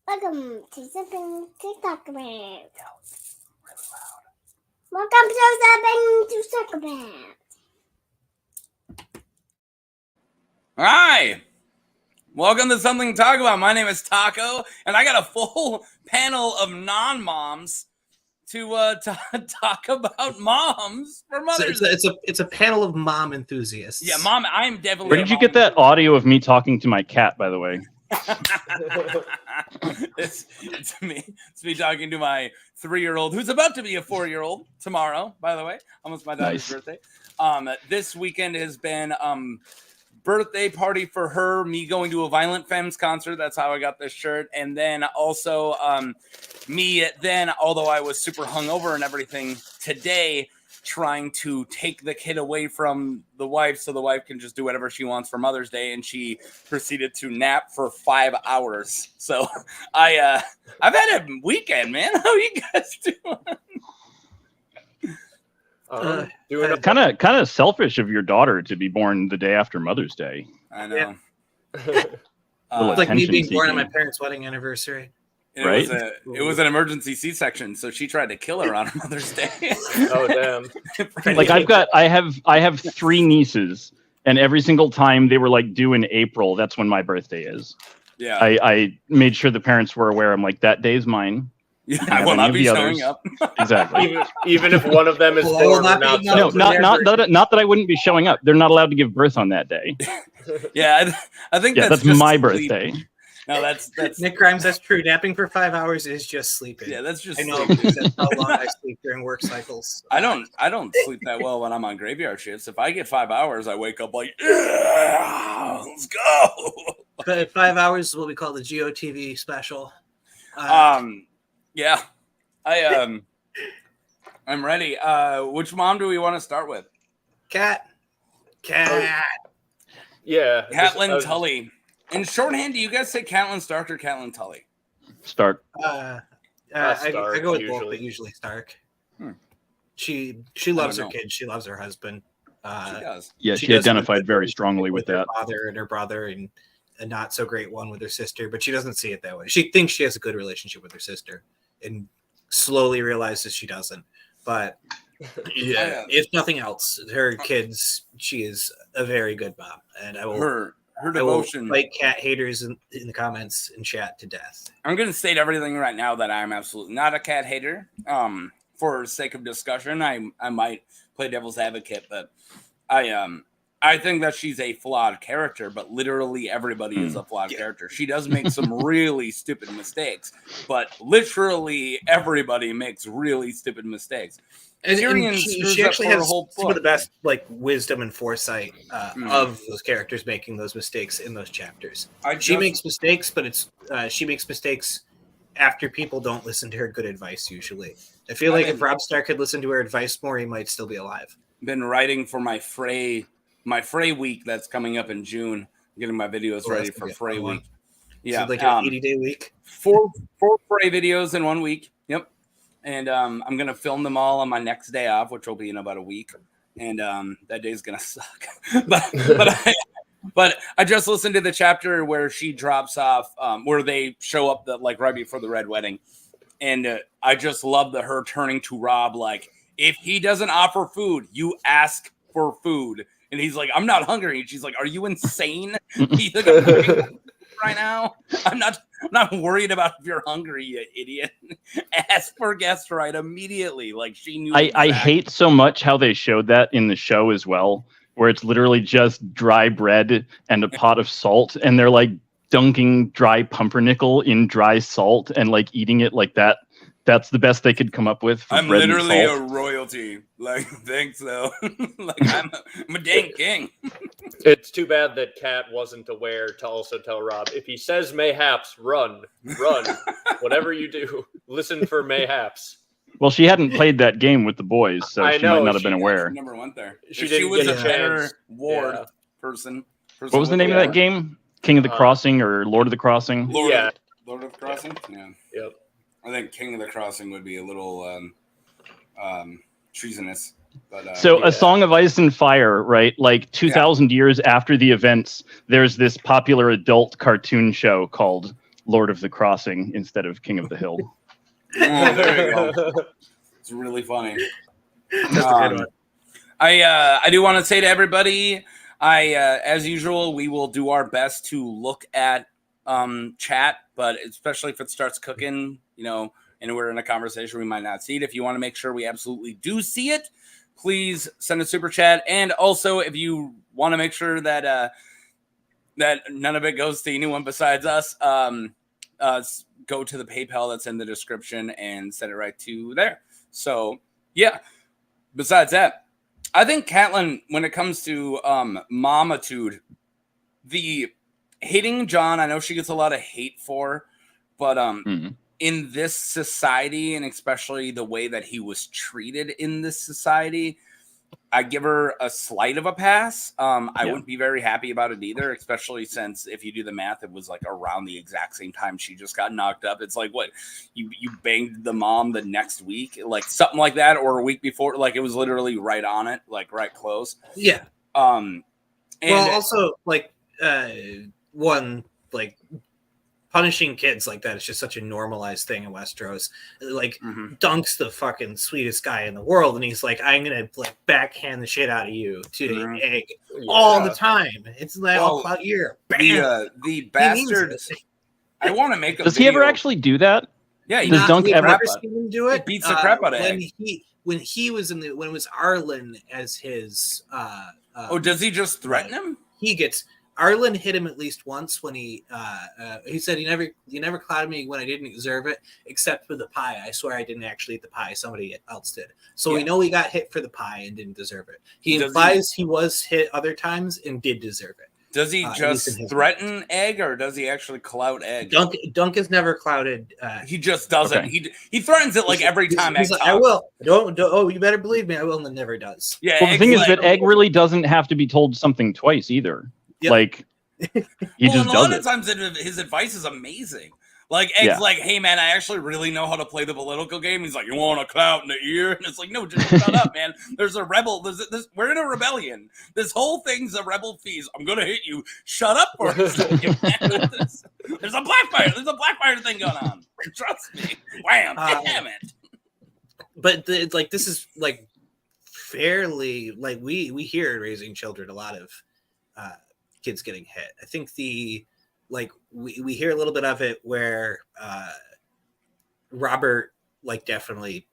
Welcome to something to talk about. Welcome to something to talk about. Hi! Welcome to Something to Talk About. My name is Taco, and I got a full panel of non-moms to talk about moms for Mother's Day. It's a panel of mom enthusiasts. Yeah, mom, I'm definitely. Where did you get that audio of me talking to my cat, by the way? It's me talking to my 3-year-old, who's about to be a 4-year-old tomorrow, by the way. Almost my daughter's birthday. This weekend has been birthday party for her, me going to a Violent Femmes concert. That's how I got this shirt. And then also although I was super hungover and everything today, trying to take the kid away from the wife so the wife can just do whatever she wants for Mother's Day, and she proceeded to nap for 5 hours. So I've had a weekend, man. How are you guys doing? Kind of selfish of your daughter to be born the day after Mother's Day. I know. Yeah. It's like me being born on my parents' wedding anniversary. Right? It was an emergency C-section, so she tried to kill her on Mother's Day. Oh damn! Like I have 3 nieces, and every single time they were like due in April, that's when my birthday is. Yeah. I made sure the parents were aware. I'm like, that day's mine. Yeah, I will not be showing up. Exactly. Even if one of them is born or not. No, not that I wouldn't be showing up. They're not allowed to give birth on that day. Yeah, I think that's my sleep. birthday. No, that's Nick Grimes. That's true. Napping for 5 hours is just sleeping. Yeah, that's just. I know because that's how long I sleep during work cycles. I don't sleep that well when I'm on graveyard shifts. If I get 5 hours, I wake up like, yeah, let's go. But 5 hours is what we call the GOTV special. Yeah, I'm ready. Which mom do we want to start with? Cat. Yeah. Catelyn Tully. In shorthand, do you guys say Catelyn Stark or Catelyn Tully? Stark. I Stark, go with usually. both, but usually Stark. She loves her know. kids. She loves her husband. She does. Yeah, she does identified with very strongly with her that. father and her brother, and a not so great one with her sister, but she doesn't see it that way. She thinks she has a good relationship with her sister, and slowly realizes she doesn't. But yeah, if nothing else, her kids, she is a very good mom, and I will. Her devotion. I will fight cat haters in the comments and chat to death. I'm going to state everything right now that I'm absolutely not a cat hater. For sake of discussion, I might play devil's advocate, but I think that she's a flawed character, but literally everybody is a flawed character. She does make some really stupid mistakes, but literally everybody makes really stupid mistakes. And she actually has some of the best wisdom and foresight of those characters making those mistakes in those chapters. She makes mistakes, but she makes mistakes after people don't listen to her good advice. Usually, I feel like if Robb Stark had listened to her advice more, he might still be alive. Been writing for my Frey week that's coming up in June. I'm getting my videos ready for Frey week. Yeah, so like an 80-day week. 4 Frey videos in 1 week. Yep. And I'm going to film them all on my next day off, which will be in about a week. And that day's going to suck. but I just listened to the chapter where she drops off, where they show up right before the Red Wedding. And I just love her turning to Robb, like, if he doesn't offer food, you ask for food. And he's like, I'm not hungry. And she's like, are you insane? He's like, I'm hungry right now. I'm not worried about if you're hungry, you idiot. Ask for guest right immediately. Like she knew. I hate so much how they showed that in the show as well, where it's literally just dry bread and a pot of salt, and they're like dunking dry pumpernickel in dry salt and like eating it like that. That's the best they could come up with. For I'm bread literally and a salt. royalty. Like, thanks though. Like I'm a dang king. It's too bad that Kat wasn't aware to also tell Robb, if he says mayhaps, run. Whatever you do, listen for mayhaps. Well, she hadn't played that game with the boys, so she might not have been aware. Never went there. She was get a a better chance. ward Yeah. person. What was the name of that game? King of the Crossing or Lord of the Crossing? Lord Yeah. Lord of the Crossing? Yeah. Yep. I think King of the Crossing would be a little treasonous. But, A Song of Ice and Fire, right? Like 2,000 years after the events, there's this popular adult cartoon show called Lord of the Crossing instead of King of the Hill. Oh, there you go. It's really funny. That's a good one. I do want to say to everybody, as usual, we will do our best to look at chat, but especially if it starts cooking, and we're in a conversation, we might not see it. If you want to make sure we absolutely do see it, please send a super chat. And also, if you want to make sure that that none of it goes to anyone besides us, go to the PayPal that's in the description and send it right to there. So, yeah. Besides that, I think Catelyn, when it comes to momitude, the hating Jon, I know she gets a lot of hate for, but in this society, and especially the way that he was treated in this society, I give her a slight of a pass. I wouldn't be very happy about it either, especially since if you do the math, it was like around the exact same time she just got knocked up. It's like, what, you banged the mom the next week, like something like that, or a week before, like it was literally right on it, like right close. Yeah. And well, also like punishing kids like that is just such a normalized thing in Westeros. Like, Dunk's the fucking sweetest guy in the world, and he's like, I'm gonna like backhand the shit out of you to Egg all the time. It's like all clout year. The bastard. I want to make a Does video. he ever actually do that? Yeah, does Dunk ever do it? He beats the crap out of Egg. When he was when it was Arlen as his does he just threaten him? He gets Arlen hit him at least once when he said you never clouded me when I didn't deserve it, except for the pie. I swear I didn't actually eat the pie. Somebody else did. So we know he got hit for the pie and didn't deserve it. He implies he was hit other times and did deserve it. Does he just threaten Egg, or does he actually clout Egg? Dunk is never clouded. He just doesn't. Okay. He threatens it like every time. He's like, I will. Don't. Oh, you better believe me. I will. And never does. Yeah. Well, the thing is that Egg really doesn't have to be told something twice either. Yep. Like he just does it. A lot of times his advice is amazing. Like Egg's like, hey man, I actually really know how to play the political game. He's like, you want a clout in the ear? And it's like, no, just shut up, man. There's a rebel. We're in a rebellion. This whole thing's a rebel feast. I'm gonna hit you. Shut up for a second, man. There's a Blackfire. There's a Blackfire thing going on. Trust me. Wham! Damn it. But this is like fairly like we hear in Raising Children a lot of kids getting hit. I think we hear a little bit of it where Robert definitely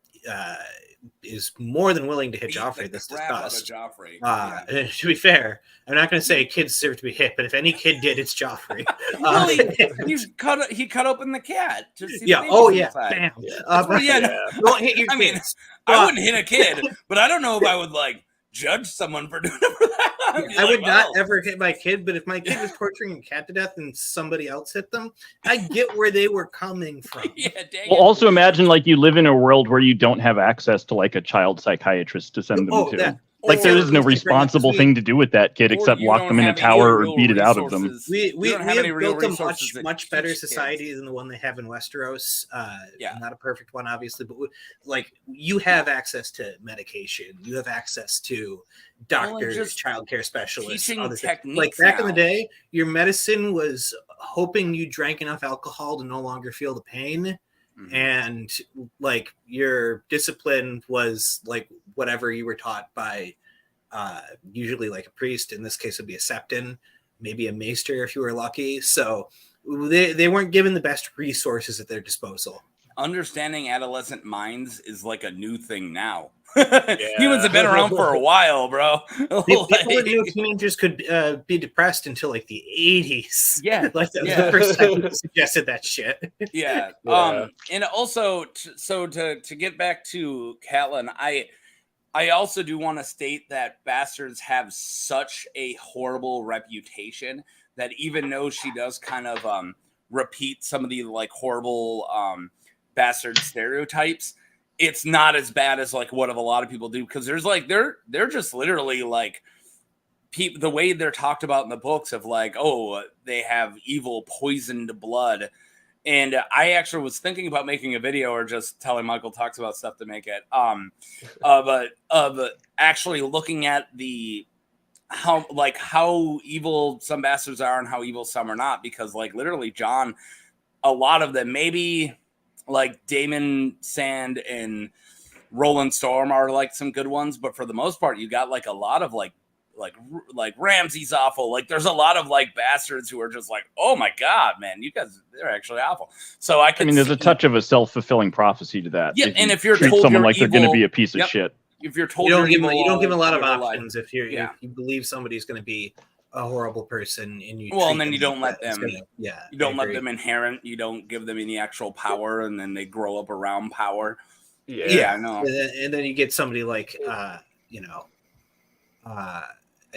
is more than willing to hit Joffrey. This discussed. To be fair, I'm not going to say kids deserve to be hit, but if any kid did, it's Joffrey. Well, he cut open the cat. To see bam. Don't hit your kids. I wouldn't hit a kid, but I don't know if I would judge someone for doing it for that. I would not ever hit my kid, but if my kid was torturing a cat to death and somebody else hit them, I get where they were coming from. Well, also imagine you live in a world where you don't have access to a child psychiatrist to send them to. There is no responsible thing to do with that kid except lock them in a tower or beat it out of them. We have built a much better society than the one they have in Westeros. Not a perfect one, obviously, but you have access to medication. You have access to doctors, childcare specialists. Back in the day, your medicine was hoping you drank enough alcohol to no longer feel the pain. Mm-hmm. And your discipline was whatever you were taught by usually a priest. In this case would be a septon, maybe a maester if you were lucky. So they weren't given the best resources at their disposal. Understanding adolescent minds is a new thing now. Humans have been around for a while, bro. People didn't know teenagers could be depressed until the 80s. Yeah, that was the first time we suggested that shit. Yeah. And also, to get back to Catelyn, I also do want to state that bastards have such a horrible reputation that even though she does kind of repeat some of the horrible bastard stereotypes, it's not as bad as what a lot of people do, because there's they're just literally the way they're talked about in the books of they have evil poisoned blood. And I actually was thinking about making a video or just telling Michael talks about stuff to make it of actually looking at how evil some bastards are and how evil some are not, because literally Jon a lot of them, maybe like Damon Sand and Roland Storm are like some good ones, but for the most part, you got like a lot of like Ramsay's awful. Like there's a lot of like bastards who are just like, oh my god, man, you guys, they're actually awful. So I mean, there's a touch of a self-fulfilling prophecy to that. Yeah, and if you're treat someone like evil, they're going to be a piece of shit, if you're told you don't give them a lot of evil, options. If you believe somebody's going to be a horrible person, and you and then you don't let them. You don't let them inherent. You don't give them any actual power, and then they grow up around power. Yeah, I know. And then you get somebody like I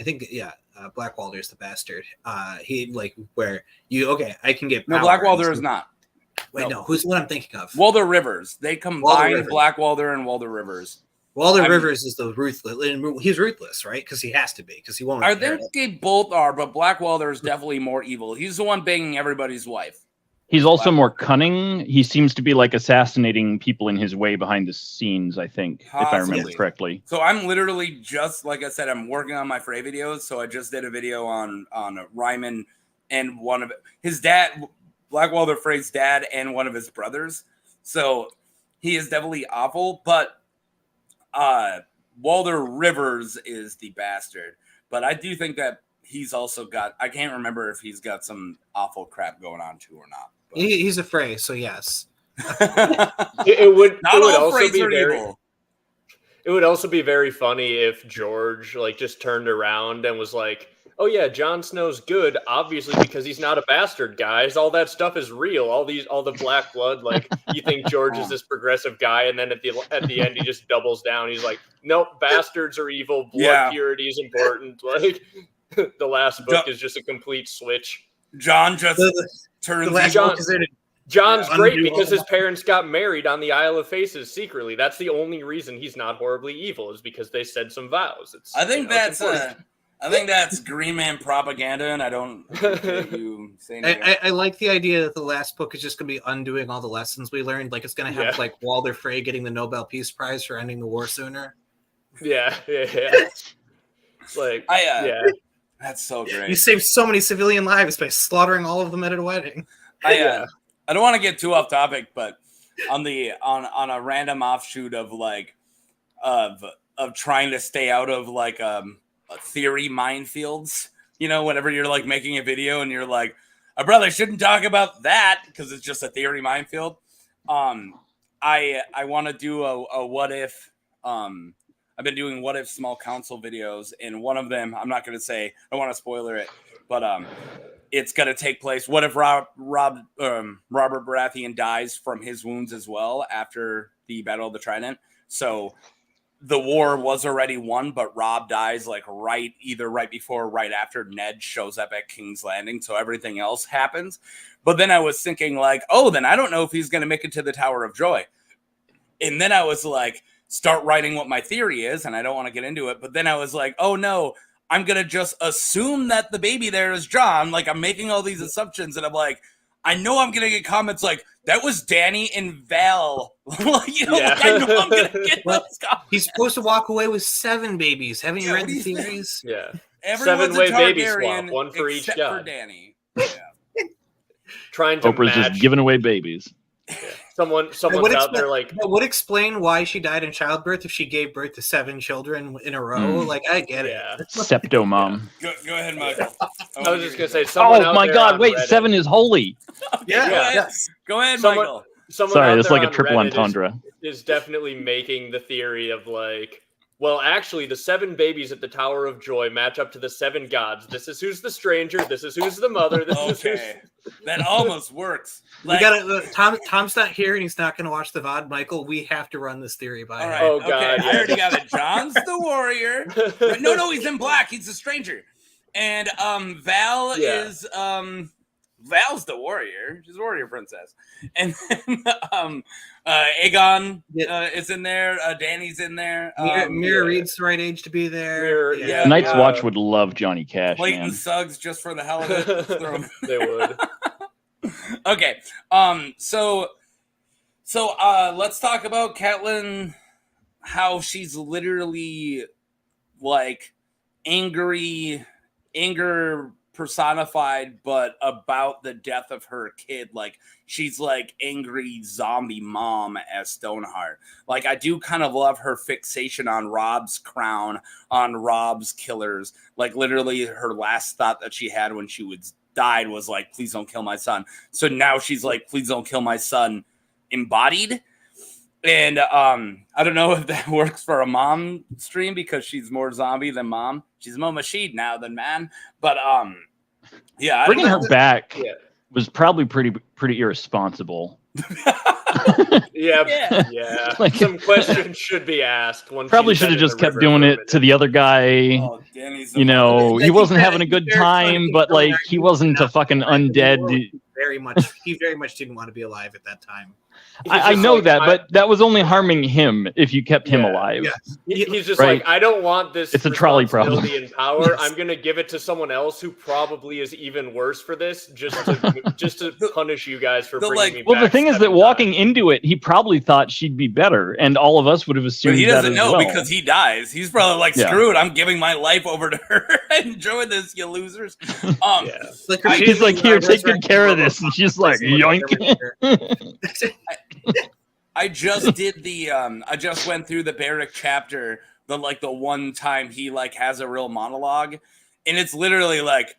think Blackwalder's the bastard. He like where you I can get power. No, Blackwalder is not. Wait, no, who's the one I'm thinking of? Walder Rivers. They combine Blackwalder and Walder Rivers. Walder Rivers is the ruthless. He's ruthless, right? Because he has to be. Because he won't. I think they both are, but Blackwalder is definitely more evil. He's the one banging everybody's wife. He's also more cunning. He seems to be like assassinating people in his way behind the scenes, I think, if I remember correctly. So I'm literally just, like I said, I'm working on my Frey videos. So I just did a video on Ryman and one of his dad, Blackwalder Frey's dad, and one of his brothers. So he is definitely awful, but Walder Rivers is the bastard. But I do think that he's also got, I can't remember if he's got some awful crap going on too or not. He's a Frey, so yes. It would also be very funny if George like just turned around and was like, "Oh yeah, Jon Snow's good, obviously because he's not a bastard, guys. All that stuff is real. All the black blood. Like you think George is this progressive guy, and then at the end he just doubles down. He's like, nope, bastards are evil. Blood purity is important. Like the last book is just a complete switch. John just turns. John's great because his parents got married on the Isle of Faces secretly. That's the only reason he's not horribly evil is because they said some vows. I think that's Green Man propaganda, and I don't. You say I like the idea that the last book is just going to be undoing all the lessons we learned. Like it's going to have like Walder Frey getting the Nobel Peace Prize for ending the war sooner. Yeah. Like that's so great. You saved so many civilian lives by slaughtering all of them at a wedding. I don't want to get too off topic, but on a random offshoot of like of trying to stay out of like theory minefields, whenever you're like making a video and you're like, I probably shouldn't talk about that because it's just a theory minefield. I want to do a what if. I've been doing what if small council videos, and one of them, I'm not going to say, I don't want to spoiler it, but it's going to take place. What if Robert Baratheon dies from his wounds as well after the Battle of the Trident? So the war was already won, but Robb dies like either right before or right after Ned shows up at King's Landing. So everything else happens. But then I was thinking like, oh, then I don't know if he's going to make it to the Tower of Joy. And then I was like, start writing what my theory is, and I don't want to get into it. But then I was like, oh no, I'm going to just assume that the baby there is Jon. Like I'm making all these assumptions, and I'm like, I know I'm going to get comments like, that was Dany and Val. Like, I know I'm going to get those comments. He's supposed to walk away with 7 babies. Haven't you read the theories? Yeah. Everyone's 7-way baby swap, one for each god. For Dany. Yeah. Trying to Oprah's just giving away babies. Yeah. Someone's out there like that would explain why she died in childbirth if she gave birth to 7 children in a row. Like I get it. Septo mom. Go ahead, Michael. I was just gonna say. Oh my God! Wait, Reddit, 7 is holy. Go ahead, Michael. Sorry, it's like a triple entendre. Is definitely making the theory of like, well, actually, the 7 babies at the Tower of Joy match up to the 7 gods. This is who's the stranger. This is who's the mother. This is who's... That almost works. Like, we gotta. Tom's not here, and he's not going to watch the VOD. Michael, we have to run this theory by him. Right. Oh God! I already got it. Jon's the warrior. No, he's in black. He's a stranger. And Val is Val's the warrior. She's a warrior princess. And then Aegon is in there. Dany's in there. Mira Reed's the right age to be there. Night's Watch would love Johnny Cash. Clayton Suggs just for the hell of it. They would. Okay. So let's talk about Catelyn. How she's literally like anger personified, but about the death of her kid. Like, she's like angry zombie mom as Stoneheart. Like, I do kind of love her fixation on Robb's crown, on Robb's killers. Like, literally her last thought that she had when she died was like, please don't kill my son. So now she's like, please don't kill my son embodied. And I don't know if that works for a mom stream because she's more zombie than mom. She's more machine now than man. But yeah, bringing her back was probably pretty irresponsible. Yeah. Like, some questions should be asked. Probably should have just kept doing it to the other guy. Oh, you know, he wasn't having a good time, but like he wasn't a fucking undead. He very much didn't want to be alive at that time. I know like, that, but that was only harming him if you kept him alive. Yes. He's just like, I don't want this. It's a trolley problem. And power. Yes. I'm going to give it to someone else who probably is even worse for this, just to punish you guys for bringing me back. Well, the thing is that walking into it, he probably thought she'd be better, and all of us would have assumed. But he doesn't know well. because he dies. He's probably like, screw it, I'm giving my life over to her. Enjoy this, you losers. He's like, here, take good care of this, and she's like, yoink. I just did I just went through the Barrack chapter, the one time he like has a real monologue, and it's literally like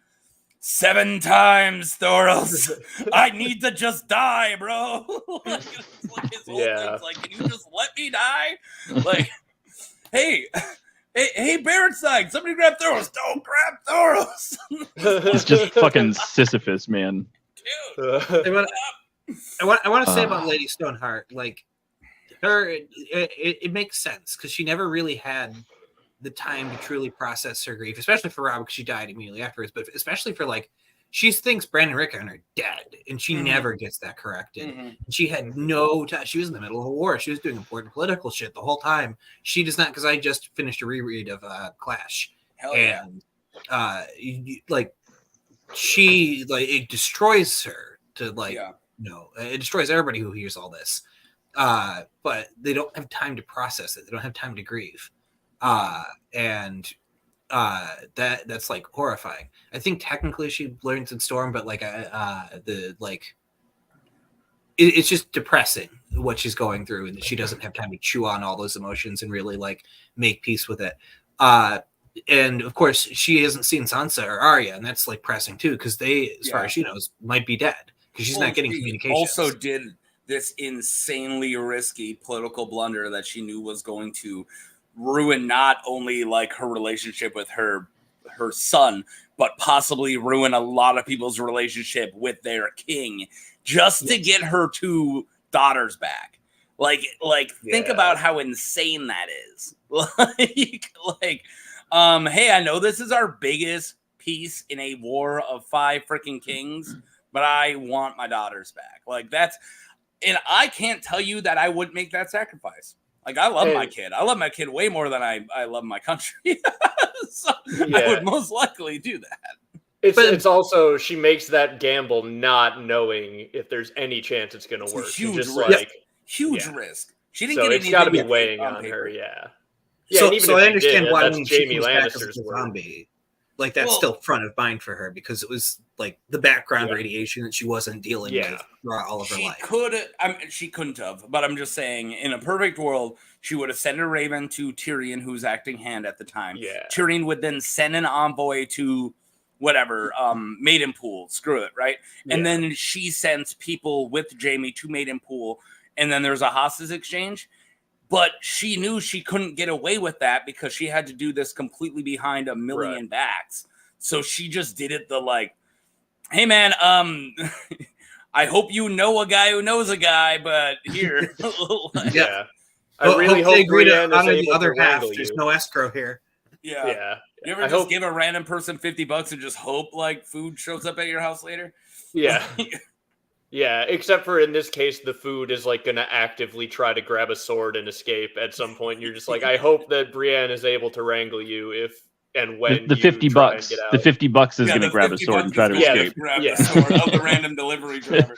7 times, Thoros. I need to just die, bro. Like, it's like his whole thing's like, can you just let me die? Like, hey, Barrack, somebody grab Thoros. Don't grab Thoros. It's just fucking Sisyphus, man. Dude. I want to say about Lady Stoneheart, like her, it makes sense because she never really had the time to truly process her grief, especially for Robb because she died immediately afterwards. But especially for like, she thinks Bran and Rickon are dead, and she never gets that corrected. She had no time. She was in the middle of a war. She was doing important political shit the whole time. She does not, because I just finished a reread of Clash, and it destroys her to it destroys everybody who hears all this. But they don't have time to process it. They don't have time to grieve. That's like horrifying. I think technically she learns in Storm, but it's just depressing what she's going through, and that she doesn't have time to chew on all those emotions and really like make peace with it. And of course she hasn't seen Sansa or Arya, and that's like pressing too, because they, as far as she knows, might be dead. Because she's not getting communication. Also did this insanely risky political blunder that she knew was going to ruin not only like her relationship with her son, but possibly ruin a lot of people's relationship with their king, just to get her 2 daughters back. Think about how insane that is. Hey, I know this is our biggest piece in a war of 5 freaking kings, but I want my daughters back. And I can't tell you that I wouldn't make that sacrifice. Like, I love my kid. I love my kid way more than I love my country. So I would most likely do that. It's also, she makes that gamble not knowing if there's any chance it's going to work. Huge risk. Huge risk. She didn't get it's got to be weighing on her. So I understand why when Jamie Lannister's zombie, like that's still front of mind for her, because it was like the background radiation that she wasn't dealing with throughout all of her life. She couldn't have, but I'm just saying, in a perfect world, she would have sent a raven to Tyrion, who's acting hand at the time. Tyrion would then send an envoy to whatever, Maidenpool. Screw it, right? And then she sends people with Jamie to Maidenpool, and then there's a hostage exchange. But she knew she couldn't get away with that because she had to do this completely behind a million backs. So she just did it hey man, I hope you know a guy who knows a guy, but here. I really hope they agree to Brienne honor is the other able to half. wrangle There's you. no escrow here. Yeah. You ever just give a random person $50 and just hope like food shows up at your house later? Yeah. Yeah, except for in this case, the food is like going to actively try to grab a sword and escape at some point. You're just like, I hope that Brienne is able to wrangle you if and when the $50. The $50 is going to grab a sword and try to escape. Grab the sword of the random delivery driver.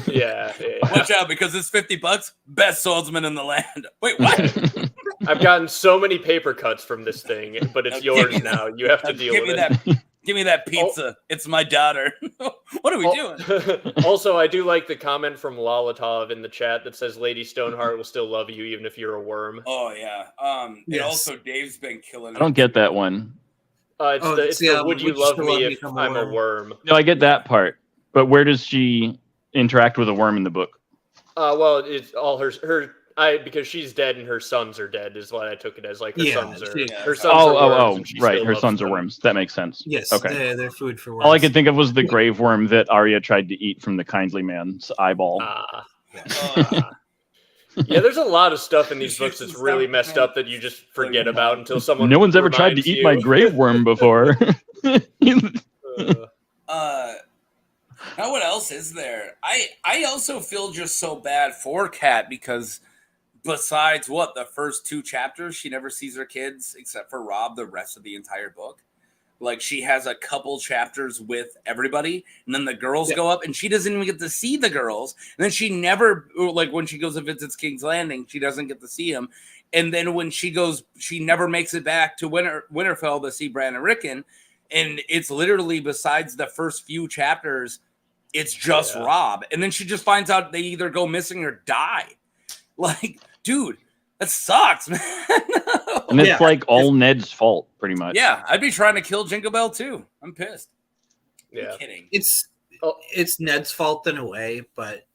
Yeah. Watch out, because it's $50, best swordsman in the land. Wait, what? I've gotten so many paper cuts from this thing, but it's yours now. You have to deal with it. Give me that pizza. Oh. It's my daughter. What are we doing? Also, I do like the comment from Lolatov in the chat that says Lady Stoneheart will still love you even if you're a worm. Oh, yeah. And also, Dave's been killing it. I don't get that one. It's the would you love me if I'm a worm? No, I get that part. But where does she interact with a worm in the book? Well, it's all because she's dead and her sons are dead is what I took it as. Like her sons are. Her sons are worms, right. Her sons are worms. That makes sense. Yes. Okay. They're food for worms. All I could think of was the grave worm that Arya tried to eat from the kindly man's eyeball. Yeah, there's a lot of stuff in these books that's really messed up that you just forget about until someone. No one's ever tried to eat my grave worm before. Now, what else is there? I also feel just so bad for Kat because besides the first 2 chapters, she never sees her kids except for Robb the rest of the entire book. Like, she has a couple chapters with everybody, and then the girls go up, and she doesn't even get to see the girls. And then she never, like, when she goes and visits King's Landing, she doesn't get to see him. And then when she goes, she never makes it back to Winterfell to see Bran and Rickon. And it's literally, besides the first few chapters, it's just Robb. And then she just finds out they either go missing or die. Like, dude, that sucks, man. And it's like all Ned's fault, pretty much. Yeah, I'd be trying to kill Jingle Bell too. I'm pissed. Yeah, I'm kidding. It's Ned's fault in a way, but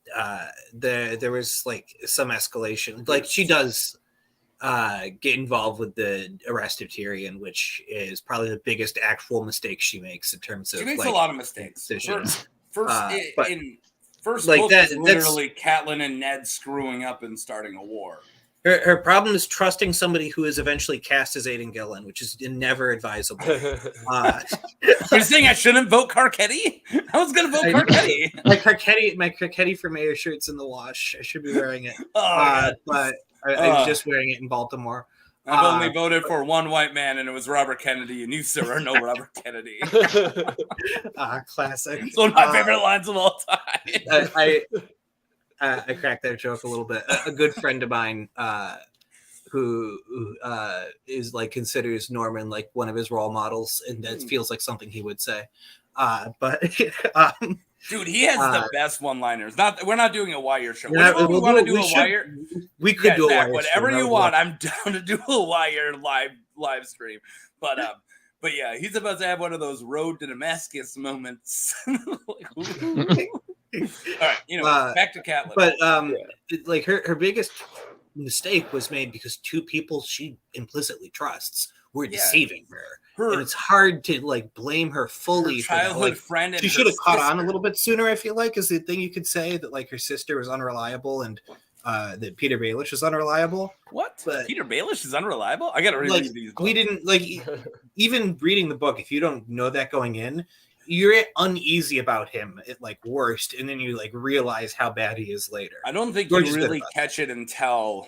there was like some escalation. Like she does get involved with the arrest of Tyrion, which is probably the biggest actual mistake she makes in terms of. She makes a lot of mistakes. First like book is literally Catelyn and Ned screwing up and starting a war. Her problem is trusting somebody who is eventually cast as Aiden Gillen, which is never advisable. You're saying I shouldn't vote Carcetti? I was going to vote Carcetti. My Carcetti for mayor shirt's in the wash. I should be wearing it. But I was just wearing it in Baltimore. I've only voted for one white man, and it was Robert Kennedy, and you, sir, are no Robert Kennedy. Classic. It's one of my favorite lines of all time. I cracked that joke a little bit. A good friend of mine who is like considers Norman like one of his role models, and that feels like something he would say. Dude, he has the best one-liners. We're not doing a Wire show. Whenever we want to do a Wire, we could do a Wire. Whatever you want, I'm down to do a Wire live stream. But yeah, he's about to have one of those road to Damascus moments. All right, back to Catelyn. But like her biggest mistake was made because 2 people she implicitly trusts were deceiving her. And it's hard to like blame her fully. Her childhood friend. She should have caught on a little bit sooner. I feel like is the thing you could say that like her sister was unreliable and that Peter Baelish was unreliable. What? But Peter Baelish is unreliable? I gotta read these books. We didn't like even reading the book. If you don't know that going in, you're uneasy about him at like worst, and then you like realize how bad he is later. I don't think you really catch it until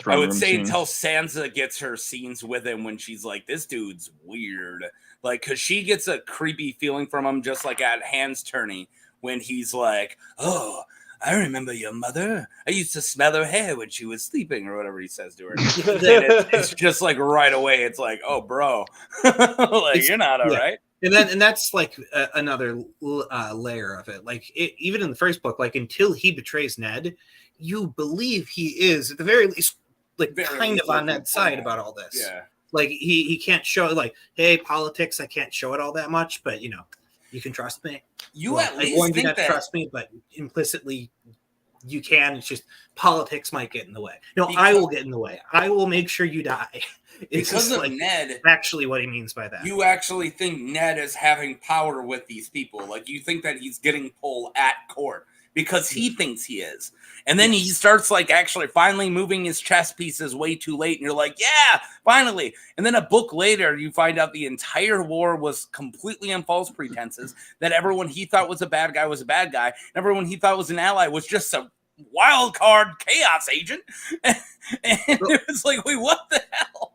I would say until Sansa gets her scenes with him when she's like, this dude's weird. Like, because she gets a creepy feeling from him just like at Hands Tourney when he's like, oh, I remember your mother. I used to smell her hair when she was sleeping or whatever he says to her. it's just like right away. It's like, oh, bro, like you're not all right. And that's like another layer of it. Like even in the first book, like until he betrays Ned, you believe he is at the very least like kind of on Ned's side about all this. Yeah. Like he can't show it like, hey, politics, I can't show it all that much, but you know, you can trust me. At least I warned you not to trust me, but implicitly you can. It's just politics might get in the way. No, I will get in the way. I will make sure you die. It's because of like Ned. Actually, what he means by that. You actually think Ned is having power with these people. Like you think that he's getting pulled at court because he thinks he is. And then he starts like actually finally moving his chess pieces way too late. And you're like, yeah, finally. And then a book later, you find out the entire war was completely on false pretenses, that everyone he thought was a bad guy was a bad guy. And everyone he thought was an ally was just a wild card chaos agent. And it was like, wait, what the hell?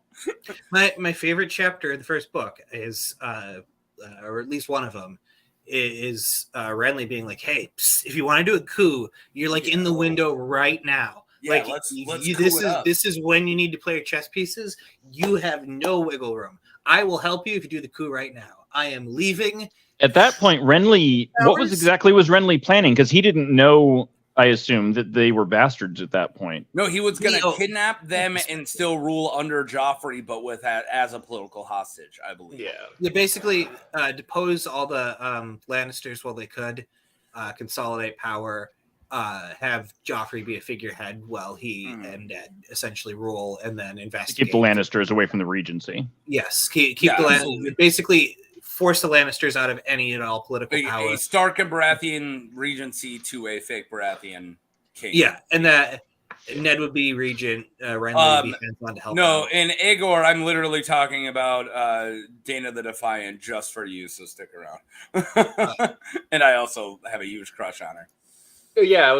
My favorite chapter of the first book is, or at least one of them, is Renly being like, hey, psst, if you want to do a coup, you're like in the window right now. Yeah, like let's this is when you need to play your chess pieces. You have no wiggle room. I will help you if you do the coup right now. I am leaving. At that point, Renly, what was Renly planning? Because he didn't know, I assume, that they were bastards at that point. No, he was going to kidnap them and still rule under Joffrey, but with that as a political hostage, I believe. Yeah, basically depose all the Lannisters while they could, consolidate power, have Joffrey be a figurehead while he and Ned essentially rule, and then investigate. Keep the Lannisters away from the Regency. Yes, keep the Lannisters. Basically, force the Lannisters out of any and all political power. A Stark and Baratheon Regency to a fake Baratheon king. Yeah, and that Ned would be regent. Renly would be hands-on to help. No, in Aegor, I'm literally talking about Daena the Defiant just for you, so stick around. And I also have a huge crush on her. Yeah, I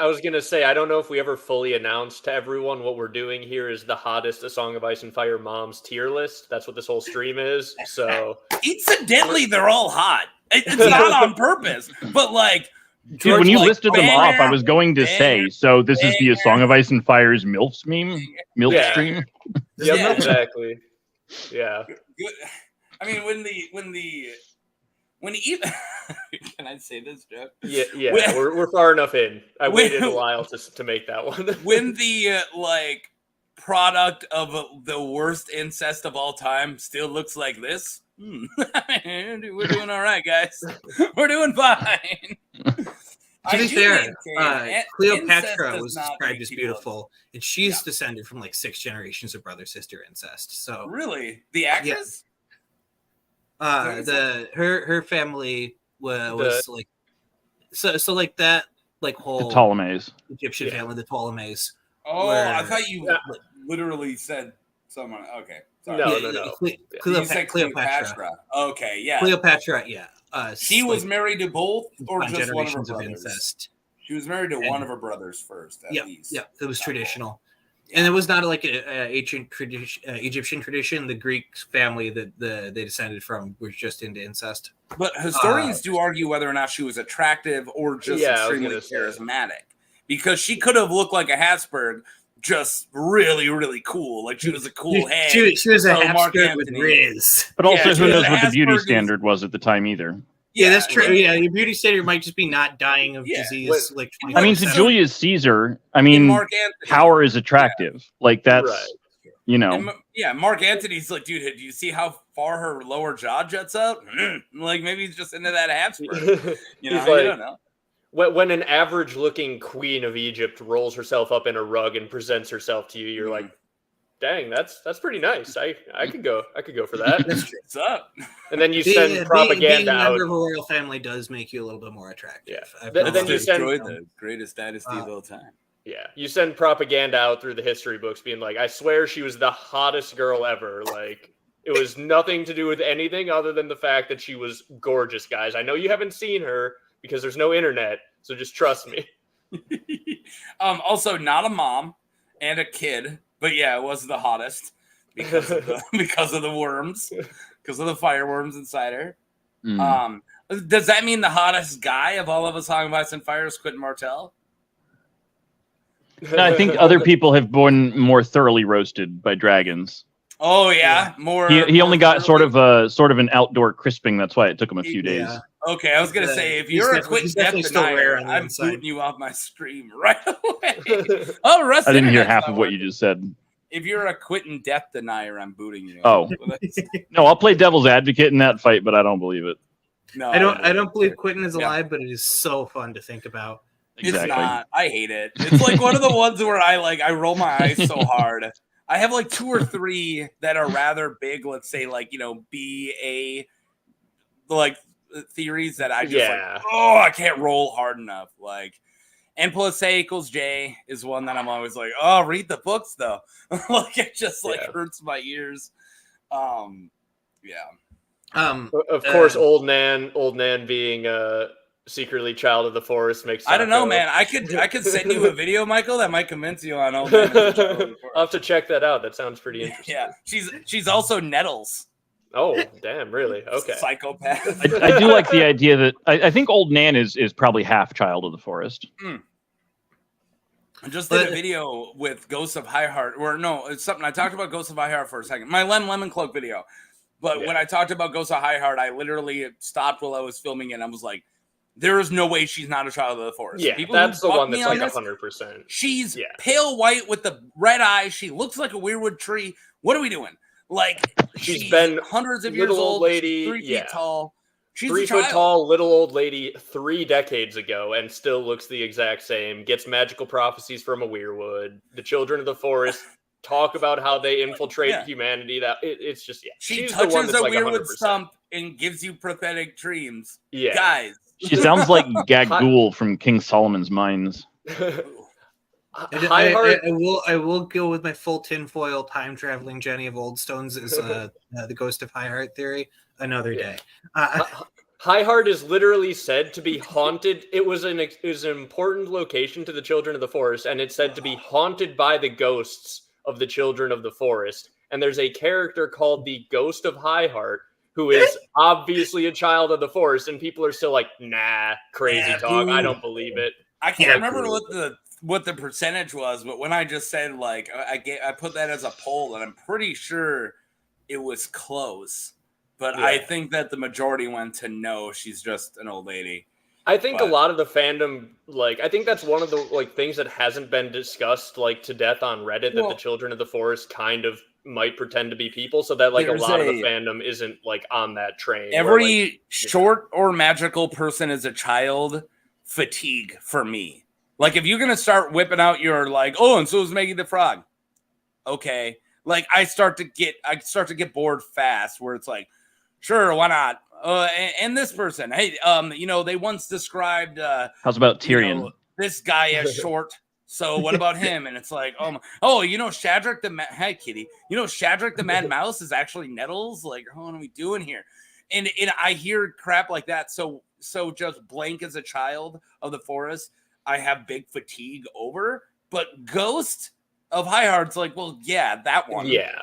was gonna say, I don't know if we ever fully announced to everyone what we're doing here is the hottest A Song of Ice and Fire moms tier list. That's what this whole stream is. So incidentally, they're all hot. It's not on purpose, but like, dude, when you listed them off, I was going to say, so this is the A Song of Ice and Fire's MILFs meme, MILF stream. Yeah, exactly. Yeah. I mean, when even can I say this, Jeff? Yeah, we're far enough in. I waited a while to make that one. When the product of the worst incest of all time still looks like this, we're doing all right, guys. We're doing fine. To be fair, Cleopatra was described as beautiful, and she's descended from like 6 generations of brother-sister incest. So really, the actress. Yeah. Her family was like so like that whole the Ptolemies Egyptian family, the Ptolemies. Oh, I thought you literally said someone. Okay, sorry. No. Cleopatra. Okay, yeah. Cleopatra, yeah. She was married to both, or just one of her brothers. Incest. She was married to one of her brothers first. At least. Yeah, it was traditional. And it was not like an ancient Egyptian tradition. The Greek family that they descended from was just into incest. But historians do argue whether or not she was attractive or just extremely charismatic. Because she could have looked like a Habsburg, just really, really cool. Like she was a cool head. She was a Habsburg with Riz. But also, who knows what the beauty standard was at the time either. Yeah, that's true. Yeah, your beauty standard might just be not dying of disease. Like, I mean, to Julius Caesar, power is attractive. Like that's, Mark Antony's like, dude, do you see how far her lower jaw juts out? Like maybe he's just into that Habsburg. I don't know. When an average-looking queen of Egypt rolls herself up in a rug and presents herself to you, you're like, dang, that's pretty nice. I could go for that. What's up? And then you send propaganda being out. A member of a royal family does make you a little bit more attractive. Yeah. Then you send the greatest dynasty of all time. Yeah, you send propaganda out through the history books, being like, I swear she was the hottest girl ever. Like it was nothing to do with anything other than the fact that she was gorgeous, guys. I know you haven't seen her because there's no internet, so just trust me. Also, not a mom and a kid. But yeah, it was the hottest because of the worms, because of the fireworms inside her. Does that mean the hottest guy of all of A Song of Ice and Fire is Quentin Martell? No, I think other people have been more thoroughly roasted by dragons. Oh yeah, more. He only got sort of an outdoor crisping. That's why it took him a few days. Okay, I was gonna say if you're a Quentin death denier, I'm booting you off my stream right away. I didn't hear half of what you just said. If you're a Quentin death denier, I'm booting you. Oh, no, I'll play devil's advocate in that fight, but I don't believe it. No, I don't believe Quentin is alive, but it is so fun to think about. Exactly. It's not. I hate it. It's like one of the ones where I roll my eyes so hard. I have like 2 or 3 that are rather big. Let's say BA theories that I just I can't roll hard enough. Like N plus A equals J is one that I'm always like, oh, read the books though. Like it just hurts my ears. Of course, old Nan being secretly child of the forest makes. I don't know, man. I could send you a video, Michael, that might convince you on old Nan. I'll have to check that out. That sounds pretty interesting. Yeah, she's also Nettles. Oh, damn! Really? Okay. Psychopath. I do like the idea that I think old Nan is probably half child of the forest. I just did a video with Ghosts of High Heart, or no, it's something I talked about Ghosts of High Heart for a second. My Lemon Cloak video. But when I talked about Ghost of High Heart, I literally stopped while I was filming it, and I was like, there is no way she's not a child of the forest. Yeah, that's the one that's like 100%. She's pale white with the red eyes. She looks like a weirwood tree. What are we doing? Like, she's been hundreds of years old. Lady, 3 feet tall. She's 3 foot tall, little old lady 3 decades ago, and still looks the exact same. Gets magical prophecies from a weirwood. The children of the forest talk about how they infiltrate humanity. That it's just She touches a weirwood stump and gives you prophetic dreams. Yeah, guys. She sounds like Gagul from King Solomon's Mines. I will go with my full tinfoil time traveling Jenny of Oldstones as the Ghost of High Heart theory another day. High Heart is literally said to be haunted. It was an important location to the Children of the Forest, and it's said to be haunted by the ghosts of the Children of the Forest. And there's a character called the Ghost of High Heart, who is obviously a child of the forest, and people are still like, nah, crazy talk. I don't believe it. I can't remember what the percentage was, but when I just said, like, I put that as a poll, and I'm pretty sure it was close. But I think that the majority went to no, she's just an old lady. I think a lot of the fandom, like, I think that's one of the like things that hasn't been discussed like to death on Reddit, that the Children of the Forest kind of might pretend to be people, so that like a lot of the fandom isn't like on that train. Every short or magical person is a child fatigue for me. Like, if you're gonna start whipping out your like, oh, and so is Maggie the Frog. Okay. Like, I start to get bored fast, where it's like, sure, why not? And this person, hey, they once described how's about Tyrion? This guy as short. So what about him? And it's like, Shadrach the hi kitty. Shadrach the Mad Mouse is actually Nettles. Like, what are we doing here? And I hear crap like that. So just blank as a child of the forest, I have big fatigue over. But Ghost of High Heart's like, well, yeah, that one. Yeah.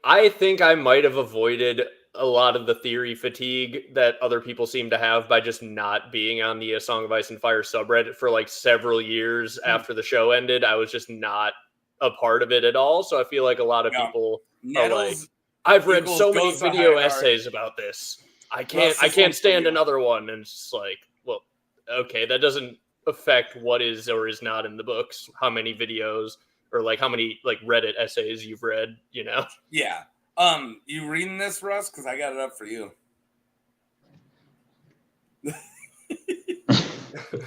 I think I might have avoided a lot of the theory fatigue that other people seem to have by just not being on the Song of Ice and Fire subreddit for like several years after the show ended. I was just not a part of it at all. So I feel like a lot of people are like, I've read so many video essays about this. I can't stand another one. And it's just like, well, okay, that doesn't affect what is or is not in the books, how many videos or like how many like Reddit essays you've read, Yeah. You reading this, Russ? Because I got it up for you.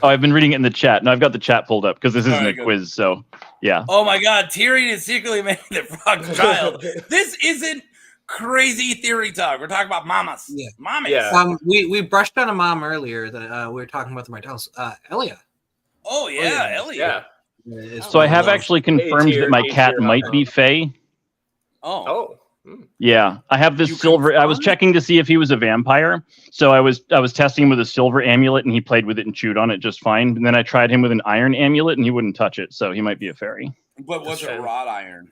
I've been reading it in the chat. No, I've got the chat pulled up because this isn't a quiz. So, yeah. Oh my God, Tyrion is secretly Maggie the Frog's child. This isn't crazy theory talk. We're talking about mamas. Yeah. Mamas. Yeah. We brushed on a mom earlier that we were talking about the Martells. Elia. Oh yeah, Elia. Yeah. So I have actually confirmed that my cat might be Fae. Oh. Yeah, I have this silver. I was checking to see if he was a vampire. So I was testing him with a silver amulet, and he played with it and chewed on it just fine. And then I tried him with an iron amulet, and he wouldn't touch it. So he might be a fairy. But was it wrought iron?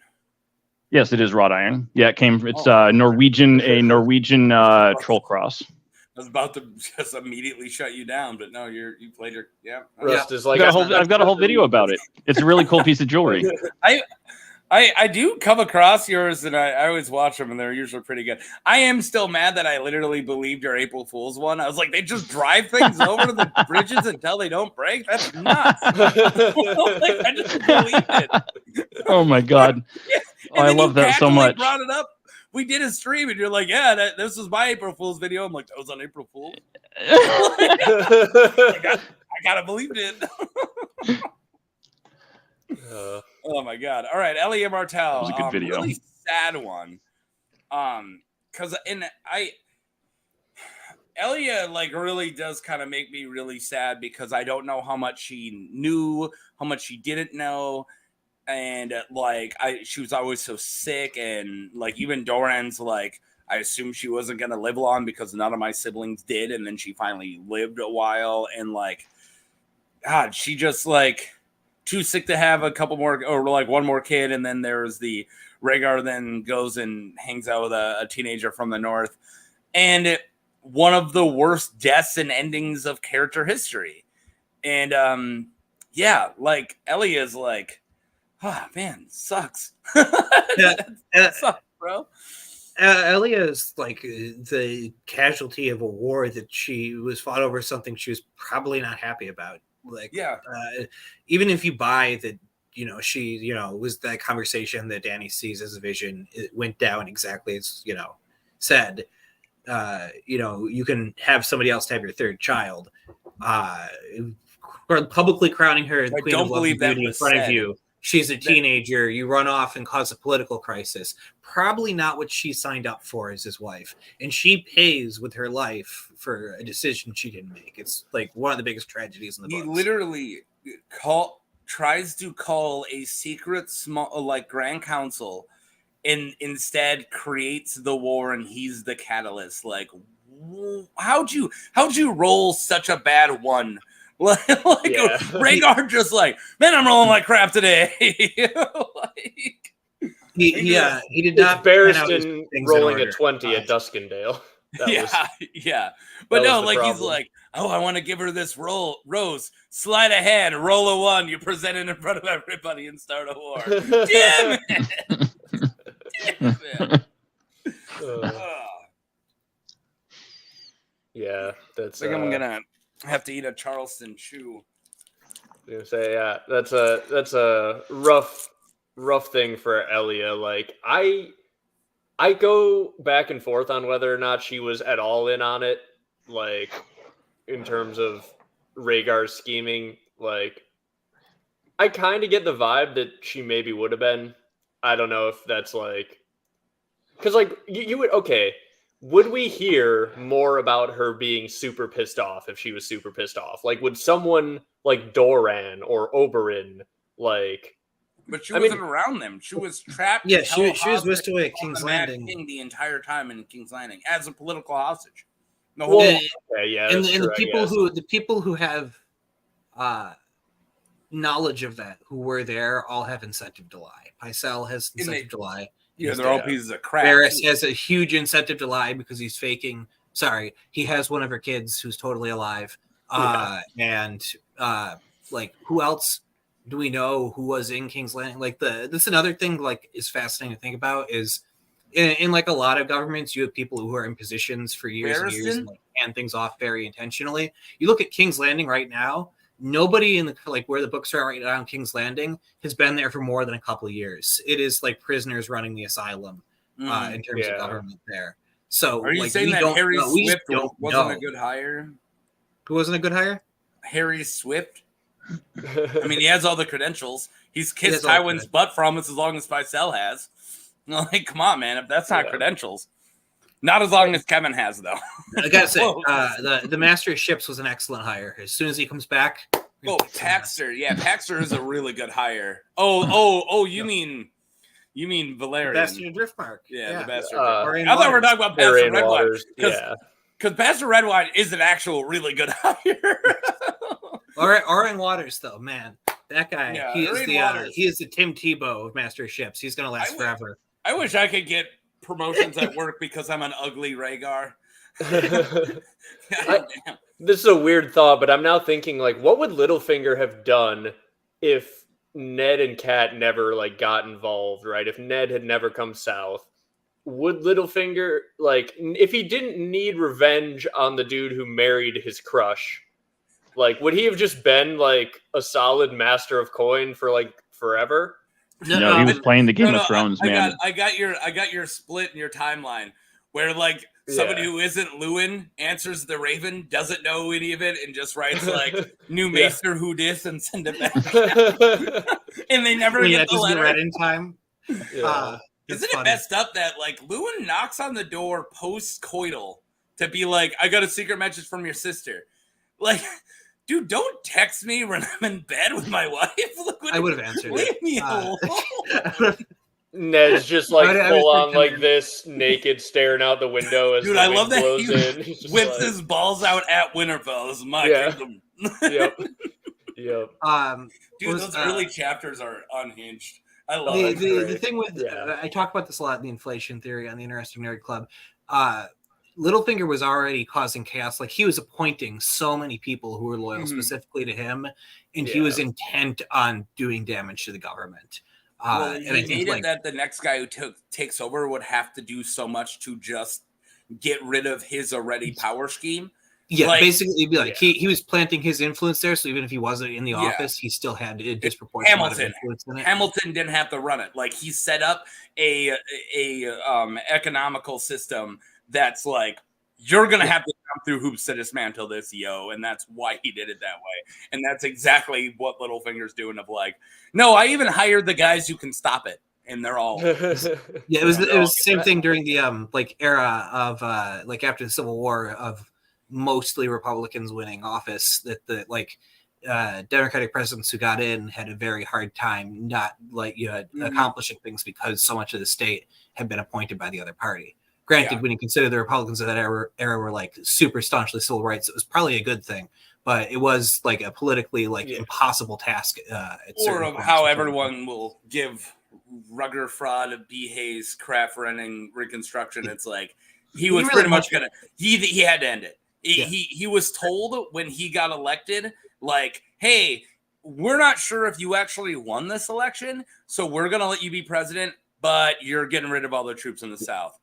Yes, it is wrought iron. Yeah, it came. It's Norwegian troll cross. I was about to just immediately shut you down, but no, you played your Rust is like I've got a whole video about it. It's a really cool piece of jewelry. I do come across yours, and I always watch them, and they're usually pretty good. I am still mad that I literally believed your April Fool's one. I was like, they just drive things over to the bridges until they don't break? That's nuts. I just believed it. Oh, my God. Yeah. I love that so much. Brought it up. We did a stream, and you're like, yeah, this was my April Fool's video. I'm like, that was on April Fool's. I gotta believe it. Oh my God! All right, Elia Martell. That was a good video. Really sad one. Because Elia like really does kind of make me really sad because I don't know how much she knew, how much she didn't know, and she was always so sick, and like even Doran's like I assumed she wasn't gonna live long because none of my siblings did, and then she finally lived a while, and like God, she just like. Too sick to have a couple more or like one more kid, and then there's the Rhaegar then goes and hangs out with a teenager from the north, and one of the worst deaths and endings of character history. And like Elia's like, man, sucks. Yeah, sucks, bro. Elia is like the casualty of a war that she was fought over something she was probably not happy about. Like, even if you buy that, she, was that conversation that Dany sees as a vision, it went down exactly as, said, you can have somebody else to have your third child. Publicly crowning her the Queen of Love and Beauty in front of you. She's a teenager. You run off and cause a political crisis. Probably not what she signed up for as his wife. And she pays with her life for a decision she didn't make. It's like one of the biggest tragedies in the book. He literally tries to call a secret small Grand Council, and instead creates the war, and he's the catalyst. Like, how'd you roll such a bad one? Rhaegar just like, man, I'm rolling like crap today. He did not. Barristan rolling a 20 at Duskendale. But no, like problem. He's like, oh, I want to give her this rose. Slide ahead, roll a 1. You present it in front of everybody and start a war. Damn it! Yeah, that's. Like I'm gonna have to eat a Charleston chew. I was gonna say, that's a rough thing for Elia. Like I go back and forth on whether or not she was at all in on it. Like in terms of Rhaegar's scheming, like I kind of get the vibe that she maybe would have been. I don't know if that's like, because like you would would we hear more about her being super pissed off if she was super pissed off? Like, would someone like Doran or Oberyn, like... But she wasn't around them. She was trapped. Yeah, she was whisked away at King's Landing. The entire time in King's Landing as a political hostage. And the people who have knowledge of that, who were there, all have incentive to lie. Pycelle has incentive to lie. Yeah, they're all pieces of crap. Varys has a huge incentive to lie because he's faking. Sorry, he has one of her kids who's totally alive. And who else do we know who was in King's Landing? Like this another thing like is fascinating to think about is in like a lot of governments, you have people who are in positions for years and years and like hand things off very intentionally. You look at King's Landing right now. Nobody in the where the books are right now in King's Landing has been there for more than a couple of years. It is like prisoners running the asylum in terms of government there. So are you saying that Harry Swift wasn't a good hire? Who wasn't a good hire? Harry Swift. I mean, he has all the credentials. He's kissed Tywin's butt for almost as long as Pycelle has. Like, come on, man. If that's not credentials. Not as long as Kevin has, though. I gotta say, the Master of Ships was an excellent hire. As soon as he comes back. Paxter. Yeah, Paxter is a really good hire. You mean Valerian. The Bastard of Driftmark. Yeah, the Bastard of Driftmark. I thought we were talking about Bastard Redwine. Because Bastard Redwine is an actual really good hire. Oren Waters, though, man. That guy, he is the Tim Tebow of Master of Ships. He's going to last forever. I wish I could get promotions at work because I'm an ugly Rhaegar. This is a weird thought, but I'm now thinking, like, what would Littlefinger have done if Ned and Kat never, like, got involved, right? If Ned had never come south, would Littlefinger, like, if he didn't need revenge on the dude who married his crush, like, would he have just been, like, a solid master of coin for, like, forever? No, he was playing the Game of Thrones, man. I got your split in your timeline where like somebody who isn't Lewin answers the Raven, doesn't know any of it, and just writes like new Maester who dis and send it back. And they never get the letter. Read in time. Isn't it messed up that like Lewin knocks on the door post-coital to be like, I got a secret message from your sister. Like, dude, don't text me when I'm in bed with my wife. I would have answered. Leave me alone. Ned's just like full on like this, naked, staring out the window as I love that he whips his balls out at Winterfell. This is my kingdom. Yep. Dude, those early chapters are unhinged. I love the thing with I talk about this a lot in the inflation theory on the Interesting Nerd Club. Littlefinger was already causing chaos. Like he was appointing so many people who were loyal specifically to him, and he was intent on doing damage to the government. And he made it that the next guy who takes over would have to do so much to just get rid of his already power scheme. Yeah, basically, it'd be like he was planting his influence there, so even if he wasn't in the office, he still had a disproportionate amount of influence in it. Hamilton didn't have to run it. Like, he set up a economical system that's like, you're gonna have to come through hoops to dismantle this, and that's why he did it that way. And that's exactly what Littlefinger's doing. Of like, no, I even hired the guys who can stop it, and they're all it was the same thing during the era of after the Civil War of mostly Republicans winning office, that the Democratic presidents who got in had a very hard time not accomplishing things because so much of the state had been appointed by the other party. Granted, when you consider the Republicans of that era were like super staunchly civil rights, it was probably a good thing, but it was like a politically impossible task. Or of how everyone will give Rugger fraud, B. Hayes, Kraft running Reconstruction. It's like he was pretty much gonna. He had to end it. He was told when he got elected, like, hey, we're not sure if you actually won this election, so we're going to let you be president, but you're getting rid of all the troops in the South.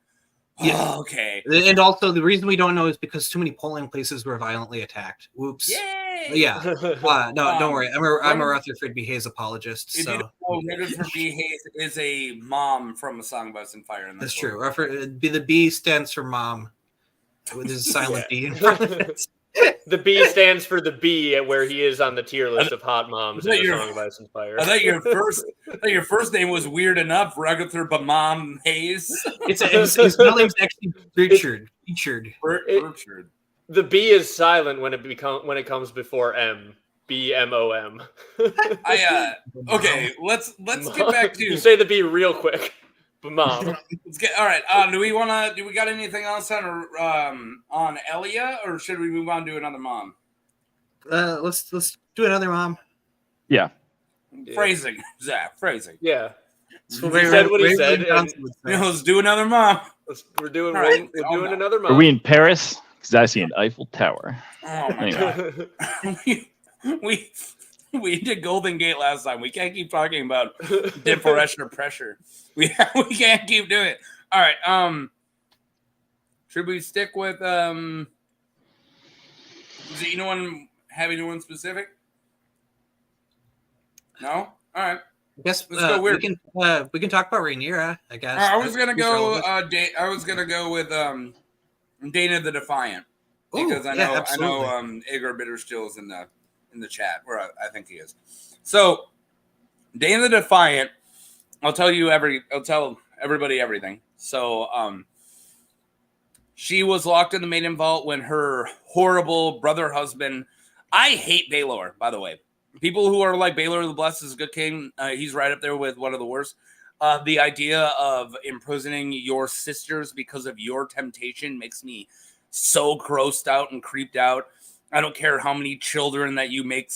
Yeah. Oh, okay. And also, the reason we don't know is because too many polling places were violently attacked. Whoops. Yay! Yeah. No, don't worry. I'm a Rutherford B. Hayes apologist. If you don't know, Rutherford B. Hayes is a mom from A Song of Ice and Fire. That's true. The B stands for mom. With his silent B in front of it. The B stands for the B where he is on the tier list of hot moms in A Song of Ice and Fire. I thought your first name was weird enough, Rutherford Bamam Hayes. His middle name's actually Richard. Richard. The B is silent when it comes before M. BMOM. Okay, let's get back to you say the B real quick. Mom. Let's get all right. Do we got anything else on Elia, or should we move on to another mom? Let's do another mom. Yeah. Phrasing, Zach. Phrasing. Yeah. He said what he said. Let's do another mom. We're doing another mom. Are we in Paris? Because I see an Eiffel Tower. Oh my god. We did Golden Gate last time. We can't keep talking about differential pressure. We can't keep doing it. All right. Should we stick with does anyone have anyone specific? No? All right. I guess let's go weird. We can talk about Rhaenyra, I guess. I was gonna go with Daena the Defiant. Because I know Aegor Bitterstill is in the chat where I think he is. So Daena the Defiant, I'll tell everybody everything. So she was locked in the Maiden Vault when her horrible brother husband. I hate Baelor, by the way. People who are like Baelor the Blessed is a good king. He's right up there with one of the worst. The idea of imprisoning your sisters because of your temptation makes me so grossed out and creeped out. I don't care how many children that you make,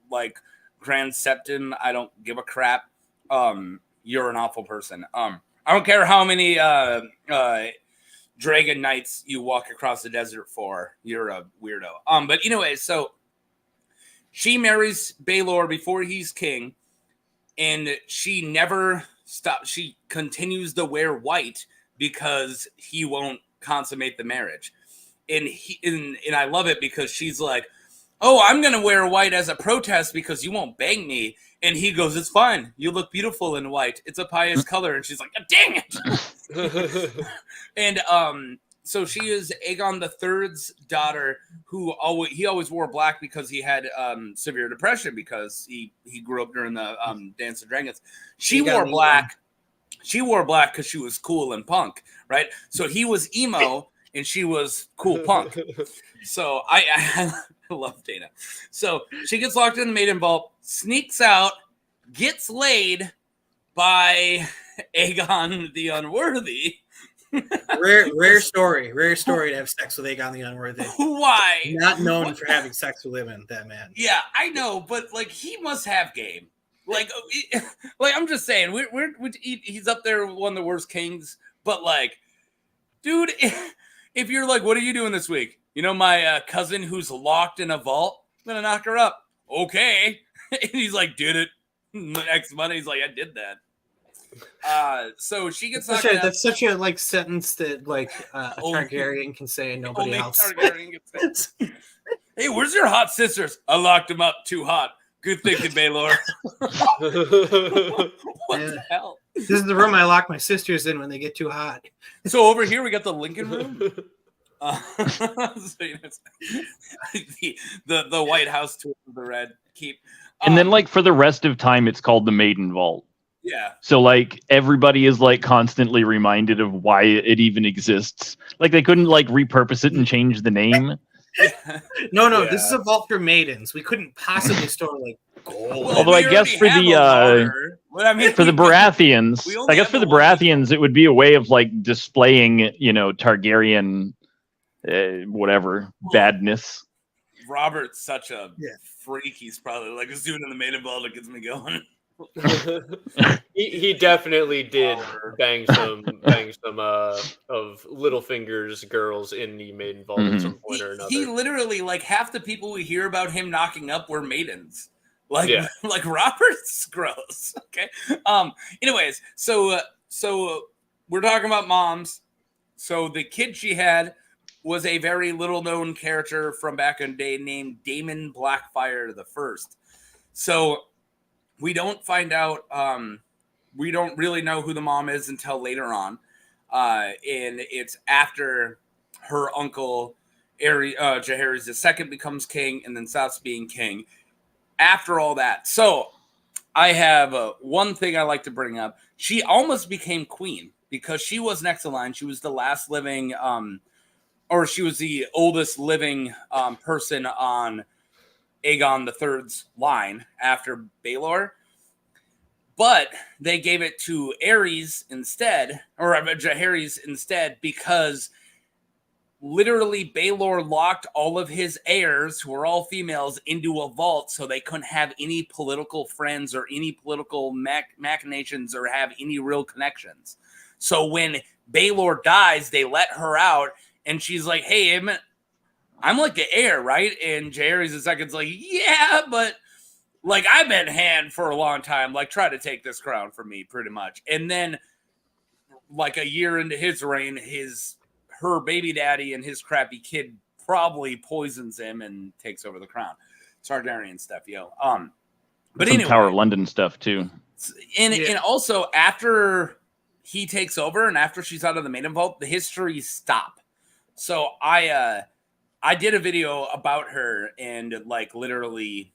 like Grand Septon. I don't give a crap. You're an awful person. I don't care how many Dragon Knights you walk across the desert for. You're a weirdo. But anyway, so she marries Baelor before he's king, and she never stops. She continues to wear white because he won't consummate the marriage. And I love it because she's like, oh, I'm going to wear white as a protest because you won't bang me. And he goes, it's fine. You look beautiful in white. It's a pious color. And she's like, oh, dang it. And so she is Aegon III's daughter, who always wore black because he had severe depression because he grew up during the Dance of Dragons. She wore black. She wore black because she was cool and punk, right? So he was emo and she was cool punk. So I love Daena. So she gets locked in the Maiden Vault, sneaks out, gets laid by Aegon the Unworthy. Rare story to have sex with Aegon the Unworthy. Why? Not known for having sex with women, that man. Yeah, I know, but like he must have game. Like I'm just saying, he's up there with one of the worst kings. But like, dude, if you're like, what are you doing this week? You know, my cousin who's locked in a vault. I'm gonna knock her up. Okay, and he's like, did it. X Money's like, I did that. So she gets that's such a like sentence that like a Targaryen can say and nobody else. Targaryen can say. Hey, where's your hot sisters? I locked them up too hot. Good thinking, Baelor. What the hell? This is the room I lock my sisters in when they get too hot. So over here we got the Lincoln room. The White House tour of the Red Keep. And then like for the rest of time, it's called the Maiden Vault. Yeah. So like everybody is like constantly reminded of why it even exists. Like they couldn't like repurpose it and change the name. No, this is a vault for maidens. We couldn't possibly store like gold. Well, although I guess for the for the Baratheons, I guess for the Baratheons, it would be a way of like displaying, you know, Targaryen, whatever badness. Robert's such a freak. He's probably like just doing in the Maiden Vault that gets me going. he definitely did bang some of Littlefinger's girls in the Maiden Vault at some point or another. He literally, like, half the people we hear about him knocking up were maidens. Like Robert's gross. Okay. Anyways, so we're talking about moms. So the kid she had was a very little known character from back in the day named Daemon Blackfyre the First. So we don't find out. We don't really know who the mom is until later on, and it's after her uncle Jaehaerys II becomes king, and then stops being king. After all that, so I have one thing I like to bring up. She almost became queen because she was next in line. She was the last living, or she was the oldest living person on Aegon III's line after Baelor, but they gave it to Aerys instead, or Jaehaerys instead, because literally Baelor locked all of his heirs, who were all females, into a vault so they couldn't have any political friends or any political machinations or have any real connections. So when Baelor dies, they let her out, and she's like, hey, I'm like the heir, right? And Jaehaerys II's like, yeah, but like I've been hand for a long time. Like try to take this crown from me, pretty much. And then like a year into his reign, her baby daddy and his crappy kid probably poisons him and takes over the crown. Targaryen stuff, yo. But some anyway, Tower of London stuff too. And also after he takes over and after she's out of the Maiden Vault, the histories stop. So I did a video about her, and like literally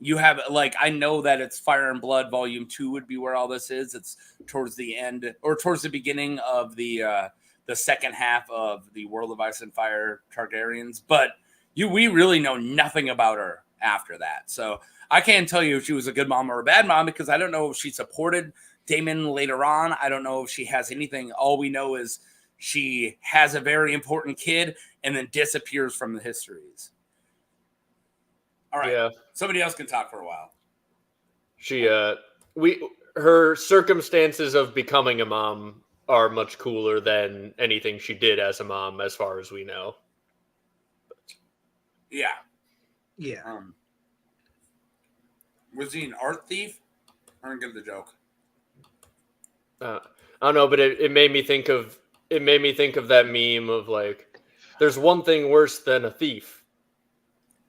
you have like, I know that it's Fire and Blood Volume 2 would be where all this is. It's towards the end or towards the beginning of the second half of the World of Ice and Fire Targaryens, but we really know nothing about her after that. So I can't tell you if she was a good mom or a bad mom because I don't know if she supported Daemon later on. I don't know if she has anything. All we know is she has a very important kid and then disappears from the histories. All right. Yeah. Somebody else can talk for a while. Her circumstances of becoming a mom are much cooler than anything she did as a mom, as far as we know. Yeah. Yeah. Was he an art thief? I don't get the joke. I don't know, but it made me think of that meme of like, there's one thing worse than a thief.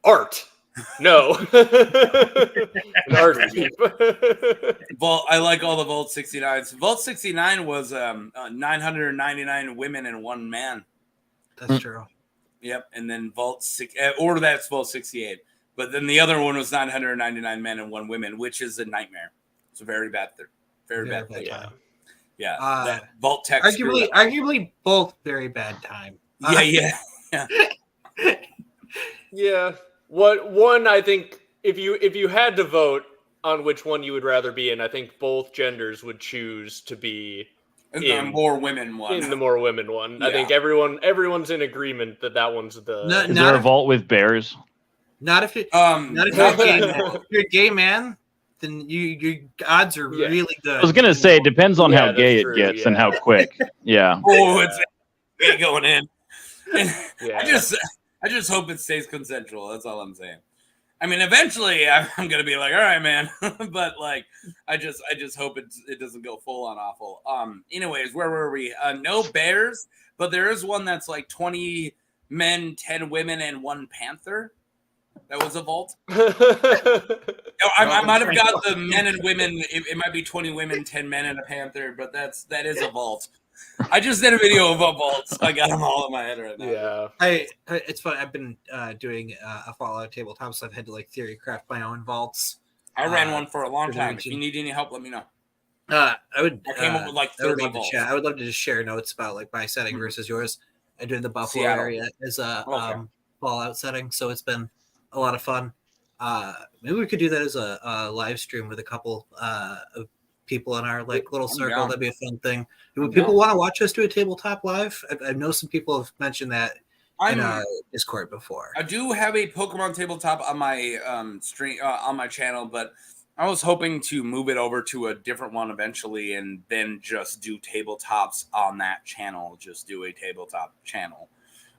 Art. No. An art thief. Vault, I like all the Vault 69s. Vault 69 was 999 women and one man. That's true. Yep. And then Vault 6, or that's Vault 68. But then the other one was 999 men and one woman, which is a nightmare. It's a very bad thing. Very bad thing. Yeah. That Vault text. Arguably both very bad time. Yeah. Yeah. One, I think if you had to vote on which one you would rather be in, I think both genders would choose to be in the more women one. In the more women one. Yeah. I think everyone's in agreement that one's the. Is there a vault with bears? Not if you're a gay man. If you're a gay man, then your odds are really good. I was gonna say it depends on how gay it gets and how quick. Yeah. Oh, it's going in. I just hope it stays consensual. That's all I'm saying. I mean, eventually I'm gonna be like, all right, man. But like, I just hope it doesn't go full on awful. Anyways, where were we? No bears, but there is one that's like 20 men, 10 women, and 1 panther. That was a vault. I might have got the men and women. It might be 20 women, 10 men, and a panther, but that is a vault. I just did a video of vaults. I got them all in my head right now. Yeah, it's fun. I've been doing a Fallout tabletop, so I've had to like theory craft my own vaults. I ran one for a long time. If you need any help, let me know. I came up with like 30 vaults. I would love to just share notes about like my setting versus yours. I did the Buffalo area as a Fallout setting, so it's been a lot of fun. Maybe we could do that as a live stream with a couple of people in our like little circle. That'd be a fun thing. Do people want to watch us do a tabletop live? I know some people have mentioned that in Discord before. I do have a Pokemon tabletop on my stream on my channel, but I was hoping to move it over to a different one eventually, and then just do tabletops on that channel. Just do a tabletop channel,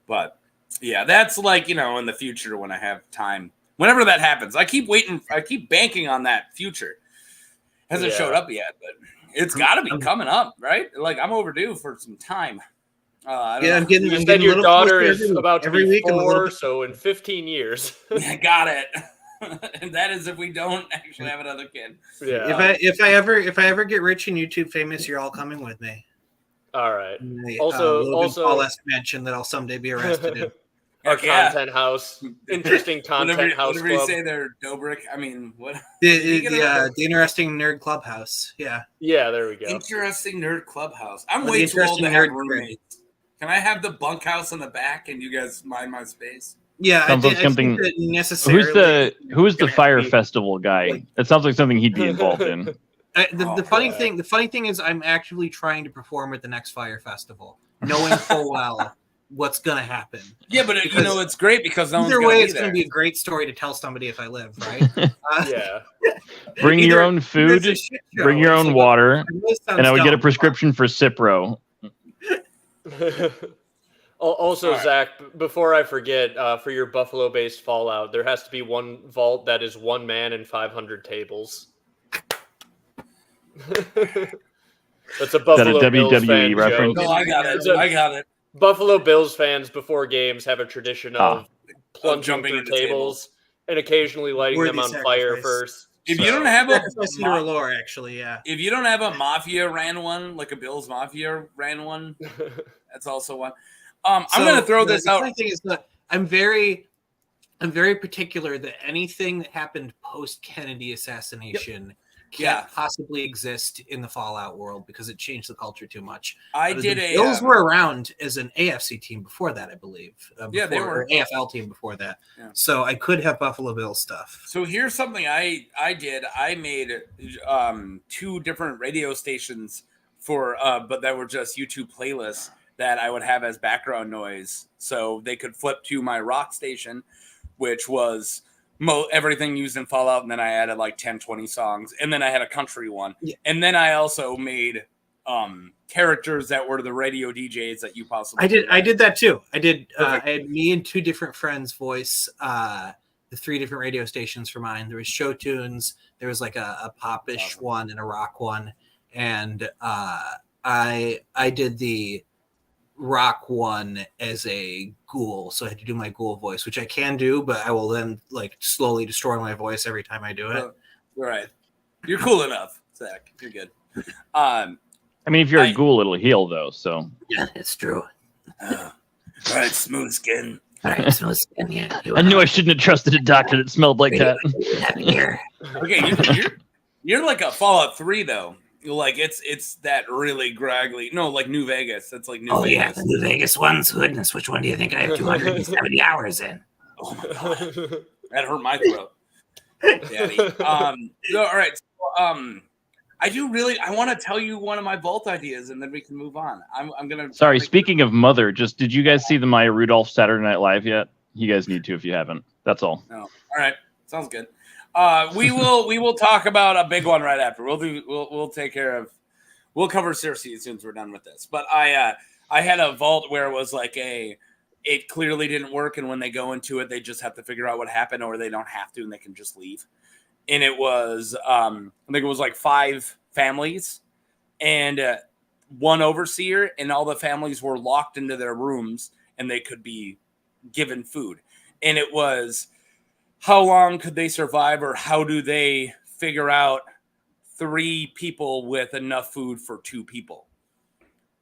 but yeah, that's like in the future when I have time. Whenever that happens, I keep waiting. I keep banking on that future. Hasn't showed up yet, but it's got to be coming up, right? Like I'm overdue for some time. I'm getting. You said your daughter is about to be 4, so in 15 years. I got it. And that is if we don't actually have another kid. Yeah. If I ever get rich and YouTube famous, you're all coming with me. All right. Also, less mention that I'll someday be arrested in. Our content house, interesting content house. Whatever you say there, Dobrik. I mean, what? The interesting nerd clubhouse. Yeah. Yeah, there we go. Interesting nerd clubhouse. I'm way too old to have roommates. Can I have the bunkhouse in the back and you guys mind my space? Yeah, sounds like something. Who's the fire festival guy? It sounds like something he'd be involved in. The funny thing is, I'm actually trying to perform at the next fire festival, knowing full well what's gonna happen. Yeah, but it's great because no either way, it's gonna be a great story to tell somebody if I live, right? Yeah. Bring your own food, bring your own water, and I would get a prescription for Cipro. Also, right. Zach, before I forget, for your Buffalo-based Fallout, there has to be one vault that is 1 man and 500 tables. That's a Buffalo Bills WWE reference. No, I got it. Buffalo Bills fans before games have a tradition of plunging through tables and occasionally lighting them on fire first. If you don't have a lore, actually, yeah. If you don't have a Mafia ran one, like a Bills Mafia ran one, that's also one. I'm going to throw this out. The funny thing is that I'm very particular that anything that happened post Kennedy assassination can't possibly exist in the Fallout world because it changed the culture too much. The Bills were around as an AFC team before that, I believe. They were an AFL team before that. Yeah. So I could have Buffalo Bills stuff. So here's something I did. I made 2 different radio stations for, but that were just YouTube playlists that I would have as background noise, so they could flip to my rock station, which was everything used in Fallout, and then I added like 10, 20 songs, and then I had a country one, and then I also made characters that were the radio DJs that you possibly. I did that too. I had me and 2 different friends voice the 3 different radio stations for mine. There was show tunes, there was like a pop-ish one and a rock one, and I did the rock one as a ghoul, so I had to do my ghoul voice, which I can do, but I will then like slowly destroy my voice every time I do it. Right, you're cool enough, Zach. You're good. I mean, if you're a ghoul, it'll heal though. So yeah, it's true. All right, smooth skin. All right, smooth skin. Yeah, I knew I shouldn't have trusted a doctor that smelled like that. Okay, you're like a Fallout 3 though. Like it's that really graggly. No, like New Vegas. That's like New Vegas. Oh yeah, the New Vegas one's goodness. Which one do you think I have 270 hours in? Oh my god, that hurt my throat, Daddy. No, all right. So, I want to tell you one of my vault ideas, and then we can move on. I'm gonna. Sorry. Speaking of Mother, did you guys see the Maya Rudolph Saturday Night Live yet? You guys need to if you haven't. That's all. No. All right. Sounds good. We will talk about a big one right after. We'll take care of. We'll cover Cersei as soon as we're done with this. But I had a vault where it was like a it clearly didn't work. And when they go into it, they just have to figure out what happened, or they don't have to, and they can just leave. And it was, I think it was like 5 families and one overseer, and all the families were locked into their rooms and they could be given food. And it was, how long could they survive, or how do they figure out 3 people with enough food for 2 people?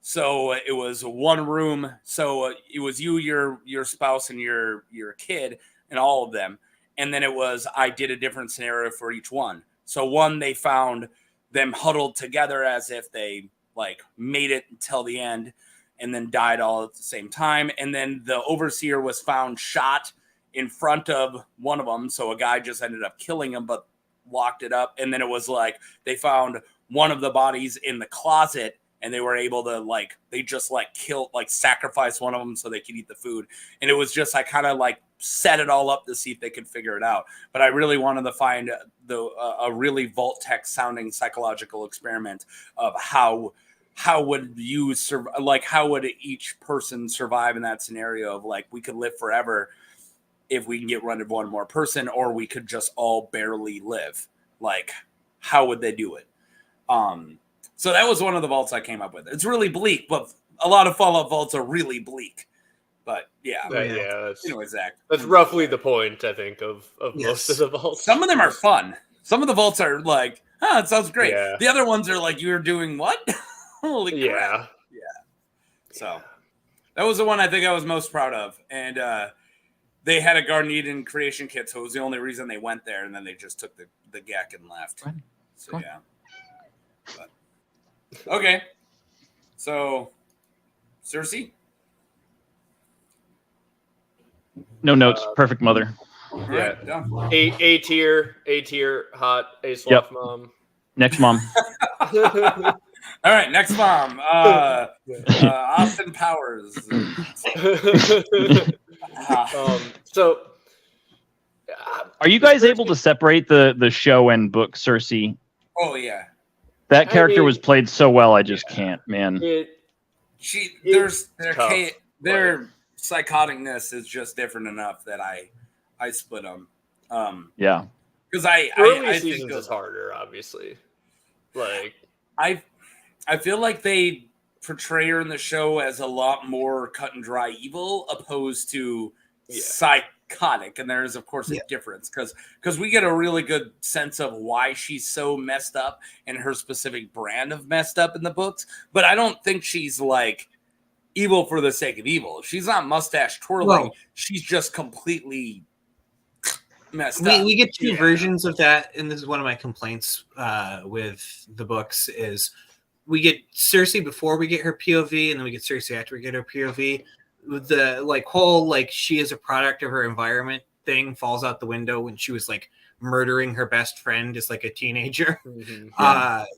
So it was one room. So it was you, your spouse, and your kid, and all of them. And then it was, I did a different scenario for each one. So one, they found them huddled together as if they like made it until the end and then died all at the same time. And then the overseer was found shot in front of one of them. So a guy just ended up killing him, but locked it up. And then it was like, they found one of the bodies in the closet, and they were able to they just kill, sacrifice one of them so they could eat the food. And it was just, I kind of set it all up to see if they could figure it out. But I really wanted to find a really Vault-Tec sounding psychological experiment of how would you how would each person survive in that scenario of we could live forever if we can get rid of one more person, or we could just all barely live. How would they do it? So that was one of the vaults I came up with. It's really bleak, but a lot of Fallout vaults are really bleak. But yeah, that's roughly the point, I think, of most of the vaults. Some of them are fun. Some of the vaults are it sounds great. Yeah. The other ones are you're doing what? Holy crap. Yeah. So that was the one I think I was most proud of. And they had a Garden Eden creation kit, so it was the only reason they went there, and then they just took the GEC and left. Right. So cool. Yeah. But, okay. So Cersei? No notes. Perfect mother. Yeah. Right, A tier, hot Asoiaf mom. Next mom. All right, next mom. Austin Powers. So, are you guys able to separate the show and book, Cersei? Oh yeah. That character was played so well. I just can't, man. Their psychoticness is just different enough that I split them. Yeah. Because I think it's harder, obviously. I feel like they portray her in the show as a lot more cut and dry evil, opposed to psychotic. And there is, of course, a difference because we get a really good sense of why she's so messed up and her specific brand of messed up in the books. But I don't think she's evil for the sake of evil. She's not mustache twirling. Whoa. She's just completely messed up. We get 2 versions of that, and this is one of my complaints with the books is we get Cersei before we get her POV, and then we get Cersei after we get her POV. The whole she is a product of her environment thing falls out the window when she was murdering her best friend as a teenager. Mm-hmm.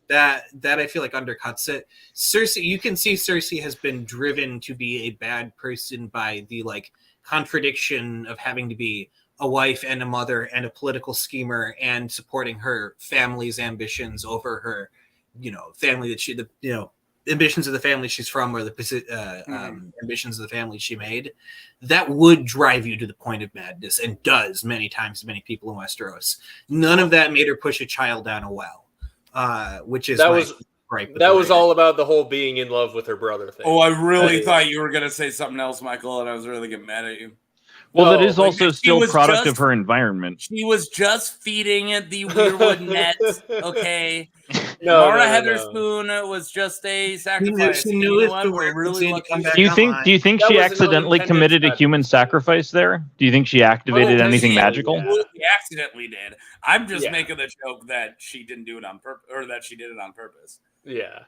That I feel undercuts it. Cersei, you can see Cersei has been driven to be a bad person by the contradiction of having to be a wife and a mother and a political schemer and supporting her family's ambitions over her family that ambitions of the family she's from, or the ambitions of the family she made. That would drive you to the point of madness, and does many times to many people in Westeros. None of that made her push a child down a well, which is that was all about the whole being in love with her brother thing. Oh, I really thought you were going to say something else, Michael, and I was really getting mad at you. Well, that is also still product of her environment. She was just feeding the weirwood nets, okay? Mara Heatherspoon was just a sacrifice. Do you think she accidentally committed a human sacrifice there? Do you think she activated anything magical? Yeah. She accidentally did. I'm just making the joke that she didn't do it on purpose, or that she did it on purpose. Yeah.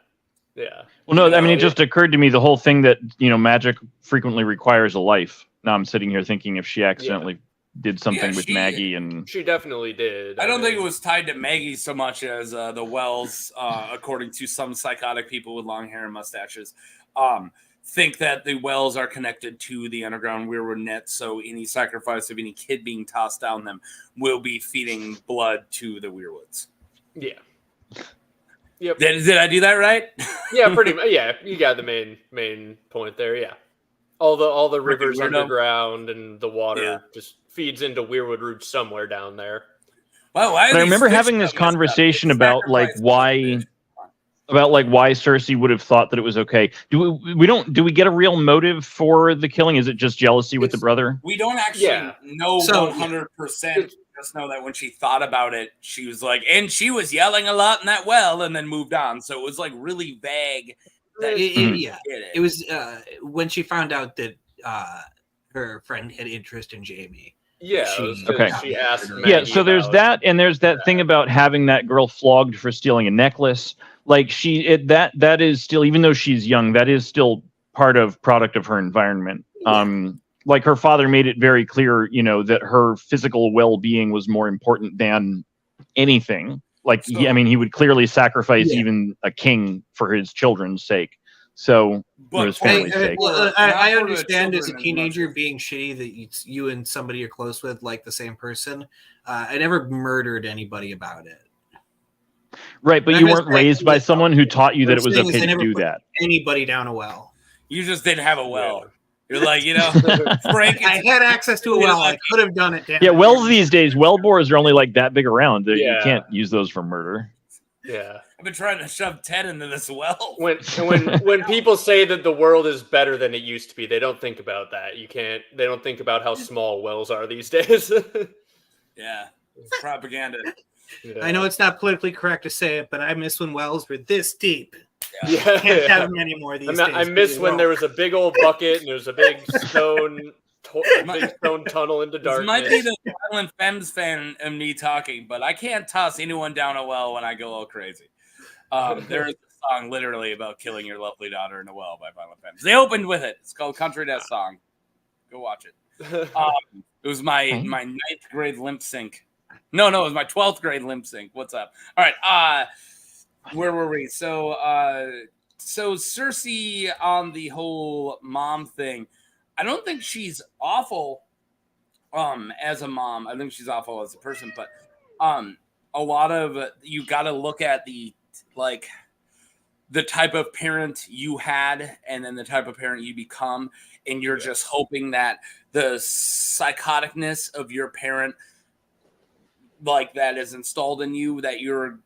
Yeah. Well, no, I mean, it just occurred to me, the whole thing that, magic frequently requires a life. Now I'm sitting here thinking if she accidentally did something with Maggie, and she definitely did. I don't think it was tied to Maggie so much as the Wells, according to some psychotic people with long hair and mustaches, think that the Wells are connected to the underground weirwood net. So any sacrifice of any kid being tossed down them will be feeding blood to the weirwoods. Yeah. Yep. Did I do that right? Yeah, pretty much. Yeah, you got the main point there. Yeah. All the rivers underground and the water just feeds into Weirwood Roots somewhere down there. Well, I remember having this conversation about why Cersei would have thought that it was okay. Do we get a real motive for the killing? Is it just jealousy with the brother? We don't actually know 100%. Just know that when she thought about it, she was like, and she was yelling a lot in that well, and then moved on. So it was like really vague. It was when she found out that her friend had interest in Jaime. Yeah. She asked. So there's that, and there's that thing about having that girl flogged for stealing a necklace. Like that is still, even though she's young, that is still product of her environment. Like her father made it very clear, that her physical well-being was more important than anything. Like, he would clearly sacrifice even a king for his children's sake. So, for his family's sake. I understand as a teenager being shitty that you and somebody you're close with like the same person. I never murdered anybody about it. Right, but you weren't raised by someone who taught you that it was okay to do that. Anybody down a well. You just didn't have a well. You're like, Frank. I had access to a well. I could have done it. Wells these days, well bores are only like that big around. You can't use those for murder. Yeah. I've been trying to shove Ted into this well. When people say that the world is better than it used to be, they don't think about that. They don't think about how small wells are these days. Yeah. It's propaganda. Yeah. I know it's not politically correct to say it, but I miss when wells were this deep. Yeah. Can't have them anymore these days. I miss when there was a big old bucket and there was a big stone tunnel into darkness. This might be the Violent Femmes fan of me talking, but I can't toss anyone down a well when I go all crazy. There is a song literally about killing your lovely daughter in a well by Violent Femmes. They opened with it. It's called Country Death Song. Go watch it. It was my 9th grade lip sync. No, it was my 12th grade lip sync. What's up? All right. Where were we? So Cersei on the whole mom thing. I don't think she's awful as a mom. I think she's awful as a person, but a lot of you got to look at the type of parent you had and then the type of parent you become, and you're just hoping that the psychoticness of your parent that is installed in you, that you're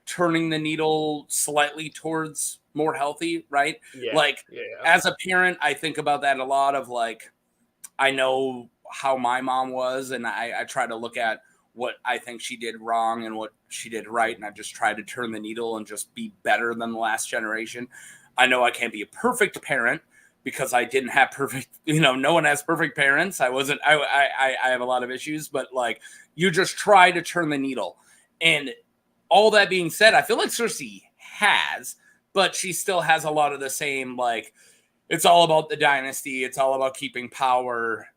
turning the needle slightly towards more healthy, right? As a parent, I think about that a lot of I know how my mom was, and I try to look at what I think she did wrong and what she did right, and I just try to turn the needle and just be better than the last generation. I know I can't be a perfect parent because I didn't have perfect, no one has perfect parents. I have a lot of issues, but you just try to turn the needle. And all that being said, I feel like Cersei has, but she still has a lot of the same, it's all about the dynasty. It's all about keeping power.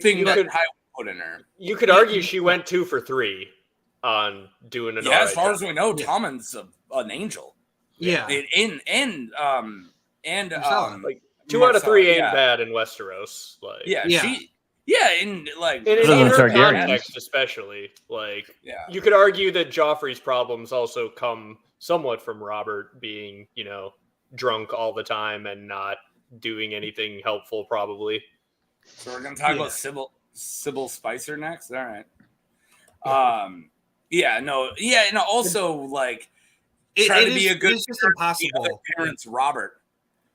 Thing that I put in her. You could argue she went 2 for 3 on doing an. Yeah, as far as we know, Tommen's an angel. Yeah, and 2 out of 3 ain't bad in Westeros. In her context, especially, you could argue that Joffrey's problems also come somewhat from Robert being, drunk all the time and not doing anything helpful, probably. So we're gonna talk about Sybil Spicer next. All right. Also, try to be a good. It's just impossible. Parents, Robert.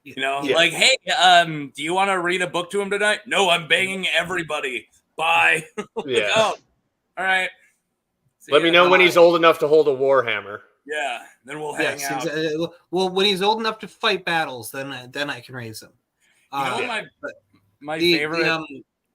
Hey, do you want to read a book to him tonight? No, I'm banging everybody. Bye. All right. Let me know when he's old enough to hold a warhammer. Yeah, then we'll hang out. Well, when he's old enough to fight battles, then I can raise him. My favorite.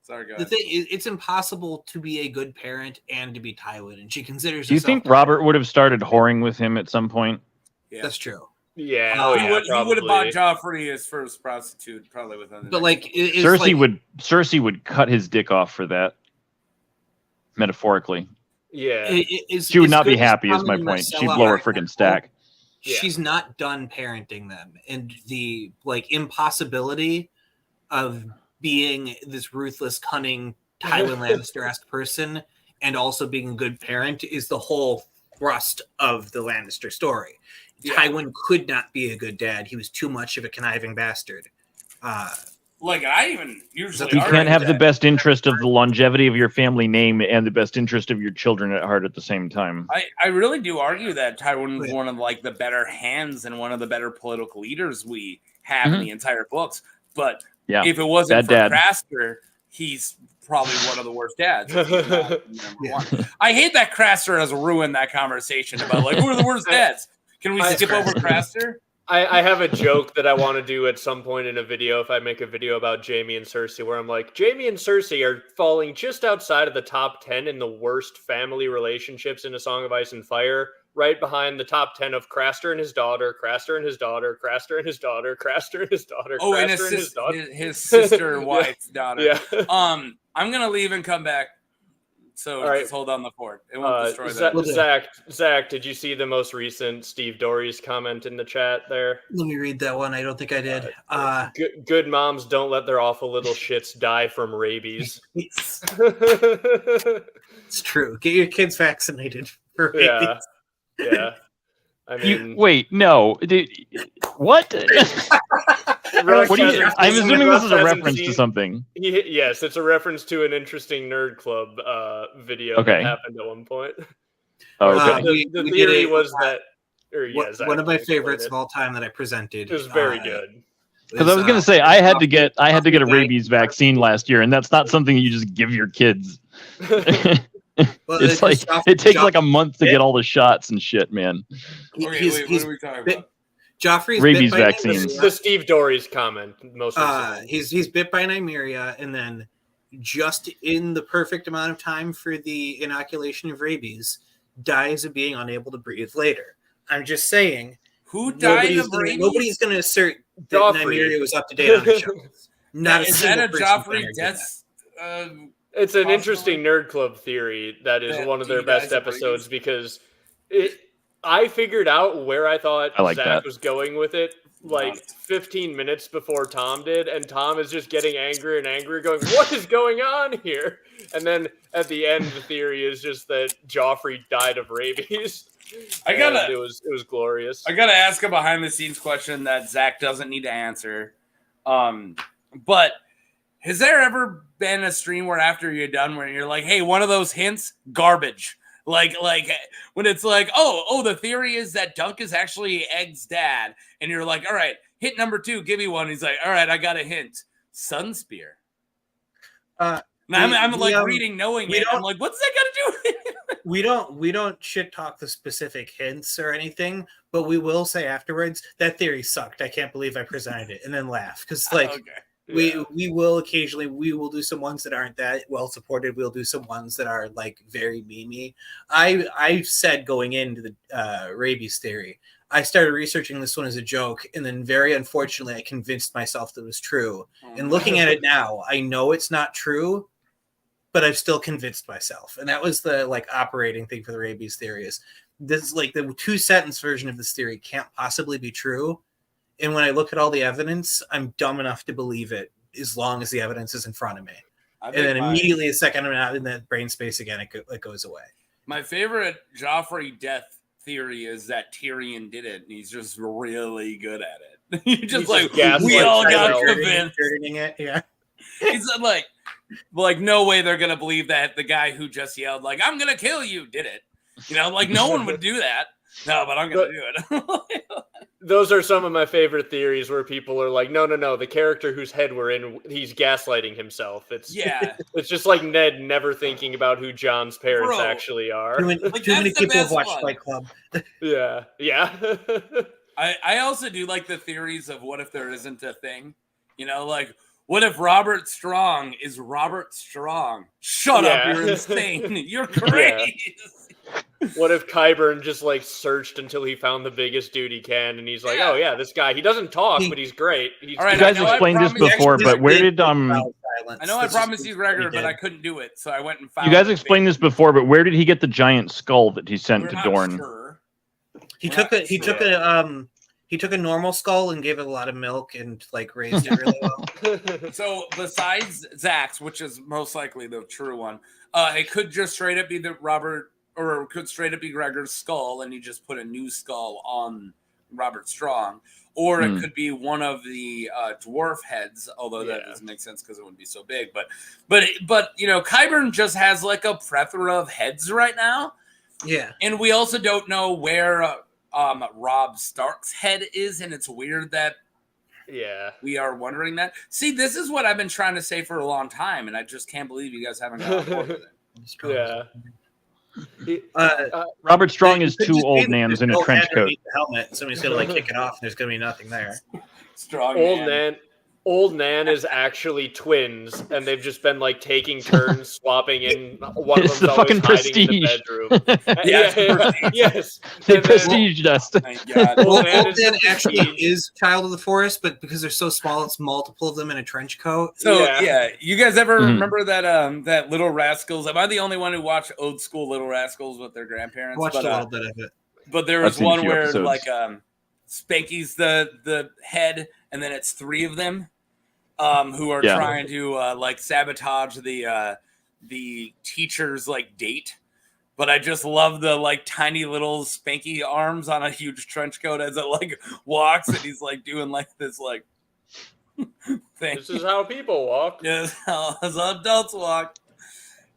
Sorry, go ahead. The thing is, it's impossible to be a good parent and to be Tywin, and she considers. Do you think Robert would have started whoring with him at some point? Yeah, that's true. Yeah, he would have bought Joffrey his first prostitute, probably within. But Cersei would cut his dick off for that. Metaphorically. Yeah, she would not be happy. Is my point. She'd blow her freaking stack. She's not done parenting them, and the impossibility of being this ruthless, cunning Tywin Lannister-esque person and also being a good parent is the whole thrust of the Lannister story. Tywin could not be a good dad. He was too much of a conniving bastard. Like, I even usually you can't have the best interest of the longevity of your family name and the best interest of your children at heart at the same time. I really do argue that Tywin was one of like the better hands and one of the better political leaders we have in the entire books. But if it wasn't for Craster, he's probably one of the worst dads. I hate that Craster has ruined that conversation about like who are the worst dads. Can we skip over Craster? I have a joke that I want to do at some point in a video if I make a video about Jaime and Cersei, where I'm like, Jaime and Cersei are falling just outside of the top 10 in the worst family relationships in A Song of Ice and Fire, right behind the top 10 of Craster and his daughter, Craster and his daughter, Craster and his daughter, Craster and his daughter, Craster and his daughter. His sister wife's daughter. Yeah. I'm going to leave and come back. So just hold on the fort. It won't destroy that. Zach, did you see the most recent Steve Dorey's comment in the chat there? Let me read that one. I don't think I did. Good moms don't let their awful little shits die from rabies. It's true. Get your kids vaccinated for rabies. Yeah. I mean, wait, no. What? I'm assuming this is a reference to something. Yes, it's a reference to an interesting Nerd Club video that happened at one point. The theory was that... one of my favorites of all time that I presented. It was very good. Because I was going to say, I had to get a rabies vaccine last year, and that's not something you just give your kids. Well, it's like it takes like a month to get all the shots and shit, man. What are we talking about? Joffrey's rabies vaccine. The Steve Dorey's comment most he's bit by Nymeria, and then just in the perfect amount of time for the inoculation of rabies, dies of being unable to breathe later. I'm just saying. Who died of rabies? Nobody's going to assert that Nymeria was up to date on her show. Is that a Joffrey death? It's an interesting Nerd Club theory that is one of their best episodes because I figured out where I thought Zach was going with it like 15 minutes before Tom did, and Tom is just getting angrier and angrier, going, what is going on here? And then at the end, the theory is just that Joffrey died of rabies. It was glorious. I gotta ask a behind the scenes question that Zach doesn't need to answer. But has there ever been a stream where after you're done where you're like, hey, one of those hints, garbage. Like when it's like, oh, the theory is that Dunk is actually Egg's dad. And you're like, all right, hint number 2, give me one. He's like, all right, I got a hint. Sunspear. I'm like reading, knowing it. I'm like, what's that got to do with it? We don't shit talk the specific hints or anything, but we will say afterwards, that theory sucked. I can't believe I presented it, and then laugh. Because we will occasionally, we will do some ones that aren't that well supported. We'll do some ones that are like very memey. I said going into the rabies theory, I started researching this one as a joke, and then very unfortunately, I convinced myself that it was true. And looking at it now, I know it's not true, but I've still convinced myself. And that was the like operating thing for the rabies theory is this, like the 2-sentence version of this theory can't possibly be true. And when I look at all the evidence, I'm dumb enough to believe it as long as the evidence is in front of me. And then immediately a second I'm out in that brain space again, it goes away. My favorite Joffrey death theory is that Tyrion did it, and he's just really good at it. He's just we all got convinced. Yeah. He's like, no way they're going to believe that the guy who just yelled, like, I'm going to kill you, did it. You know, like, no one would do that. No, but I'm going to do it. Those are some of my favorite theories where people are like, no, the character whose head we're in, he's gaslighting himself. It's just like Ned never thinking about who John's parents actually are. Too many people have watched Fight Club. Yeah. I also do like the theories of what if there isn't a thing, you know, like, what if Robert Strong is Robert Strong? Shut up, you're insane. You're crazy. What if Qyburn just like searched until he found the biggest dude he can, and he's like, oh yeah, this guy, he doesn't talk, but he's great. All right, you guys explained this before, but where did I know I promised you Gregor, but I couldn't do it, so I went and found. You guys explained this before, but where did he get the giant skull that he sent to Dorne? Sure. He took a normal skull and gave it a lot of milk and like raised it really well. So besides Zach's, which is most likely the true one, it could just straight up be the Robert, or it could straight up be Gregor's skull, and he just put a new skull on Robert Strong, or it could be one of the dwarf heads. Although that doesn't make sense because it wouldn't be so big. But Qyburn just has like a plethora of heads right now. Yeah, and we also don't know where Robb Stark's head is, and it's weird that we are wondering that. See, this is what I've been trying to say for a long time, and I just can't believe you guys haven't got on board with it. Robert Strong is two old nans in a trench coat. The helmet. Somebody's gonna kick it off, and there's gonna be nothing there. Strong Old Nan is actually twins, and they've just been taking turns swapping in. One of them's always hiding in the bedroom. Yes, they prestiged us. Old Nan actually is child of the forest, but because they're so small, it's multiple of them in a trench coat. So you guys ever remember that Little Rascals? Am I the only one who watched old school Little Rascals with their grandparents? I watched a little bit of it, but there was one where Spanky's the head, and then it's three of them. Who are trying to sabotage the teacher's date, but I just love the tiny little Spanky arms on a huge trench coat as it walks, and he's doing this thing. This is how people walk. Yes, how adults walk,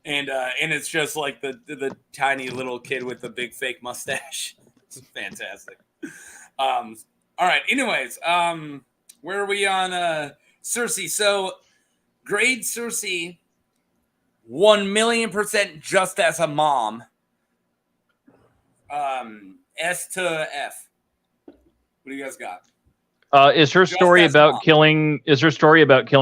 and it's just the tiny little kid with the big fake mustache. It's fantastic. All right. Anyways, where are we on? Cersei. So, grade Cersei 1,000,000% just as a mom. S to F. What do you guys got? Is her story about killing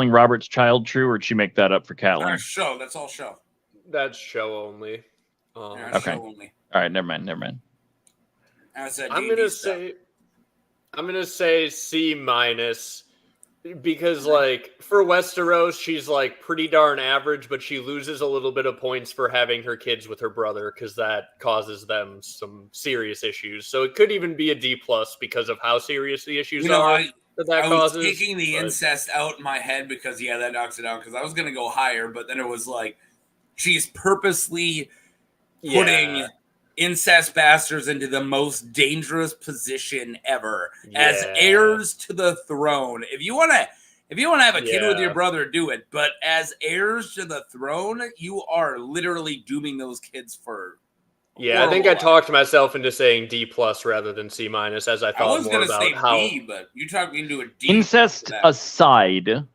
Robert's child true, or did she make that up for Catelyn? Show. That's all show. That's show only. Okay. Show only. All right. Never mind. I'm gonna say C-. Because for Westeros, she's pretty darn average, but she loses a little bit of points for having her kids with her brother because that causes them some serious issues. So it could even be a D+ because of how serious the issues are that causes. I was taking the incest out in my head because that knocks it down. Because I was gonna go higher, but then it was she's purposely putting incest bastards into the most dangerous position ever as heirs to the throne. If you want to have a kid with your brother, do it. But as heirs to the throne, you are literally dooming those kids for. Yeah, I think I talked myself into saying D+ rather than C-, as I thought I was more about say how. B, but you talked me into a D. Incest aside,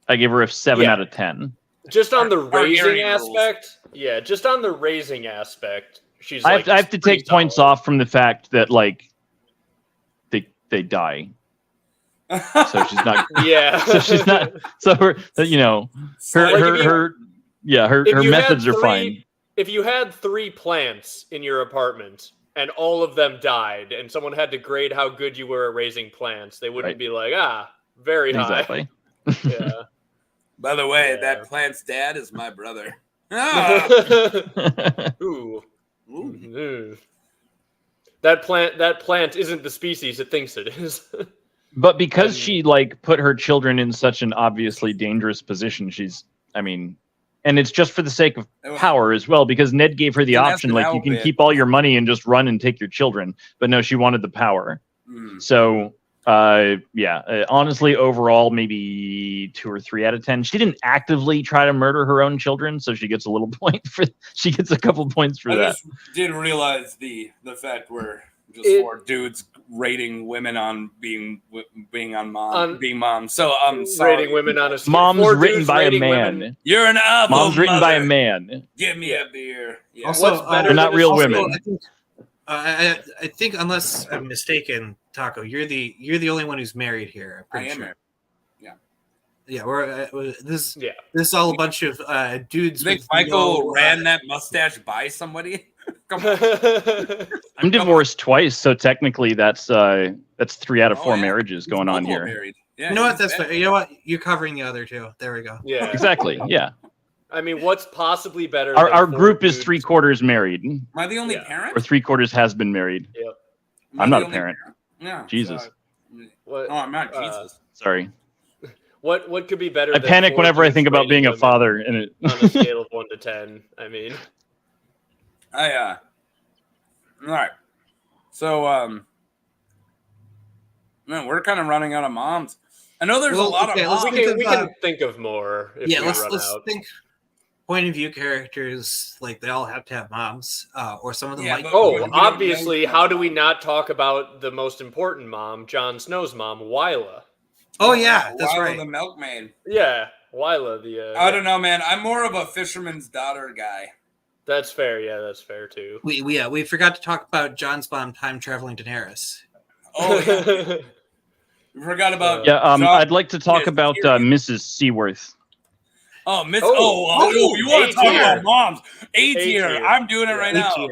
I give her a 7 out of 10. Just on the raising aspect, just on the raising aspect. She's I have to take points off from the fact that they die. So she's not. So she's not. So her methods are fine. If you had 3 plants in your apartment and all of them died, and someone had to grade how good you were at raising plants, they wouldn't be very high. Exactly. Yeah. By the way, that plant's dad is my brother. Ooh. That plant isn't the species it thinks it is. But because she put her children in such an obviously dangerous position, and it's just for the sake of power as well, because Ned gave her the option, you can keep all your money and just run and take your children. But no, she wanted the power. So honestly, overall, maybe 2 or 3 out of 10. She didn't actively try to murder her own children, so she gets a little point for. She gets a couple points for that. I just didn't realize the fact where just 4 dudes rating women on being moms. So sorry. Rating women on a scale. Mom's written by a man. Women. You're an awful Mom's written mother. by a man. Give me a beer. Yeah. Also, they're not real women. I think, unless I'm mistaken, Taco, you're the only one who's married here. I am married. Yeah, this is all a bunch of dudes. You think Michael ran that mustache by somebody? Come on. I'm divorced twice, so technically that's 3 out of 4 marriages going on here. Married. Yeah, you know what? That's fair. You know what? You're covering the other 2. There we go. Yeah, exactly. Yeah. What's possibly better? Our group is 3/4 married. Am I the only parent? Or 3/4 has been married. Yep. I'm not a parent. No. Jesus. I'm not Jesus. Sorry. What could be better? I panic whenever I think about being a father. On a scale of 1 to 10, all right. So Man, we're kind of running out of moms. I know there's a lot of moms. We can think of more if we let's run out. Think point of view characters, like they all have to have moms, or some of them might. Obviously, how do we not talk about the most important mom, Jon Snow's mom, Wylla? Oh yeah, that's Wylla right. the milkmaid. Yeah, Wylla the. I don't know, man. I'm more of a fisherman's daughter guy. That's fair. Yeah, that's fair too. We forgot to talk about Jon's mom, time traveling Daenerys. Oh yeah. We forgot about. I'd like to talk about Mrs. Seaworth. Oh, you want to talk about moms? A tier. I'm doing it right now.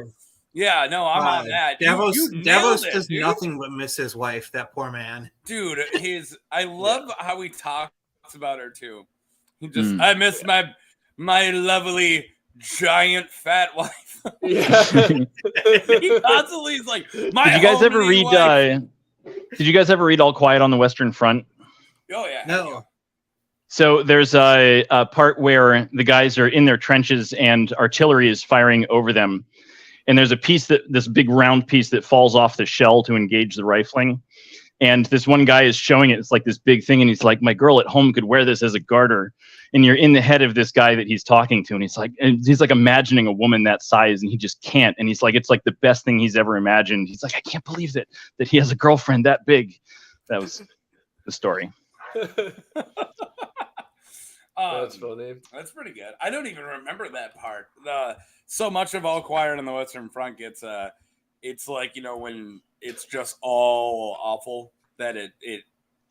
Yeah, no, I'm on that. Davos does nothing but miss his wife. That poor man, dude. I love how he talks about her too. He just, I miss my lovely giant fat wife. Yeah. He constantly is like, my. Did you guys ever read? Did you guys ever read All Quiet on the Western Front? Oh yeah. No. So there's a part where the guys are in their trenches and artillery is firing over them. And there's this big round piece that falls off the shell to engage the rifling. And this one guy is showing it. It's like this big thing. And he's like, my girl at home could wear this as a garter. And you're in the head of this guy that he's talking to. And he's like imagining a woman that size. And he just can't. And he's like, it's like the best thing he's ever imagined. He's like, I can't believe that he has a girlfriend that big. That was the story. That's funny. That's pretty good. I don't even remember that part. So much of All Quiet on the Western Front gets it's like, when it's just all awful that it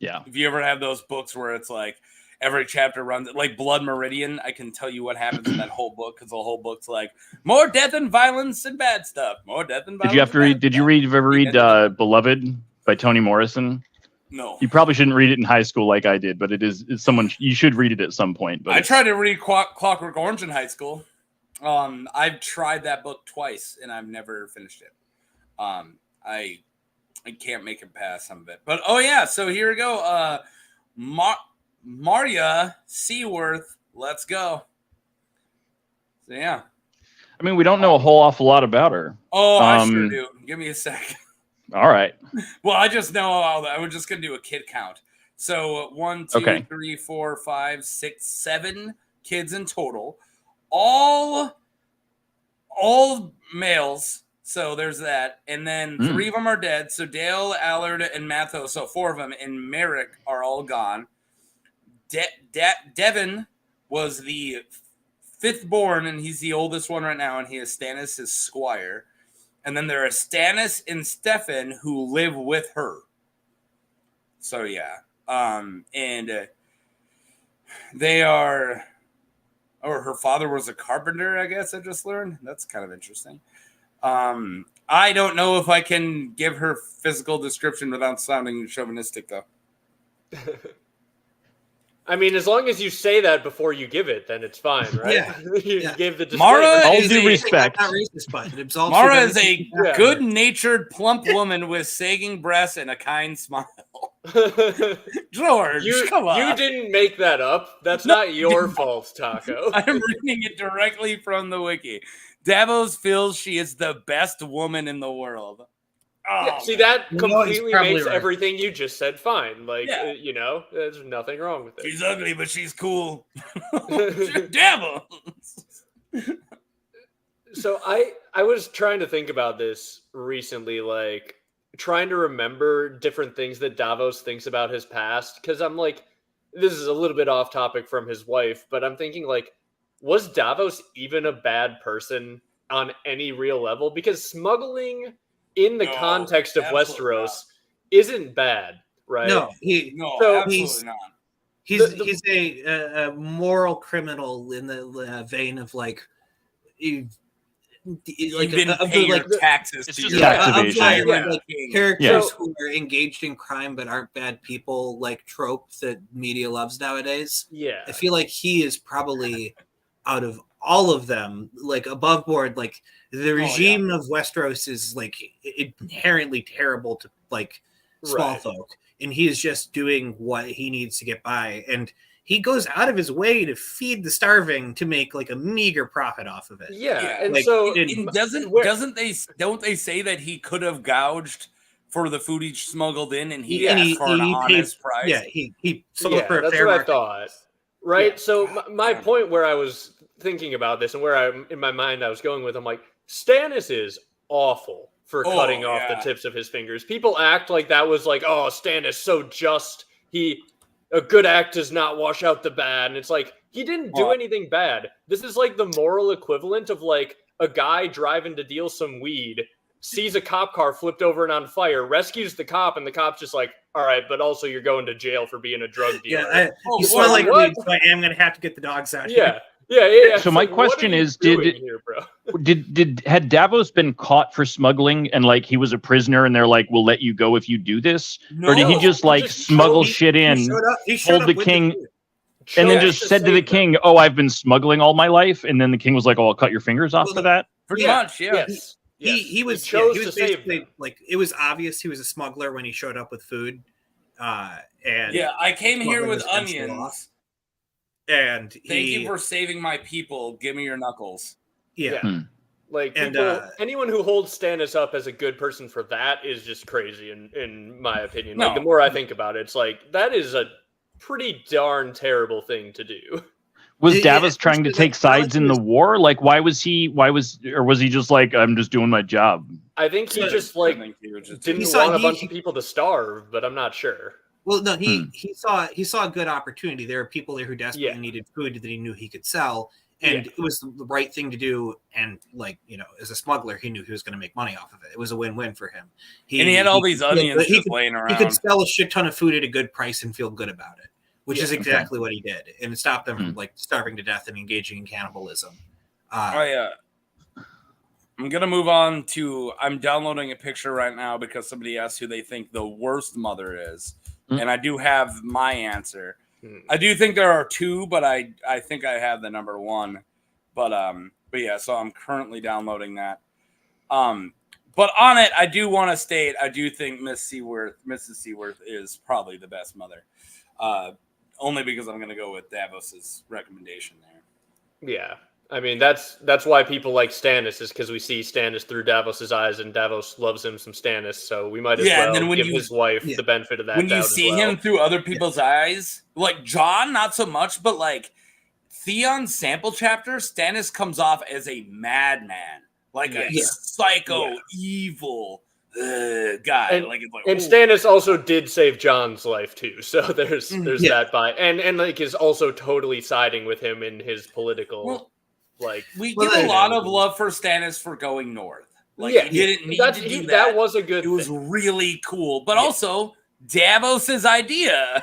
yeah. If you ever have those books where it's like every chapter runs like Blood Meridian, I can tell you what happens in that whole book because the whole book's like more death and violence and bad stuff. More death and violence. Did you ever read Beloved by Toni Morrison? No. You probably shouldn't read it in high school like I did, but it's someone you should read it at some point. But I tried to read Clockwork Orange in high school. I've tried that book twice and I've never finished it. I can't make it past some of it. But so here we go. Marya Seaworth, let's go. So yeah. I mean, we don't know a whole awful lot about her. Oh, I sure do. Give me a second. All right. Well, I just know I'm just gonna do a kid count. So 1, 2, 3, 4, 5, 6, 7 kids in total, all males. So there's that, and then 3 of them are dead. So Dale, Allard, and Mathos. So 4 of them, and Merrick are all gone. Devin was the 5th born, and he's the oldest one right now, and he is Stannis' his squire. And then there are Stannis and Stefan who live with her. So yeah. And they are... Or her father was a carpenter, I guess I just learned. That's kind of interesting. I don't know if I can give her physical description without sounding chauvinistic, though. I mean, as long as you say that before you give it, then it's fine, right? Yeah. You gave the disclaimer. All due respect. Mara is a good-natured, plump woman with sagging breasts and a kind smile. George, come on. You didn't make that up. That's not your fault, Taco. I'm reading it directly from the wiki. Davos feels she is the best woman in the world. Oh, yeah, see, that completely makes everything you just said fine. Like, there's nothing wrong with it. She's ugly, but she's cool. Davos. So I was trying to think about this recently, like trying to remember different things that Davos thinks about his past. Because I'm like, this is a little bit off topic from his wife, but I'm thinking like, was Davos even a bad person on any real level? Because smuggling in the context of Westeros isn't bad, right? Absolutely not. He's a moral criminal in the vein of like taxes. It's just tax evasion. Characters who are engaged in crime but aren't bad people, like trope that media loves nowadays. Yeah, I feel like he is probably out of all of them, like above board. Like the regime of Westeros is like inherently terrible to like small folk, and he is just doing what he needs to get by, and he goes out of his way to feed the starving to make like a meager profit off of it. Yeah. And like, so don't they say that he could have gouged for the food he smuggled in, and he asked for an honest price. Yeah, he sold for a that's fair what market. I thought. Right? So my point where I was thinking about this and where in my mind I was going with, I'm like, Stannis is awful for cutting off the tips of his fingers. People act like that was like, oh, Stannis so just. A good act does not wash out the bad. And it's like, he didn't do anything bad. This is like the moral equivalent of like a guy driving to deal some weed, sees a cop car flipped over and on fire, rescues the cop, and the cop's just like, all right, but also you're going to jail for being a drug dealer. You smell like weed, so I am going to have to get the dogs out here. Yeah. So my question is, had Davos been caught for smuggling and like he was a prisoner and they're like, we'll let you go if you do this? No, or did he just smuggle shit in, hold the king, and then just said to the king, oh, I've been smuggling all my life? And then the king was like, oh, I'll cut your fingers off for that? Pretty much, yeah. Yes. He was basically like, it was obvious he was a smuggler when he showed up with food. I came here with onions. And thank you for saving my people. Give me your knuckles. Like anyone who holds Stannis up as a good person for that is just crazy, in my opinion. Like the more I think about it, it's like that is a pretty darn terrible thing to do. Was Davos trying to take sides in the war? Like, was he just like, I'm just doing my job? I think he just like didn't want a bunch of people to starve, but I'm not sure. Well, no, he saw a good opportunity. There are people there who desperately needed food that he knew he could sell, and it was the right thing to do. And like, you know, as a smuggler, he knew he was going to make money off of it. It was a win-win for him. He had all these onions just laying around. He could sell a shit ton of food at a good price and feel good about it, which is exactly what he did, and it stopped them from like starving to death and engaging in cannibalism. I'm gonna move on to. I'm downloading a picture right now because somebody asked who they think the worst mother is. And I do have my answer. I do think there are two, but I think I have the number one. But yeah, so I'm currently downloading that. But on it, I do want to state I do think Mrs. Seaworth is probably the best mother. Only because I'm gonna go with Davos's recommendation there. Yeah. I mean, that's why people like Stannis, is because we see Stannis through Davos's eyes, and Davos loves him some Stannis, so we might as well give his wife the benefit of that. When you see him through other people's eyes, like Jon, not so much, but like Theon's sample chapter, Stannis comes off as a madman, like a psycho, evil guy. And Stannis also did save Jon's life too, so there's that by and like is also totally siding with him in his political. We give a lot of love for Stannis for going north. He didn't need to do that. That was a good. It was really cool, but also Davos's idea.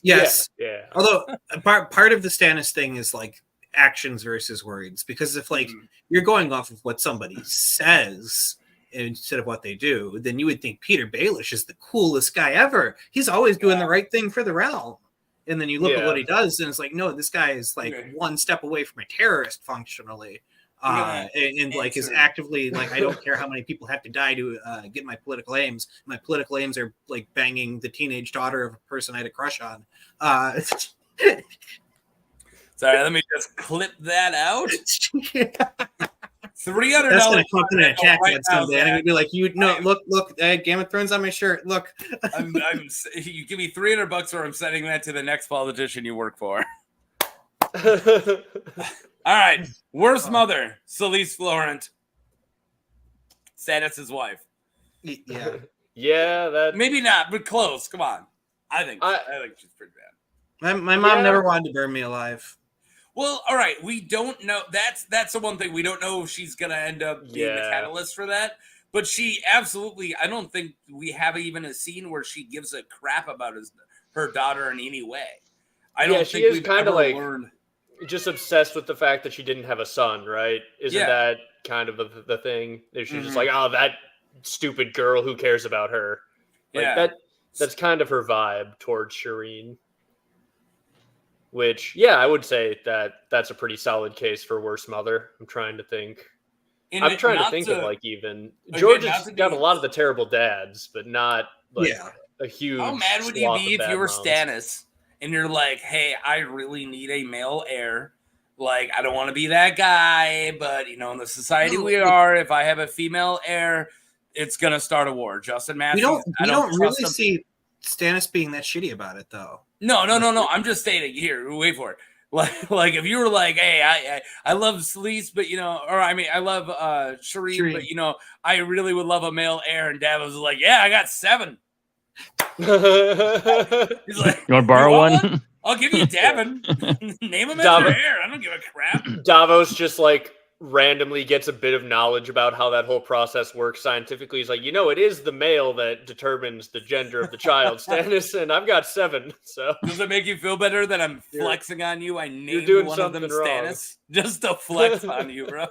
Yes. Yeah. Although part of the Stannis thing is like actions versus words, because if like you're going off of what somebody says instead of what they do, then you would think Peter Baelish is the coolest guy ever. He's always doing the right thing for the realm. And then you look at what he does, and it's like, no, this guy is like one step away from a terrorist functionally, and like is actively like, I don't care how many people have to die to get my political aims. My political aims are like banging the teenage daughter of a person I had a crush on. Sorry, let me just clip that out. $300. That's going to come in an attack ad someday. And I'd be like, look, Game of Thrones on my shirt. Look, you give me $300, or I'm sending that to the next politician you work for. All right, worst mother, Selyse Florent, Stannis' wife. That maybe not, but close. Come on, I think she's pretty bad. My mom never wanted to burn me alive. Well, all right, we don't know. That's the one thing. We don't know if she's going to end up being the catalyst for that. But she absolutely, I don't think we have even a scene where she gives a crap about her daughter in any way. I don't think we've kind of like learned. Just obsessed with the fact that she didn't have a son, right? Isn't that kind of the thing? She's just like, oh, that stupid girl, who cares about her? Like that's kind of her vibe towards Shireen. Which, I would say that's a pretty solid case for worst mother. I'm trying to think. I'm trying to think of like even George has got a lot of the terrible dads, but not like a huge. How mad would you be if you were Stannis and you're like, hey, I really need a male heir. Like, I don't want to be that guy, but in the society we are, if I have a female heir, it's gonna start a war. Justin Matthews. We don't really see Stannis being that shitty about it, though. No. I'm just stating here. Wait for it. Like if you were like, hey, I love Sleece, but I love Shireen, but I really would love a male heir, and Davos was like, yeah, I got 7. He's like, you want to borrow one? I'll give you Davin. Name him as your heir. I don't give a crap. Davos just like randomly gets a bit of knowledge about how that whole process works scientifically. He's like, it is the male that determines the gender of the child, Stannis, and I've got 7. So does it make you feel better that I'm flexing on you? I named one of them wrong. Stannis just to flex on you, bro.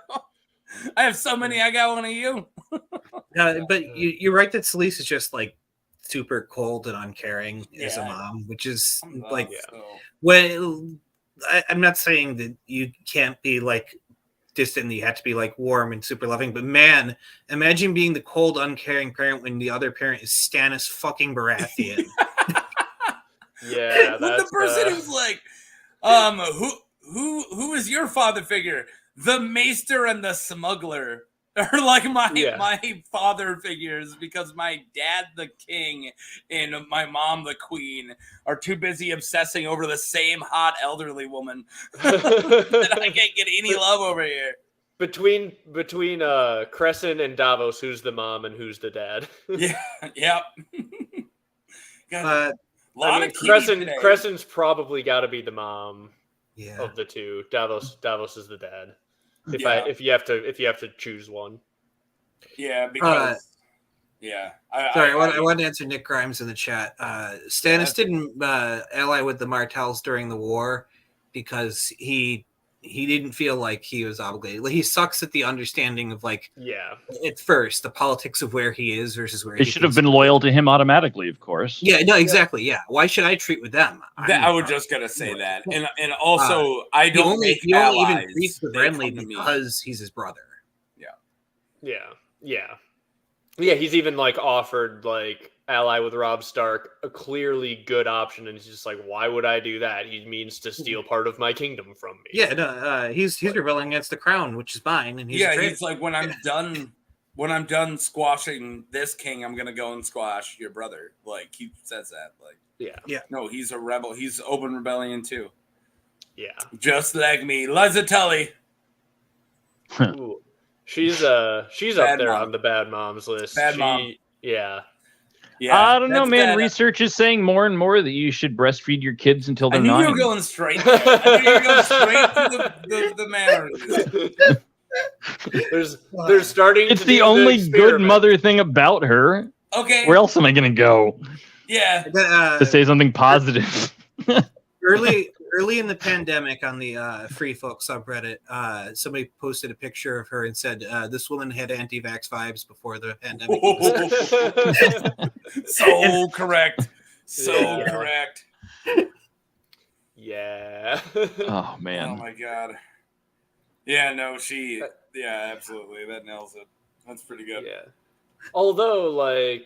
I have so many. I got one of you. But you're right that Celise is just like super cold and uncaring as a mom, which is like when I'm not saying that you can't be like distant, you have to be like warm and super loving, but man, imagine being the cold, uncaring parent when the other parent is Stannis fucking Baratheon. Yeah, that's the person who's like, who is your father figure? The Maester and the Smuggler are like my father figures, because my dad, the king, and my mom, the queen, are too busy obsessing over the same hot elderly woman that I can't get any love over here. Between Crescent and Davos, who's the mom and who's the dad? Yep. Crescent's probably got to be the mom of the two. Davos is the dad. If you have to choose one. Yeah, because I wanted to answer Nick Grimes in the chat. Stannis didn't ally with the Martells during the war because he didn't feel like he was obligated. Like, he sucks at the understanding of at first the politics of where he is versus where they should have been loyal to him automatically, of course. Yeah, no, exactly. Yeah, why should I treat with them? I was just gonna say that, and also I don't only even treats with Renly because he's his brother. Yeah. He's even offered ally with Robb Stark, a clearly good option, and he's just like, why would I do that? He means to steal part of my kingdom from me. Yeah, no, he's rebelling against the crown, which is mine, and he's like, when I'm done squashing this king, I'm gonna go and squash your brother. Like, he says that. Yeah. No, he's a rebel. He's open rebellion too. Yeah, just like me, Liza Tully. Ooh, she's up there on the bad moms list. Bad mom. Yeah. Yeah, I don't know, man. Research is saying more and more that you should breastfeed your kids until they're 9. I knew you were going straight there. I knew you were going straight to the manner. There's starting. It's the only good mother thing about her. Okay. Where else am I going to go? Yeah. To say something positive. Early in the pandemic, on the Free Folk subreddit, somebody posted a picture of her and said, "This woman had anti-vax vibes before the pandemic." So correct. So correct. Yeah. Oh man. Oh my god. Yeah. No. Yeah. Absolutely. That nails it. That's pretty good. Yeah. Although,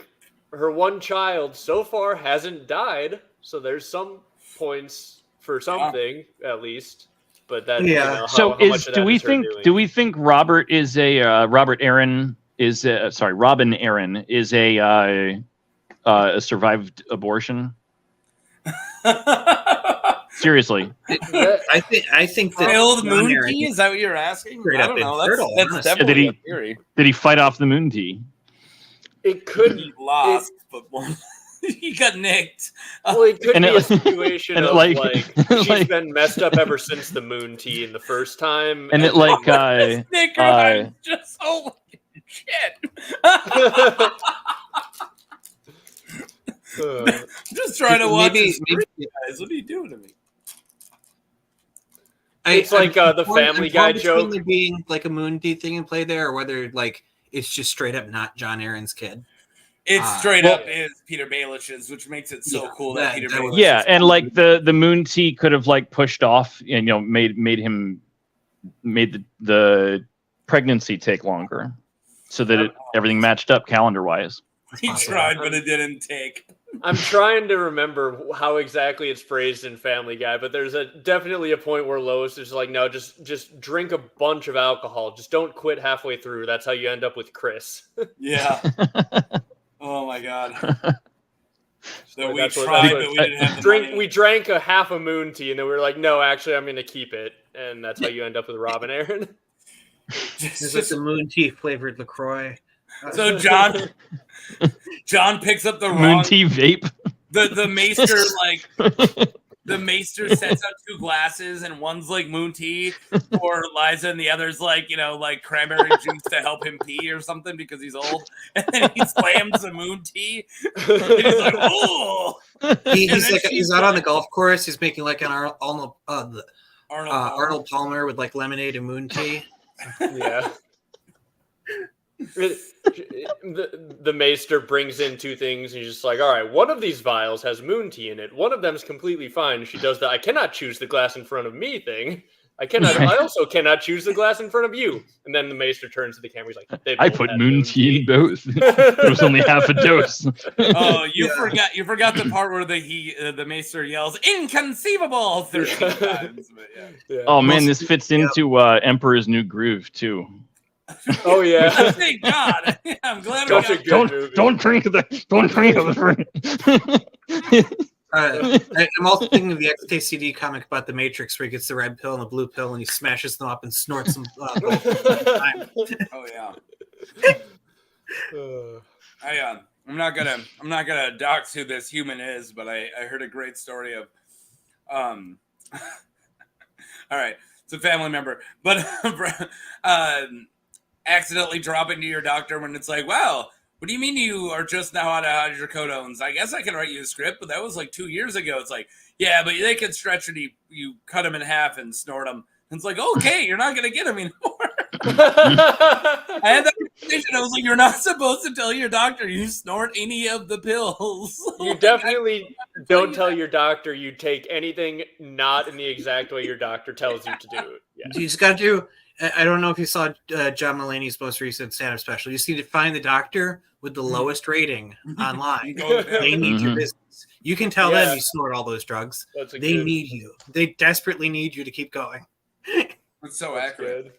her one child so far hasn't died, so there's some points for something at least. But that do we think Robert is a Robin Aaron is a survived abortion? Seriously. I think that old moon tea, is that what you're asking? I don't know. That's definitely a theory. Did he fight off the moon tea? It could be lost, but he got nicked. Well, it could be a situation of she's been messed up ever since the moon tea in the first time, and it I'm just holy shit. Just trying to watch this guys. What are you doing to me? It's the Family Guy joke. There being a moon tea thing in play there, or whether it's just straight up not John Aaron's kid. It's straight up is Peter Baelish's, which makes it so cool that Peter Baelish. Yeah, and the moon tea could have pushed off and made the pregnancy take longer, so that everything matched up calendar wise. He tried, but it didn't take. I'm trying to remember how exactly it's phrased in Family Guy, but there's definitely a point where Lois is like, no, just drink a bunch of alcohol. Just don't quit halfway through. That's how you end up with Chris. Yeah. Oh my God. So like, we tried, but we didn't have the money. We drank a half a moon tea, and then we were like, no, actually, I'm going to keep it. And that's how you end up with Rob and Aaron. It's like the moon tea flavored LaCroix. So John picks up the moon wrong tea vape. The maester the maester sets out 2 glasses, and one's like moon tea for Liza, and the other's like cranberry juice to help him pee or something because he's old. And then he slams the moon tea, and he's like, "Oh!" He's out on the golf course. He's making like an Arnold Palmer with like lemonade and moon tea. Yeah. The maester brings in 2 things, and he's just like, all right, one of these vials has moon tea in it. One of them's completely fine. She does the I cannot choose the glass in front of me thing. I also cannot choose the glass in front of you. And then the maester turns to the camera. He's like, I put moon tea in both. It was only half a dose. Oh, you forgot the part where the maester yells inconceivable 13 times. But yeah. Oh man, this fits into Emperor's New Groove too. Oh yeah! Thank God. Yeah, I'm glad. Don't drink the fruit. I'm also thinking of the XKCD comic about the Matrix, where he gets the red pill and the blue pill, and he smashes them up and snorts them. Oh yeah. I'm not gonna dox who this human is, but I heard a great story of, all right, it's a family member, but accidentally dropping to your doctor when it's like, wow, what do you mean you are just now out of hydrocodones? I guess I can write you a script, but that was like 2 years ago. It's like, yeah, but they can stretch it. You cut them in half and snort them. And it's like, okay, you're not going to get them anymore. I had that conversation. I was like, you're not supposed to tell your doctor you snort any of the pills. You definitely don't tell your doctor you take anything not in the exact way your doctor tells you to do it. Yeah. You just got to... I don't know if you saw John Mulaney's most recent stand-up special. You just need to find the doctor with the lowest rating online. They need your business. You can tell them you snort all those drugs. They need you. They desperately need you to keep going. That's so accurate. Good.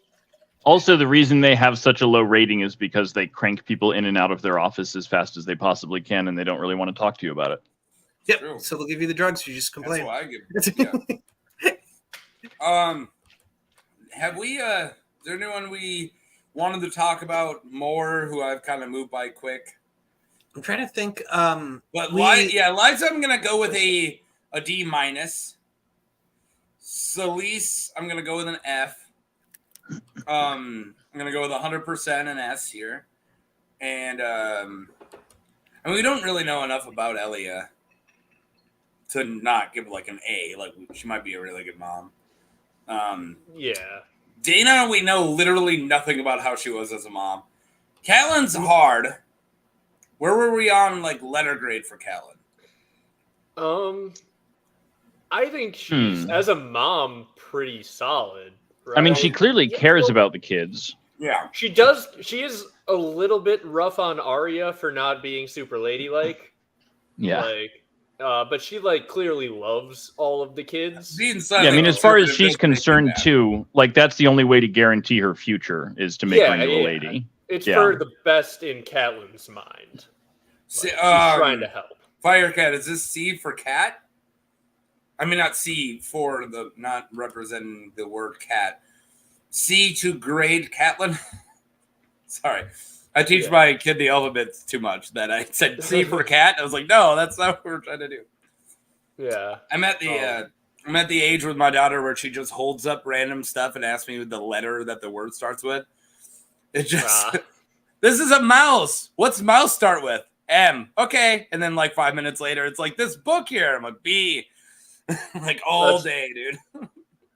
Also, the reason they have such a low rating is because they crank people in and out of their office as fast as they possibly can, and they don't really want to talk to you about it. Yep. True. So they'll give you the drugs if you just complain. That's why I give. Yeah. Have we, is there anyone we wanted to talk about more who I've kind of moved by quick? I'm trying to think. But Liza, I'm going to go with a D minus. Celise, I'm going to go with an F. I'm going to go with 100% an S here. And we don't really know enough about Elia to not give like an A. Like, she might be a really good mom. Yeah. Daena, we know literally nothing about how she was as a mom. Catelyn's hard. Where were we on like letter grade for Catelyn? I think she's as a mom pretty solid. Right? I mean, she clearly cares about the kids. Yeah, she does. She is a little bit rough on Arya for not being super ladylike. Yeah. But she like clearly loves all of the kids. Yeah, I mean, as far as she's concerned too, like that's the only way to guarantee her future is to make her into a lady. It's for the best in Catelyn's mind. She's trying to help. Firecat, is this C for cat? I mean, not C for the not representing the word cat. C to grade Catelyn. Sorry. I teach my kid the alphabet too much that I said C for cat. I was like, no, that's not what we're trying to do. Yeah. I'm at the age with my daughter where she just holds up random stuff and asks me the letter that the word starts with. It just, this is a mouse. What's mouse start with? M. Okay. And then like 5 minutes later, it's like this book here. I'm like, B. Like all day, dude.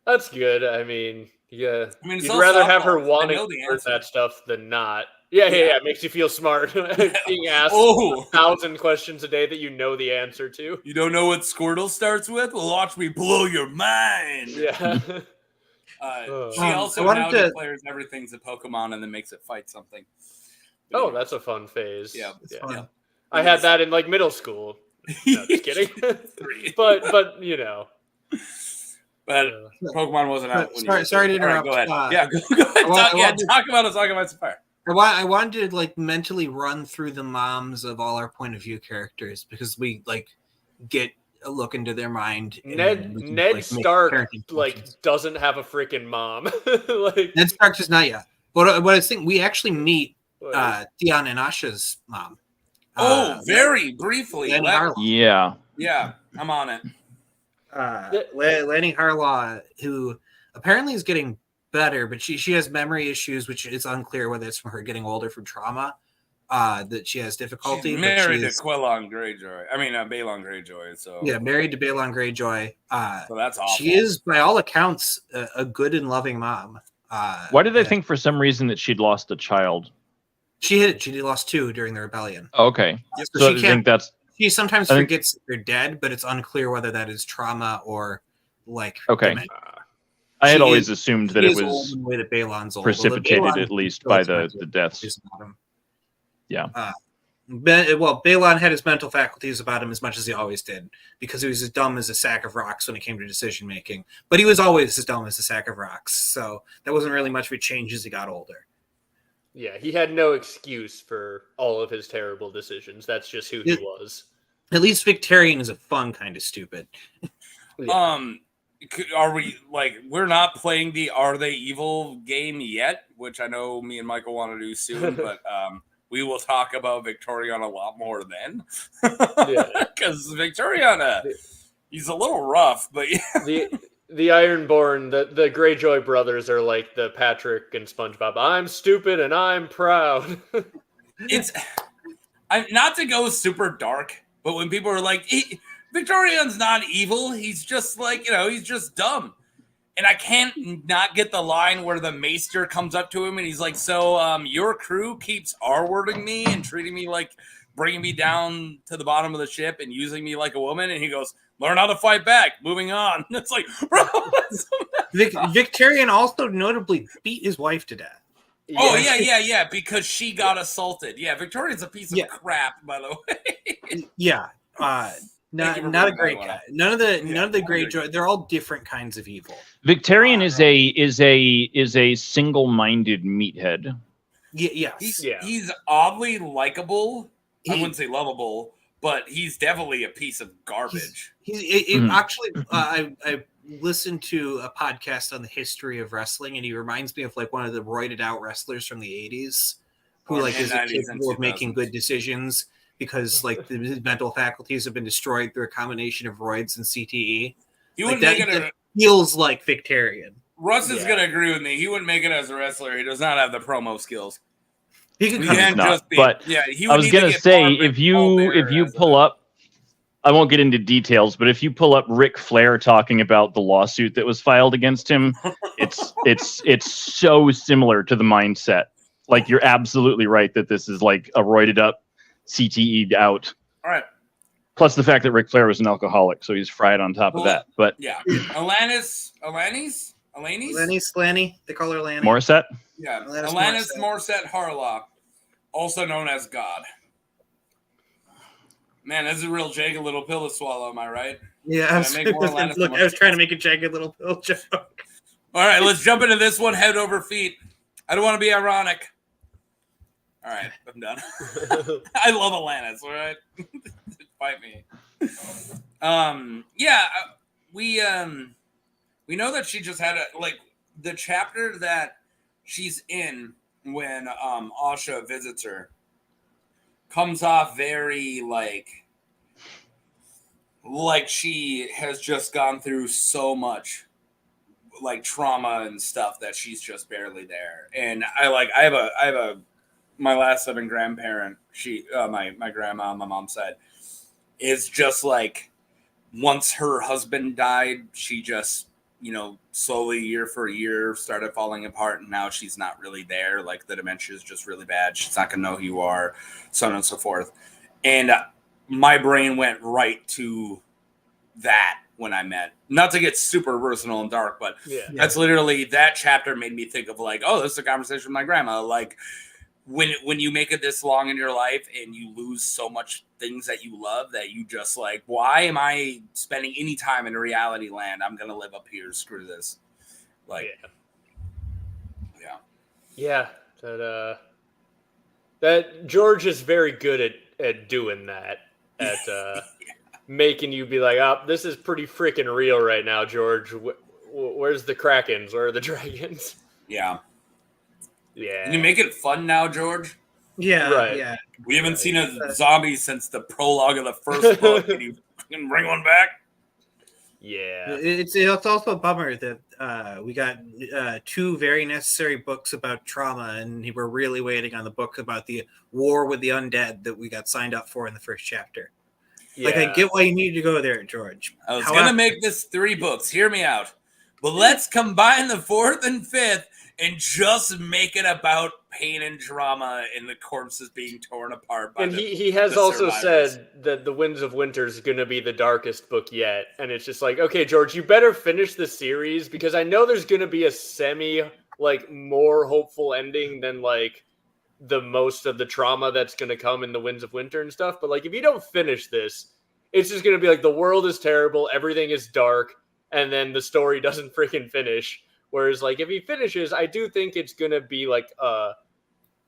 That's good. I mean, yeah. I mean, you'd so rather have her wanting to learn that stuff than not. Yeah. It makes you feel smart. Being asked 1,000 questions a day that you know the answer to. You don't know what Squirtle starts with? Well, watch me blow your mind. Yeah. She also now declares everything's a Pokemon and then makes it fight something. Oh, that's a fun phase. Yeah. I had that in like middle school. No, just kidding. but you know. But Pokemon wasn't out. Sorry to interrupt. Right, go ahead. Go ahead. Talk about Asoiaf Fire. I wanted to like mentally run through the moms of all our point of view characters because we like get a look into their mind. Ned Stark doesn't have a freaking mom. Like Ned Stark does not yet. But what I was thinking, we actually meet Theon and Asha's mom. Very briefly. Yeah, I'm on it. Lanny Harlaw, who apparently is getting better, but she has memory issues, which is unclear whether it's from her getting older from trauma. That she has difficulty. She's married to Balon Greyjoy. Balon Greyjoy. So married to Balon Greyjoy. So that's awful. She is, by all accounts, a good and loving mom. Why did they think for some reason that she'd lost a child? She hid it. She lost 2 during the rebellion. Oh, okay. So I think that's. She sometimes forgets they're dead, but it's unclear whether that is trauma or like. Okay. I had always assumed that it was old, the way that Balon's old, precipitated at least by the deaths. Yeah. Balon had his mental faculties about him as much as he always did because he was as dumb as a sack of rocks when it came to decision making. But he was always as dumb as a sack of rocks, so that wasn't really much of a change as he got older. Yeah, he had no excuse for all of his terrible decisions. That's just who he was. At least Victarion is a fun kind of stupid. Are we we're not playing the Are They Evil game yet, which I know me and Michael want to do soon, but we will talk about Victarion a lot more then. Because Victarion, he's a little rough, but yeah. The Ironborn, the Greyjoy brothers are like the Patrick and SpongeBob. I'm stupid and I'm proud. I'm not to go super dark, but when people are like, Victorion's not evil, he's just he's just dumb. And I can't not get the line where the maester comes up to him and he's like, so your crew keeps R-wording me and treating me like, bringing me down to the bottom of the ship and using me like a woman. And he goes, learn how to fight back. Moving on. It's like, bro. Victarion also notably beat his wife to death. Oh, yeah. Because she got assaulted. Yeah, Victoria's a piece of crap, by the way. Yeah. Not a great guy. None of the Greyjoy. They're all different kinds of evil. Victarion is a single-minded meathead. Yeah. He's oddly likable. I wouldn't say lovable, but he's definitely a piece of garbage. Actually, I listened to a podcast on the history of wrestling, and he reminds me of one of the roided out wrestlers from the 80s who is capable of making good decisions because his mental faculties have been destroyed through a combination of roids and CTE. He wouldn't make it. Feels like Victarion. Russ is going to agree with me. He wouldn't make it as a wrestler. He does not have the promo skills. He can just be. But I was going to say, if you pull up, I won't get into details, but if you pull up Ric Flair talking about the lawsuit that was filed against him, it's so similar to the mindset. You're absolutely right that this is a roided up, CTE'd out. All right. Plus the fact that Ric Flair was an alcoholic, so he's fried on top of that. But yeah, Alanis. Lanny. They call her Lanny. Morissette. Yeah, Alanis Morissette Harlaw, also known as God. Man, that's a real jagged little pill to swallow. Am I right? Yeah, I was trying to make a jagged little pill joke. All right, let's jump into this one head over feet. I don't want to be ironic. All right, I'm done. I love Alanis. All right, fight me. We know that she just had the chapter that she's in when Asha visits her comes off very like she has just gone through so much trauma and stuff that she's just barely there. And I have my last living grandparent, she my grandma on my mom's side is just once her husband died, she just slowly year for year started falling apart, and now she's not really there. The dementia is just really bad. She's not gonna know who you are, so on and so forth. And my brain went right to that when I met. Not to get super personal and dark, but that's literally that chapter made me think of oh, this is a conversation with my grandma. when you make it this long in your life and you lose so much things that you love that you just like, why am I spending any time in reality land? I'm gonna live up here. Screw this. Like, yeah. That George is very good at doing that. At making you be like, oh, this is pretty freaking real right now, George. Where's the Krakens? Where are the dragons? Yeah. Yeah. Can you make it fun now, George? Yeah, right. Yeah. We haven't seen a zombie since the prologue of the first book. Can you bring one back? Yeah. It's also a bummer that we got 2 very necessary books about trauma, and we're really waiting on the book about the war with the undead that we got signed up for in the first chapter. Yeah. Like, I get why you need to go there, George. I was going to make this 3 books. Hear me out. But let's combine the 4th and 5th and just make it about pain and drama and the corpses being torn apart. And he has also said that the Winds of Winter is going to be the darkest book yet. And it's just like, okay, George, you better finish the series because I know there's going to be a more hopeful ending than like the most of the trauma that's going to come in the Winds of Winter and stuff. But like, if you don't finish this, it's just going to be like the world is terrible, everything is dark, and then the story doesn't freaking finish. Whereas like if he finishes, I do think it's going to be like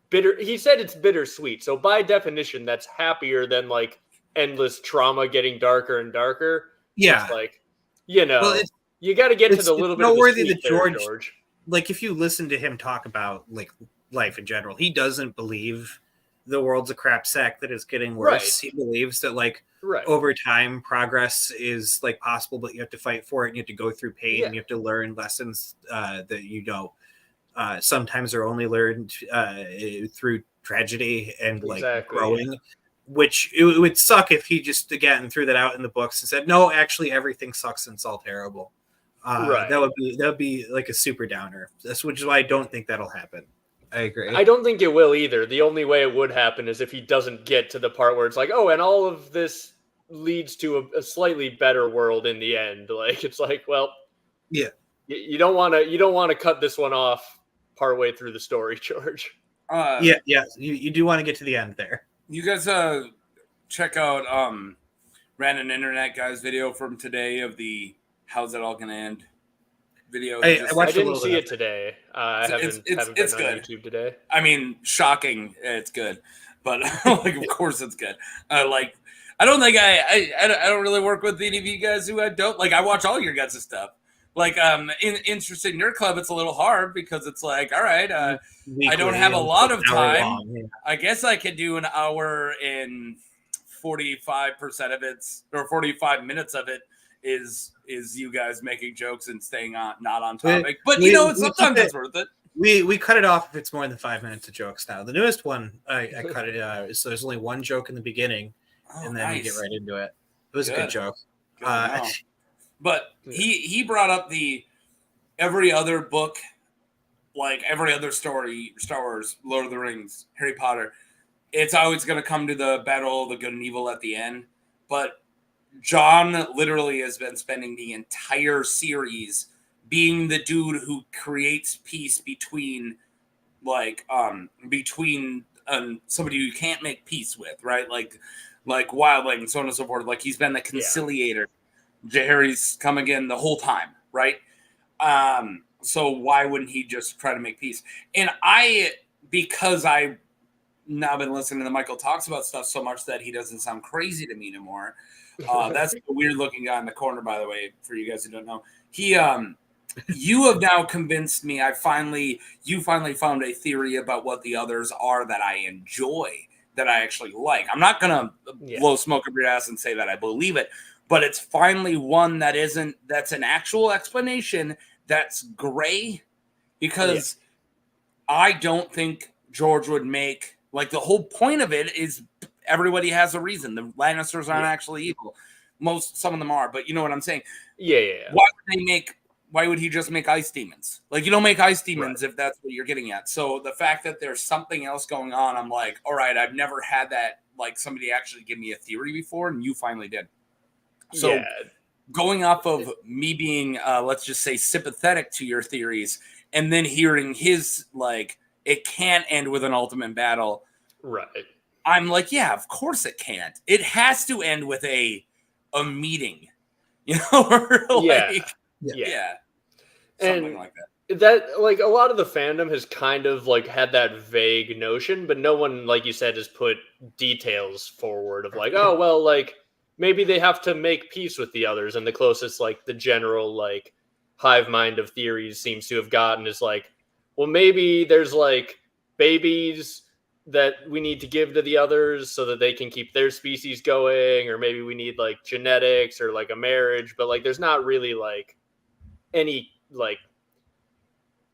bitter. He said it's bittersweet. So by definition, that's happier than like endless trauma getting darker and darker. Yeah. It's like, you got to get to the little bit of the sweet there, George. Like if you listen to him talk about like life in general, he doesn't believe the world's a crap sack that is getting worse. Right. He believes that like over time progress is like possible, but you have to fight for it and you have to go through pain and you have to learn lessons that sometimes are only learned through tragedy and like growing, which it would suck if he just again threw that out in the books and said, no, actually everything sucks and it's all terrible. That would be like a super downer. Which is why I don't think that'll happen. I agree. I don't think it will either. The only way it would happen is if he doesn't get to the part where it's like, oh, and all of this leads to a slightly better world in the end. Like it's like, well, yeah, you don't want to cut this one off partway through the story, George. You do want to get to the end there. You guys check out Random Internet Guy's video from today of the How's It All Gonna End video. I didn't see it today. I haven't been on YouTube today. I mean, shocking. It's good, but like, of course, it's good. Like, I don't think I don't really work with any of you guys who I don't like. I watch all your guys' stuff. Like, in Interested Nerd Club, it's a little hard because it's like, all right, I don't have a lot of time. I guess I could do an hour and 45% of it, or 45 minutes of it. Is you guys making jokes and staying not on topic, but sometimes it's worth it. We cut it off if it's more than 5 minutes of jokes now. The newest one, I cut it so there's only one joke in the beginning, and then we get right into it. It was a good joke. But he brought up the every other book, like every other story, Star Wars, Lord of the Rings, Harry Potter, it's always going to come to the battle of the good and evil at the end, but John literally has been spending the entire series being the dude who creates peace between somebody you can't make peace with, right? Like Wildling and so on and so forth. Like he's been the conciliator. Harry's come again the whole time, right? So why wouldn't he just try to make peace? And because I've now been listening to Michael talks about stuff so much that he doesn't sound crazy to me anymore. That's the weird looking guy in the corner, by the way, for you guys who don't know. You have now convinced me. You finally found a theory about what the others are that I enjoy, that I actually like. I'm not gonna blow smoke up your ass and say that I believe it, but it's finally one that's an actual explanation that's gray, because I don't think George would make, like, the whole point of it is everybody has a reason. The Lannisters aren't actually evil. Some of them are, but you know what I'm saying? Yeah. Why would he just make ice demons? Like, you don't make ice demons if that's what you're getting at. So the fact that there's something else going on, I'm like, all right, I've never had that, like, somebody actually give me a theory before, and you finally did. So going off of me being, let's just say, sympathetic to your theories, and then hearing his, like, it can't end with an ultimate battle. Right. I'm like, yeah, of course it can't. It has to end with a meeting, or like, yeah. Something And like that. That, like, a lot of the fandom has kind of like had that vague notion, but no one, like you said, has put details forward of like, oh well, like maybe they have to make peace with the others, and the closest like the general like hive mind of theories seems to have gotten is like, well, maybe there's like babies that we need to give to the others so that they can keep their species going, or maybe we need like genetics or like a marriage, but like there's not really like any like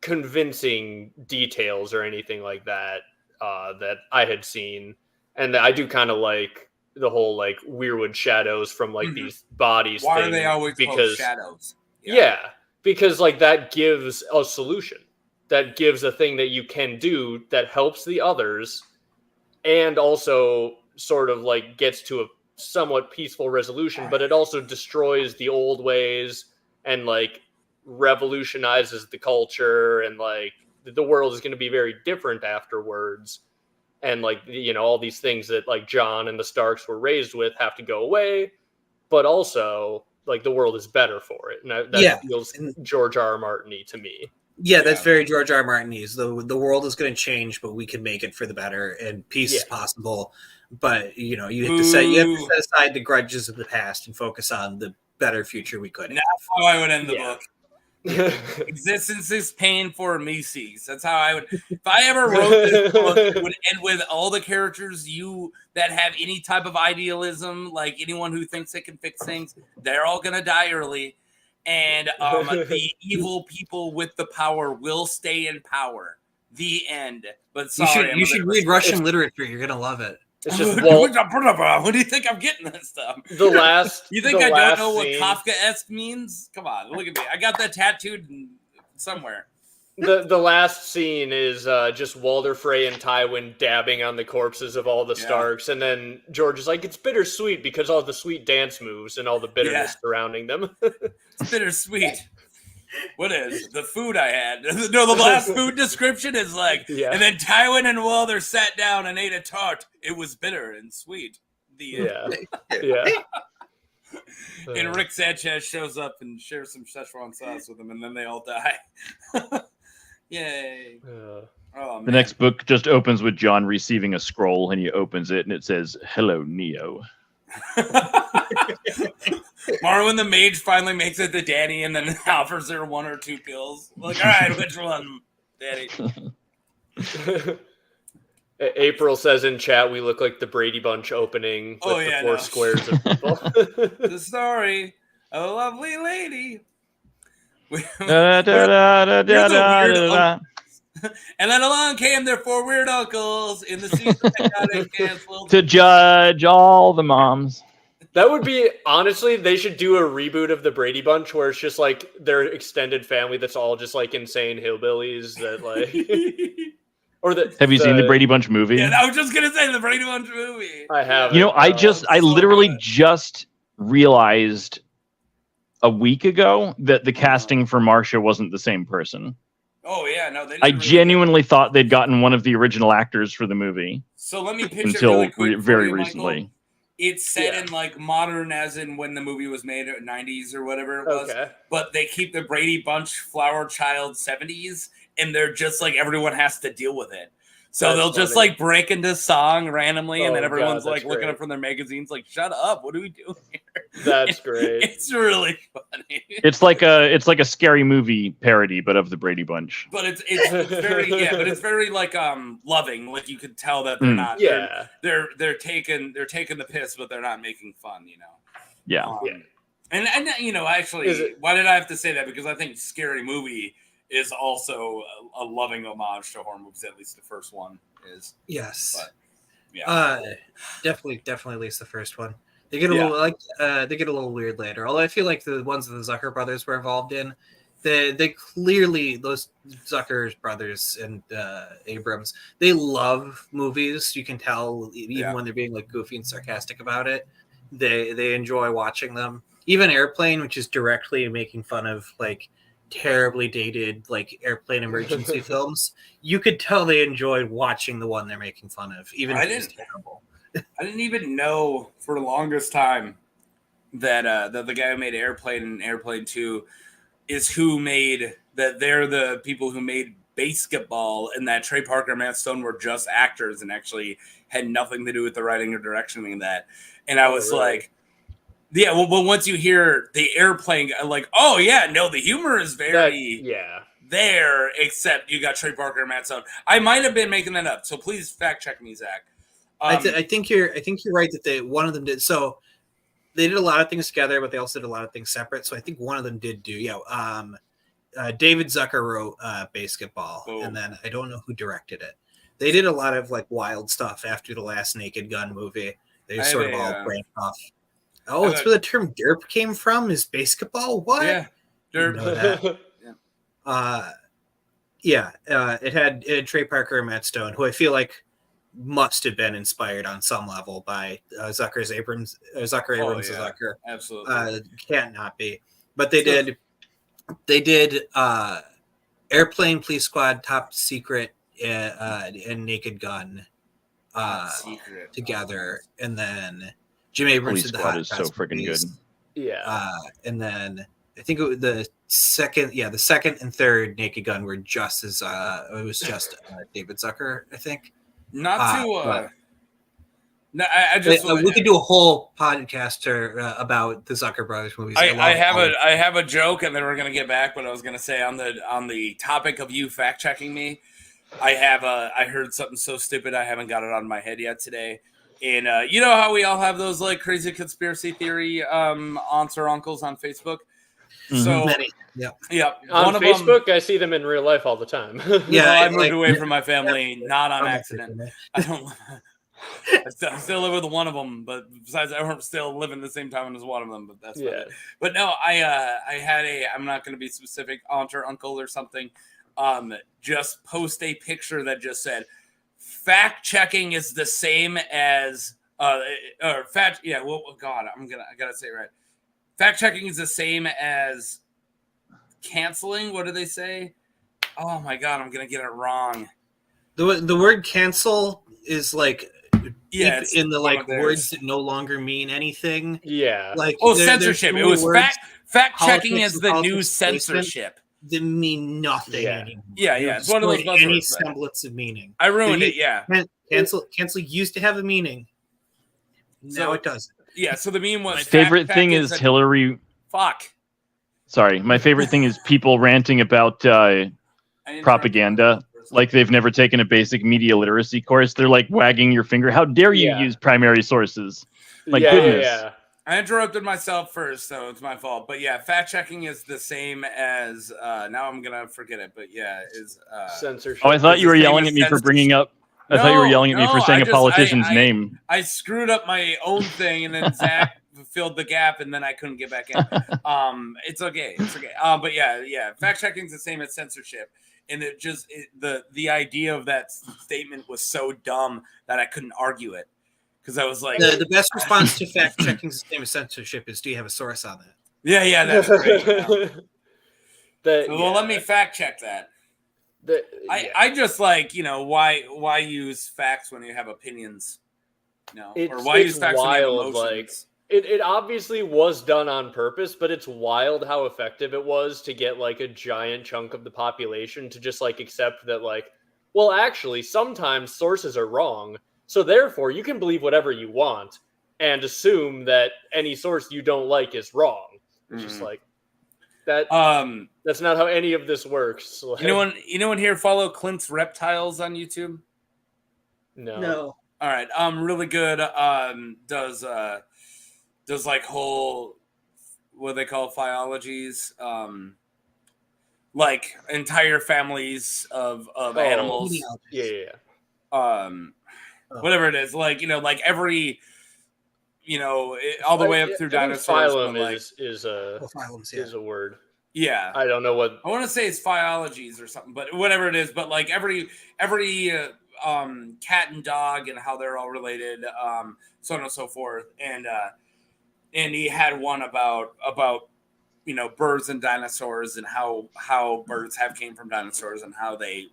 convincing details or anything like that that I had seen. And I do kind of like the whole like Weirwood shadows from like these bodies. Why thing are they always called shadows? Yeah, because like that gives a solution. That gives a thing that you can do that helps the others and also sort of like gets to a somewhat peaceful resolution, but it also destroys the old ways and like revolutionizes the culture, and like the world is going to be very different afterwards, and like all these things that like Jon and the Starks were raised with have to go away, but also like the world is better for it, and that feels George R. R. Martin-y to me. Yeah, that's very George R. R. Martin-y. The world is going to change, but we can make it for the better, and peace is possible. But you have to set aside the grudges of the past and focus on the better future we could have. That's how I would end the book. Existence is pain for Macy's. That's how I would. If I ever wrote this book, it would end with all the characters that have any type of idealism, like anyone who thinks they can fix things, they're all gonna die early, and the evil people with the power will stay in power. The end. But sorry, you should read Russian literature. You're gonna love it. It's just what do you think I'm getting this stuff? You think I don't know what Kafka-esque means? Come on, look at me. I got that tattooed somewhere. The last scene is just Walder Frey and Tywin dabbing on the corpses of all the Starks, and then George is like, it's bittersweet because all the sweet dance moves and all the bitterness surrounding them. It's bittersweet. What is the food I had? No, the last food description is like, and then Tywin and Walder sat down and ate a tart. It was bitter and sweet. And Rick Sanchez shows up and shares some Szechuan sauce with them, and then they all die. Yay! Oh, the next book just opens with Jon receiving a scroll, and he opens it, and it says, "Hello, Neo." Marwyn the mage finally makes it to Dany and then offers her one or two pills. Like, all right, which one, Dany? April says in chat, we look like the Brady Bunch opening with the four squares of people. The story of a lovely lady. And then along came their four weird uncles in the season that got canceled to judge all the moms. That would be, honestly, they should do a reboot of the Brady Bunch where it's just like their extended family that's all just like insane hillbillies that like. Have you seen the Brady Bunch movie? Yeah, I was just gonna say the Brady Bunch movie. I have. I literally just realized a week ago that the casting for Marcia wasn't the same person. Oh yeah, no. I genuinely thought they'd gotten one of the original actors for the movie. So let me pitch until it really quick very you, recently. Michael. It's set in like modern, as in when the movie was made, 90s or whatever it was. Okay. But they keep the Brady Bunch Flower Child 70s, and they're just like everyone has to deal with it. So they'll just like break into song randomly, and then everyone's like looking up from their magazines, like, "Shut up! What are we doing here?" That's great. It's really funny. It's like a scary movie parody, but of the Brady Bunch. But it's very but it's very like loving. Like you could tell that they're not. They're taking the piss, but they're not making fun. And actually, why did I have to say that? Because I think Scary Movie is also a loving homage to horror movies. At least the first one is. Yes. But, definitely at least the first one. They get a little weird later. Although I feel like the ones that the Zucker brothers were involved in, they clearly, those Zucker brothers and Abrams, they love movies. You can tell even when they're being like goofy and sarcastic about it. They enjoy watching them. Even Airplane, which is directly making fun of like terribly dated like airplane emergency films, you could tell they enjoyed watching the one they're making fun of, even if it was terrible. I didn't even know for the longest time that the guy who made Airplane and Airplane 2 is who made that. They're the people who made Basketball, and that Trey Parker and Matt Stone were just actors and actually had nothing to do with the writing or direction of that. And I was like, yeah, well, once you hear the Airplane, like, oh yeah, no, the humor is very there, except you got Trey Parker and Matt Stone. I might have been making that up, so please fact check me, Zach. I think you're right that one of them did. So they did a lot of things together, but they also did a lot of things separate. So I think one of them did do David Zucker wrote Basketball, and then I don't know who directed it. They did a lot of like wild stuff after the last Naked Gun movie. They sort of all branched off. Oh, it's where the term derp came from, is basketball? What? Yeah, derp. It had Trey Parker and Matt Stone, who I feel like must have been inspired on some level by Zucker Abrams. Zucker. Absolutely. Can't not be. But they did Airplane, Police Squad, Top Secret, and Naked Gun together, and then Jim Abrams did the Squad is so freaking good. Yeah. And then I think the second and third Naked Gun were just as it was just David Zucker, I think. Not to no, we could do a whole podcast about the Zucker Brothers movies. I have a joke, and then we're gonna get back. But I was gonna say on the topic of you fact checking me, I heard something so stupid I haven't got it on my head yet today. And you know how we all have those like crazy conspiracy theory aunts or uncles on Facebook? Mm-hmm. So many. Yeah. On Facebook, I see them in real life all the time. I moved away from my family, not on accident. I don't. I still live with one of them, but besides, I'm still living the same time as one of them. But that's it. But no, I had I'm not going to be specific, aunt or uncle or something. Just post a picture that just said, "Fact checking is the same as or fact." Yeah. Well, God, I gotta say it right. Fact checking is the same as canceling. What do they say? Oh my God, I'm gonna get it wrong. The word cancel is like in the like words that no longer mean anything. Yeah. Like censorship. It was fact checking is the new censorship. That mean nothing anymore. Yeah. It's one of those buzzwords. Any semblance of meaning. I ruined it. Yeah. Cancel used to have a meaning. Now it doesn't. Yeah. So the meme was my favorite thing is Hillary. Fuck. Sorry, my favorite thing is people ranting about propaganda. Like they've never taken a basic media literacy course. They're like wagging your finger. How dare you use primary sources? Like goodness. Yeah. I interrupted myself first, so it's my fault. But yeah, fact checking is the same as now I'm gonna forget it, but is censorship. Oh, I thought you were yelling at me for bringing up I thought you were yelling at me for saying a politician's name. I screwed up my own thing, and then Zach filled the gap, and then I couldn't get back in. It's okay. But yeah. Fact checking is the same as censorship, and the idea of that statement was so dumb that I couldn't argue it because I was like, the best response to fact checking is the same as censorship is, do you have a source on that? Yeah, that's great. Let me fact check that. I just like, why use facts when you have opinions? Or why use facts when you have emotions? It obviously was done on purpose, but it's wild how effective it was to get like a giant chunk of the population to just like accept that like, well, actually, sometimes sources are wrong. So therefore, you can believe whatever you want and assume that any source you don't like is wrong. It's just like that. That's not how any of this works. Like, anyone here follow Clint's Reptiles on YouTube? No. All right. Really good. Does like whole what they call phylogenies, like entire families of animals. Yeah. Whatever it is, like like every, all the way up through dinosaurs. Phylum is a word. Yeah, I don't know what I want to say. It's phylogenies or something, but whatever it is. But like every cat and dog and how they're all related, so on and so forth. And he had one about birds and dinosaurs and how birds have came from dinosaurs and how they,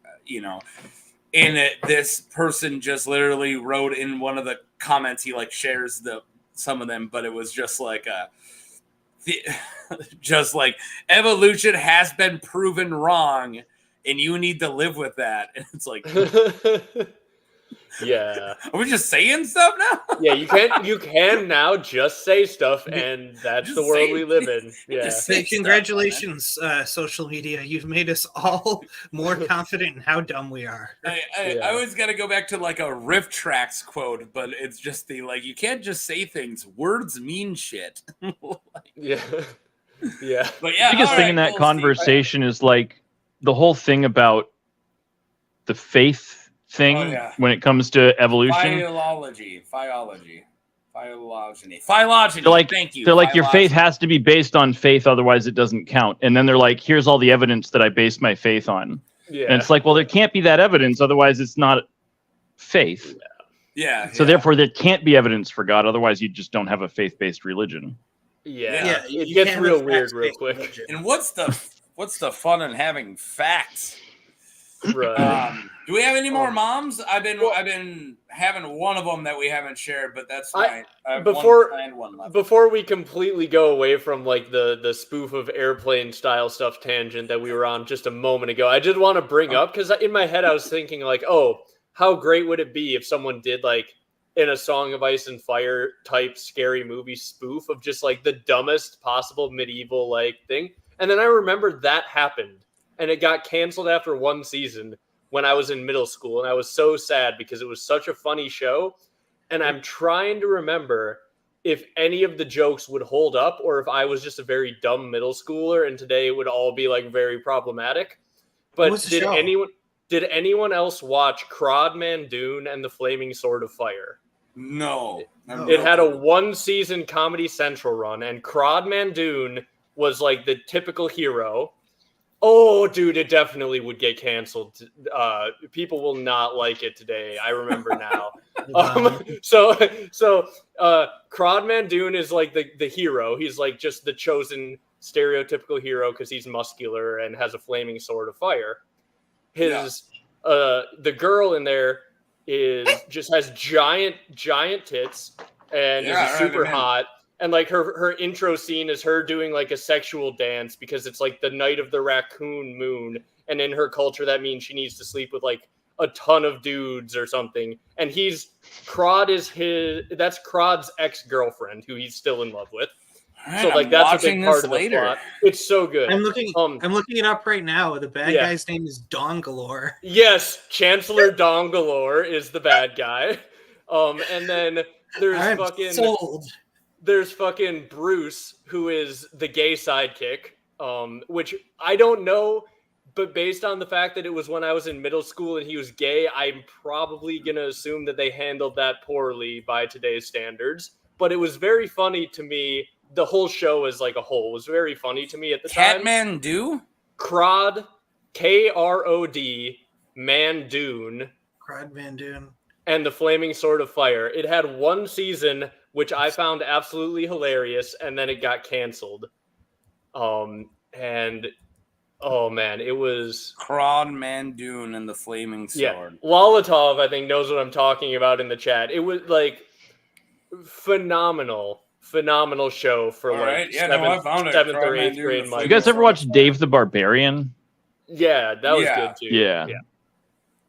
and this person just literally wrote in one of the comments, he like shares some of them, but it was just like just like evolution has been proven wrong and you need to live with that. And it's like, yeah, are we just saying stuff now? Yeah, you can now just say stuff, and that's just the world we live in. Yeah. Congratulations, social media. You've made us all more confident in how dumb we are. I always got to go back to like a Riff Tracks quote, but it's just you can't just say things. Words mean shit. Yeah. Yeah. But yeah, the biggest thing in that conversation is like the whole thing about the faith thing when it comes to evolution. Philology. They're like, thank you. They're like, your faith has to be based on faith, otherwise it doesn't count. And then they're like, here's all the evidence that I base my faith on. Yeah. And it's like, well, there can't be that evidence, otherwise it's not faith. Yeah. So therefore there can't be evidence for God, otherwise you just don't have a faith-based religion. Yeah. It gets real weird real quick. Religion. And what's the fun in having facts? Right. Do we have any more moms? I've been having one of them that we haven't shared, but that's fine. Before we completely go away from like the spoof of airplane style stuff tangent that we were on just a moment ago, I did want to bring up, because in my head I was thinking like, oh, how great would it be if someone did like in a Song of Ice and Fire type scary movie spoof of just like the dumbest possible medieval like thing. And then I remembered that happened. And it got canceled after one season when I was in middle school. And I was so sad because it was such a funny show. And I'm trying to remember if any of the jokes would hold up or if I was just a very dumb middle schooler and today it would all be like very problematic. But did anyone else watch Crod Mandoon and the Flaming Sword of Fire? No. It had a 1-season Comedy Central run, and Crod Mandoon was like the typical hero. Oh, dude, it definitely would get canceled. People will not like it today. I remember now. So Crod Mandoon is like the hero. He's like just the chosen stereotypical hero because he's muscular and has a flaming sword of fire. The girl in there has giant tits and is super hot. And like her intro scene is her doing like a sexual dance because it's like the night of the raccoon moon. And in her culture, that means she needs to sleep with like a ton of dudes or something. And that's Crod's ex-girlfriend who he's still in love with. Right, so like that's a big part of the plot. It's so good. I'm looking it up right now. The bad guy's name is Dongalore. Yes, Chancellor Dongalore is the bad guy. And then there's There's fucking Bruce, who is the gay sidekick, which I don't know, but based on the fact that it was when I was in middle school and he was gay, I'm probably going to assume that they handled that poorly by today's standards. But it was very funny to me. The whole show as like a whole was very funny to me at the time. Catmandu? Crod, Krod, Mandoon. Crod Mandoon. And the Flaming Sword of Fire. It had one season, which I found absolutely hilarious, and then it got canceled. And oh man, it was Crod Mandoon and the Flaming Sword. Yeah, Lolatov, I think, knows what I'm talking about in the chat. It was like phenomenal show for seventh or eighth grade. You guys ever watch Dave the Barbarian? Yeah, that was good too. Yeah.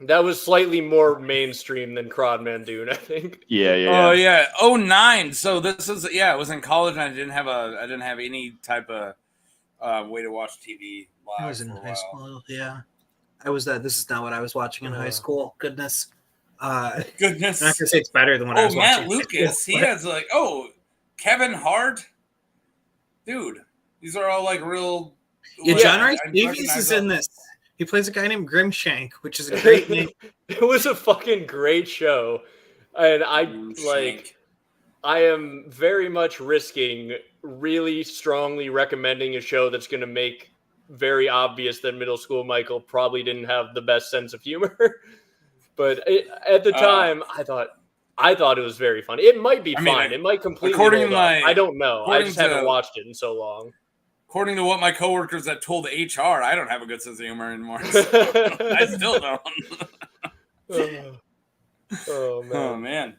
That was slightly more mainstream than Crod Mandoon, I think. Yeah. Oh yeah, 2009. So this is I was in college and I didn't have any type of way to watch TV live. I was in high school. Yeah, I was. This is not what I was watching in high school. Goodness. Goodness. I'm not gonna say it's better than what I was watching. Matt Lucas. He has like Kevin Hart. Dude, these are all like real. Yeah, John Rice Davies is in this. He plays a guy named Grimshank, which is a great name. It was a fucking great show. And I am very much risking really strongly recommending a show that's going to make very obvious that middle school Michael probably didn't have the best sense of humor. But at the time, I thought it was very funny. It might be fine. It might completely hold up. I don't know. I just haven't watched it in so long. according to what my coworkers have told HR, I don't have a good sense of humor anymore. So I still don't. Oh man. Oh man.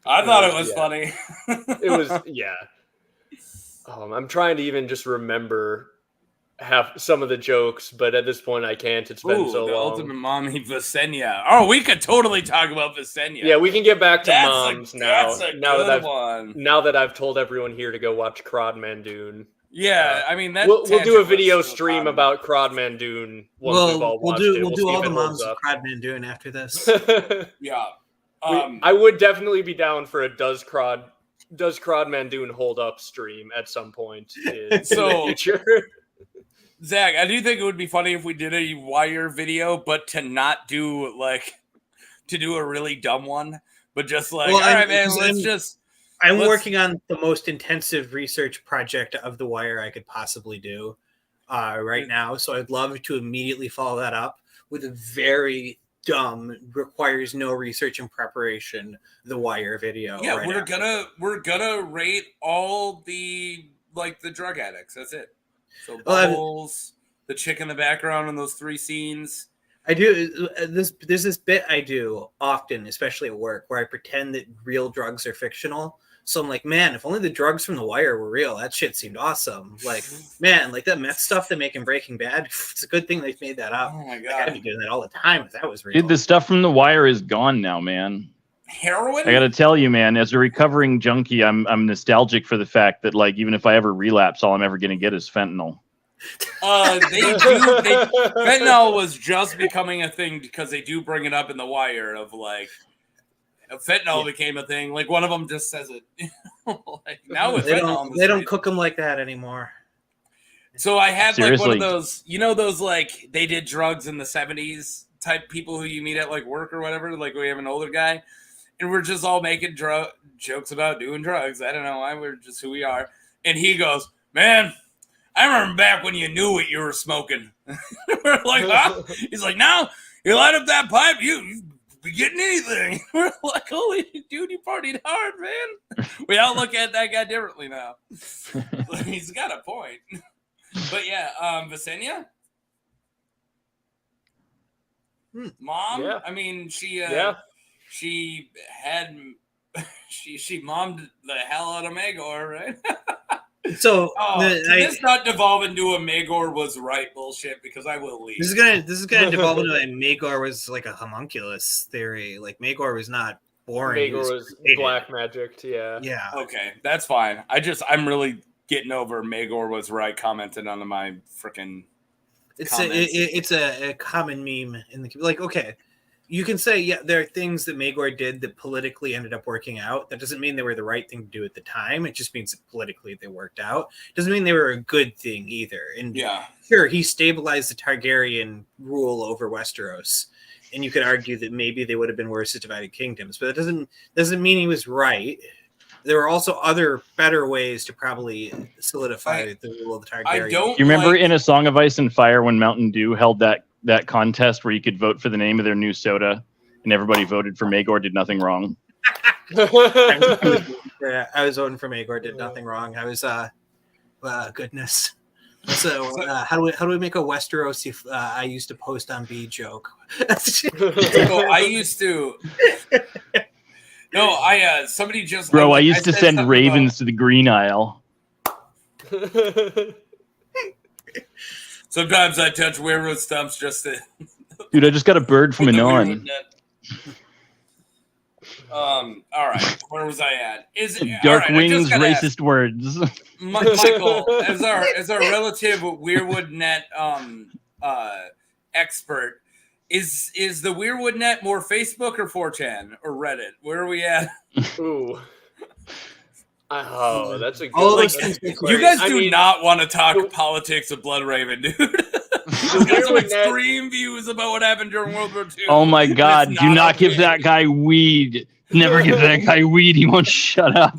I thought it was funny. It was, yeah. I'm trying to even just remember some of the jokes, but at this point I can't. It's been so the long. Ultimate Mommy Visenya. Oh, we could totally talk about Visenya. Yeah, we can get back to moms now. Now that I've told everyone here to go watch Crod Mandoon. Yeah, I mean we'll do a video stream about Crod Mandoon once we've all watched it. We'll do all the moms of Crod Mandoon after this. Yeah. I would definitely be down for a Does Crod Mandoon hold up stream at some point in the future. Zach, I do think it would be funny if we did a Wire video, but to not do to do a really dumb one, but just all right, man, I'm working on the most intensive research project of The Wire I could possibly do right now. So I'd love to immediately follow that up with a very dumb, requires no research and preparation, The Wire video. Yeah, we're gonna rate all the drug addicts. That's it. So Bubbles, the chick in the background in those 3 scenes. I do there's this bit I do often, especially at work, where I pretend that real drugs are fictional. So I'm like, man, if only the drugs from The Wire were real, that shit seemed awesome. Like, man, like that meth stuff they make in Breaking Bad, it's a good thing they've made that up. Oh my God. I'd be doing that all the time if that was real. Dude, the stuff from The Wire is gone now, man. Heroin? I gotta tell you, man, as a recovering junkie, I'm nostalgic for the fact that, like, even if I ever relapse, all I'm ever gonna get is fentanyl. Fentanyl was just becoming a thing because they do bring it up in The Wire of fentanyl became a thing. Like one of them just says it. Now with fentanyl, they don't cook them like that anymore. So I had one of those, those they did drugs in the 70s type people who you meet at work or whatever. Like we have an older guy, and we're just all making jokes about doing drugs. I don't know why, we're just who we are. And he goes, "Man, I remember back when you knew what you were smoking." We're like, huh? He's like, "Now you light up that pipe, you be getting anything." We're like, "Holy dude, you partied hard, man." We all look at that guy differently now. He's got a point. But yeah, Visenya? Mom? Yeah. I mean, she mommed the hell out of Magor, right? So did this not devolve into a Magor was right bullshit? Because I will leave. This is gonna devolve into a Magor was like a homunculus theory. Like Magor was not boring. Magor was black magic. Yeah. Yeah. Okay, that's fine. I'm really getting over Magor was right commented on my freaking. It's a common meme in the okay. You can say, there are things that Magor did that politically ended up working out. That doesn't mean they were the right thing to do at the time. It just means that politically they worked out. Doesn't mean they were a good thing either. And sure, he stabilized the Targaryen rule over Westeros. And you could argue that maybe they would have been worse as divided kingdoms. But it doesn't mean he was right. There were also other better ways to probably solidify the rule of the Targaryen. You remember in A Song of Ice and Fire when Mountain Dew held that contest where you could vote for the name of their new soda and everybody voted for Magor, did nothing wrong? I was voting for Magor, did nothing wrong. I was goodness. So how do we make a Westeros I used to post on B joke? I used to somebody just I used to send ravens to the Green Isle. Sometimes I touch railroad stumps just to. Dude, I just got a bird from Anon. All right, where was I at? Dark Wings, racist words. Michael, as our relative Weirwood Net expert, is the Weirwood Net more Facebook or 4chan or Reddit? Where are we at? Ooh. Oh, that's a good one. You guys do not want to talk politics of Bloodraven, dude. He's got some extreme views about what happened during World War II. Oh my God, do not give that guy weed. Never give that guy weed. He won't shut up.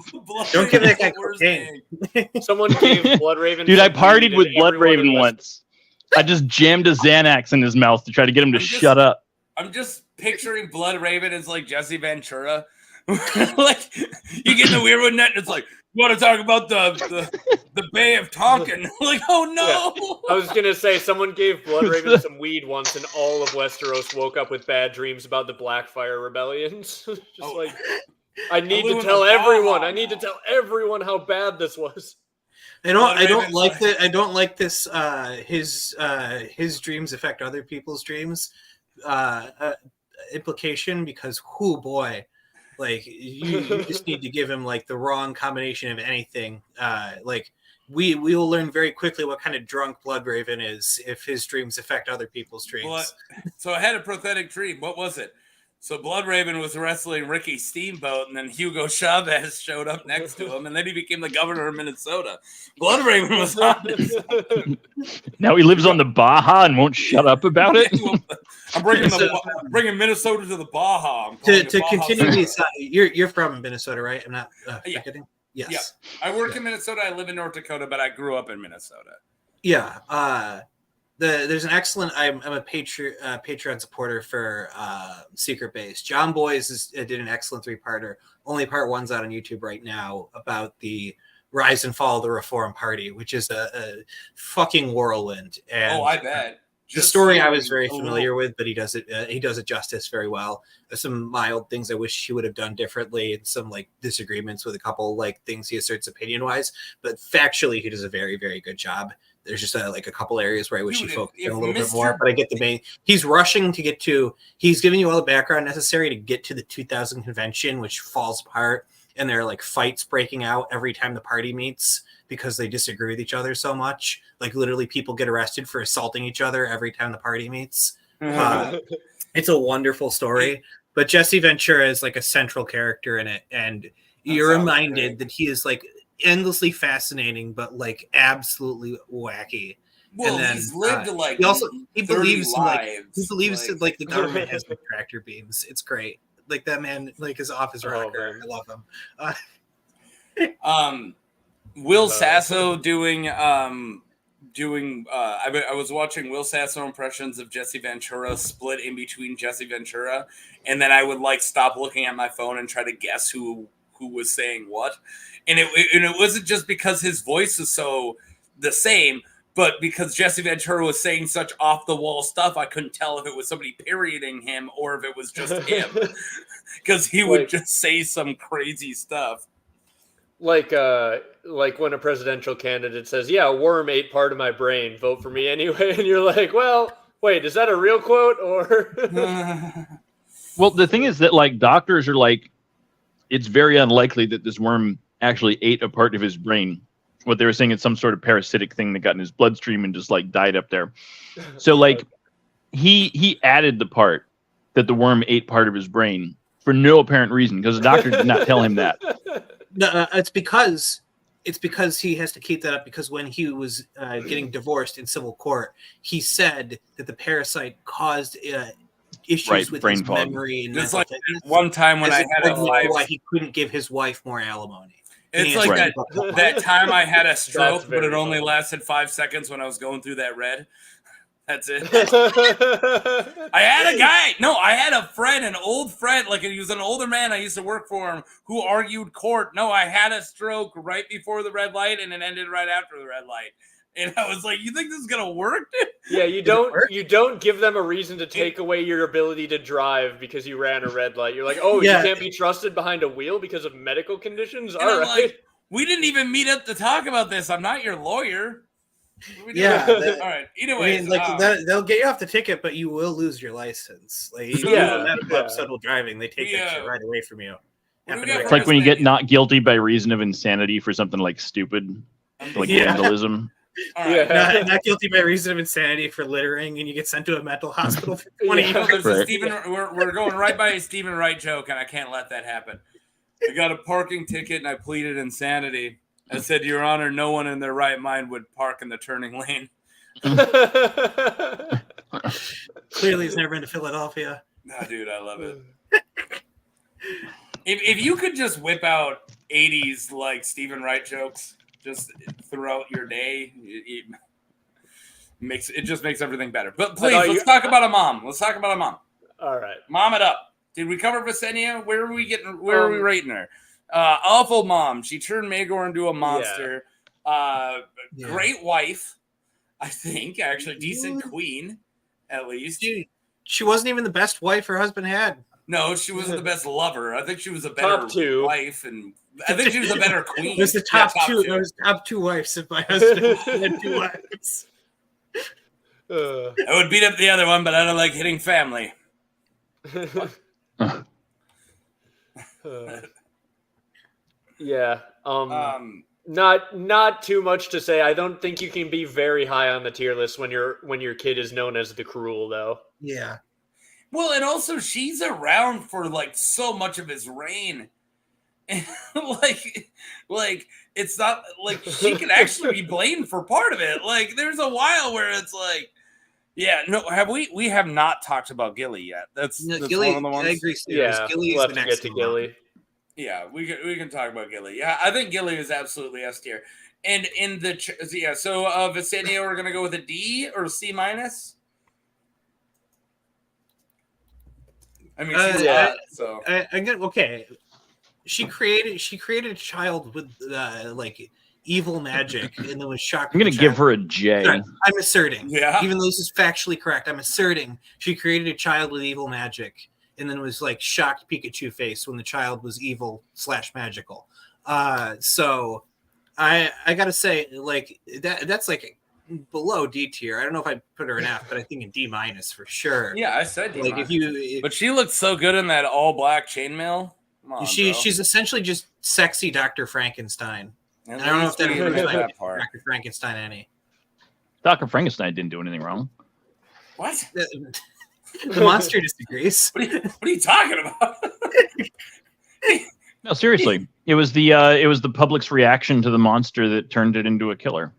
Don't give that guy cocaine. Someone gave Bloodraven. Dude, I partied with Bloodraven once. I just jammed a Xanax in his mouth to try to get him to shut up. I'm just picturing Bloodraven as like Jesse Ventura. Like you get in the Weirwood Net and it's like, You want to talk about the Bay of Tonkin? Like, oh no! Yeah. I was gonna say someone gave Bloodraven some weed once, and all of Westeros woke up with bad dreams about the Blackfire rebellions. Like, I need to tell everyone. I need to tell everyone how bad this was. I don't like this. His dreams affect other people's dreams. Implication, because boy, like you just need to give him like the wrong combination of anything. Like we will learn very quickly what kind of drunk Bloodraven is if his dreams affect other people's dreams. So I had a prophetic dream. What was it? So Bloodraven was wrestling Ricky Steamboat, and then Hugo Chavez showed up next to him, and then he became the governor of Minnesota. Bloodraven was on. Now he lives on the Baja and won't shut up about it. I'm bringing Minnesota to the Baja. To continue these, you're from Minnesota, right? I'm not forgetting. Yes. Yeah. I work in Minnesota. I live in North Dakota, but I grew up in Minnesota. Yeah. There's an excellent. I'm a Patreon supporter for Secret Base. John Boyes did an excellent 3-parter. Only part 1's out on YouTube right now about the rise and fall of the Reform Party, which is a fucking whirlwind. And, I bet. The story I was very familiar with, but he does it justice very well. There's some mild things I wish he would have done differently, and some like disagreements with a couple like things he asserts opinion wise. But factually, he does a very, very good job. There's just a couple areas where I wish he focused in a little bit more, but I get the main. He's rushing to get to. He's giving you all the background necessary to get to the 2000 convention, which falls apart, and there are like fights breaking out every time the party meets because they disagree with each other so much. Like literally, people get arrested for assaulting each other every time the party meets. It's a wonderful story, but Jesse Ventura is like a central character in it, and you're reminded that he is like endlessly fascinating, but like absolutely wacky. Well, and then, he's lived like he believes lives, like the government has tractor beams. It's great. Like that man, like is off his rocker. I love him. Will Sasso doing. I was watching Will Sasso impressions of Jesse Ventura split in between Jesse Ventura, and then I would like stop looking at my phone and try to guess who was saying what. And it wasn't just because his voice is so the same, but because Jesse Ventura was saying such off-the-wall stuff, I couldn't tell if it was somebody parodying him or if it was just him. Because he would just say some crazy stuff. Like when a presidential candidate says, yeah, a worm ate part of my brain, vote for me anyway. And you're like, well, wait, is that a real quote? Or Well, the thing is that like doctors are like, it's very unlikely that this worm actually ate a part of his brain. What they were saying is some sort of parasitic thing that got in his bloodstream and just like died up there. So like he added the part that the worm ate part of his brain for no apparent reason because the doctor did not tell him that. No, it's because he has to keep that up because when he was getting divorced in civil court, he said that the parasite caused issues with his memory. And it's like one time when I had why he couldn't give his wife more alimony. It's like that time I had a stroke, but it only lasted 5 seconds when I was going through that red. That's it. I had a friend, an old friend, like he was an older man I used to work for him, who argued court. No, I had a stroke right before the red light, and it ended right after the red light. And I was like, "You think this is gonna work?" Yeah, you don't give them a reason to take away your ability to drive because you ran a red light. You're like, "Oh, you can't be trusted behind a wheel because of medical conditions." And all right, like, we didn't even meet up to talk about this. I'm not your lawyer. Yeah. All right. Anyways, they'll get you off the ticket, but you will lose your license. Like, medical episode of driving, they take that shit right away from you. It's like when you get not guilty by reason of insanity for something like stupid, like vandalism. Right. Not guilty by reason of insanity for littering, and you get sent to a mental hospital for 20 years. We're going right by a Stephen Wright joke, and I can't let that happen. I got a parking ticket, and I pleaded insanity. I said, Your Honor, no one in their right mind would park in the turning lane. Clearly, he's never been to Philadelphia. No, dude, I love it. If you could just whip out 80s like Stephen Wright jokes just throughout your day, it just makes everything better. But please, let's talk about a mom. All right. Mom it up. Did we cover Visenya? Where are we rating her? Awful mom. She turned Maegor into a monster. Great wife, I think. Actually, decent queen, at least. She wasn't even the best wife her husband had. No, she wasn't the best lover. I think she was a better wife, and I think she was a better queen. It was the top two. It was top two wives if my husband had two wives. I would beat up the other one, but I don't like hitting family. Yeah. Not too much to say. I don't think you can be very high on the tier list when your kid is known as the cruel, though. Yeah. Well, and also she's around for like so much of his reign. And like it's not like she can actually be blamed for part of it. Like there's a while where it's like, yeah, no, we have not talked about Gilly yet. That's Gilly, one of the ones. I agree. Yeah, Gilly's we'll have the to next get to Gilly. Yeah, we can talk about Gilly. Yeah, I think Gilly is absolutely S tier. And in the so Visenya, we're gonna go with a D or a C minus. I mean, she's hot, so I get okay. She created a child with like evil magic, and then was shocked. I'm gonna give her a J. Sorry, I'm asserting, yeah. Even though this is factually correct, I'm asserting she created a child with evil magic, and then was like shocked Pikachu face when the child was evil / magical. So I gotta say, like that's like below D tier. I don't know if I put her in F, but I think in D minus for sure. Yeah, I said D minus. Like but she looked so good in that all black chainmail. She's essentially just sexy Dr. Frankenstein. I don't know if that is like Dr. Frankenstein any. Dr. Frankenstein didn't do anything wrong. What? The monster disagrees. What are you talking about? No, seriously. It was the public's reaction to the monster that turned it into a killer.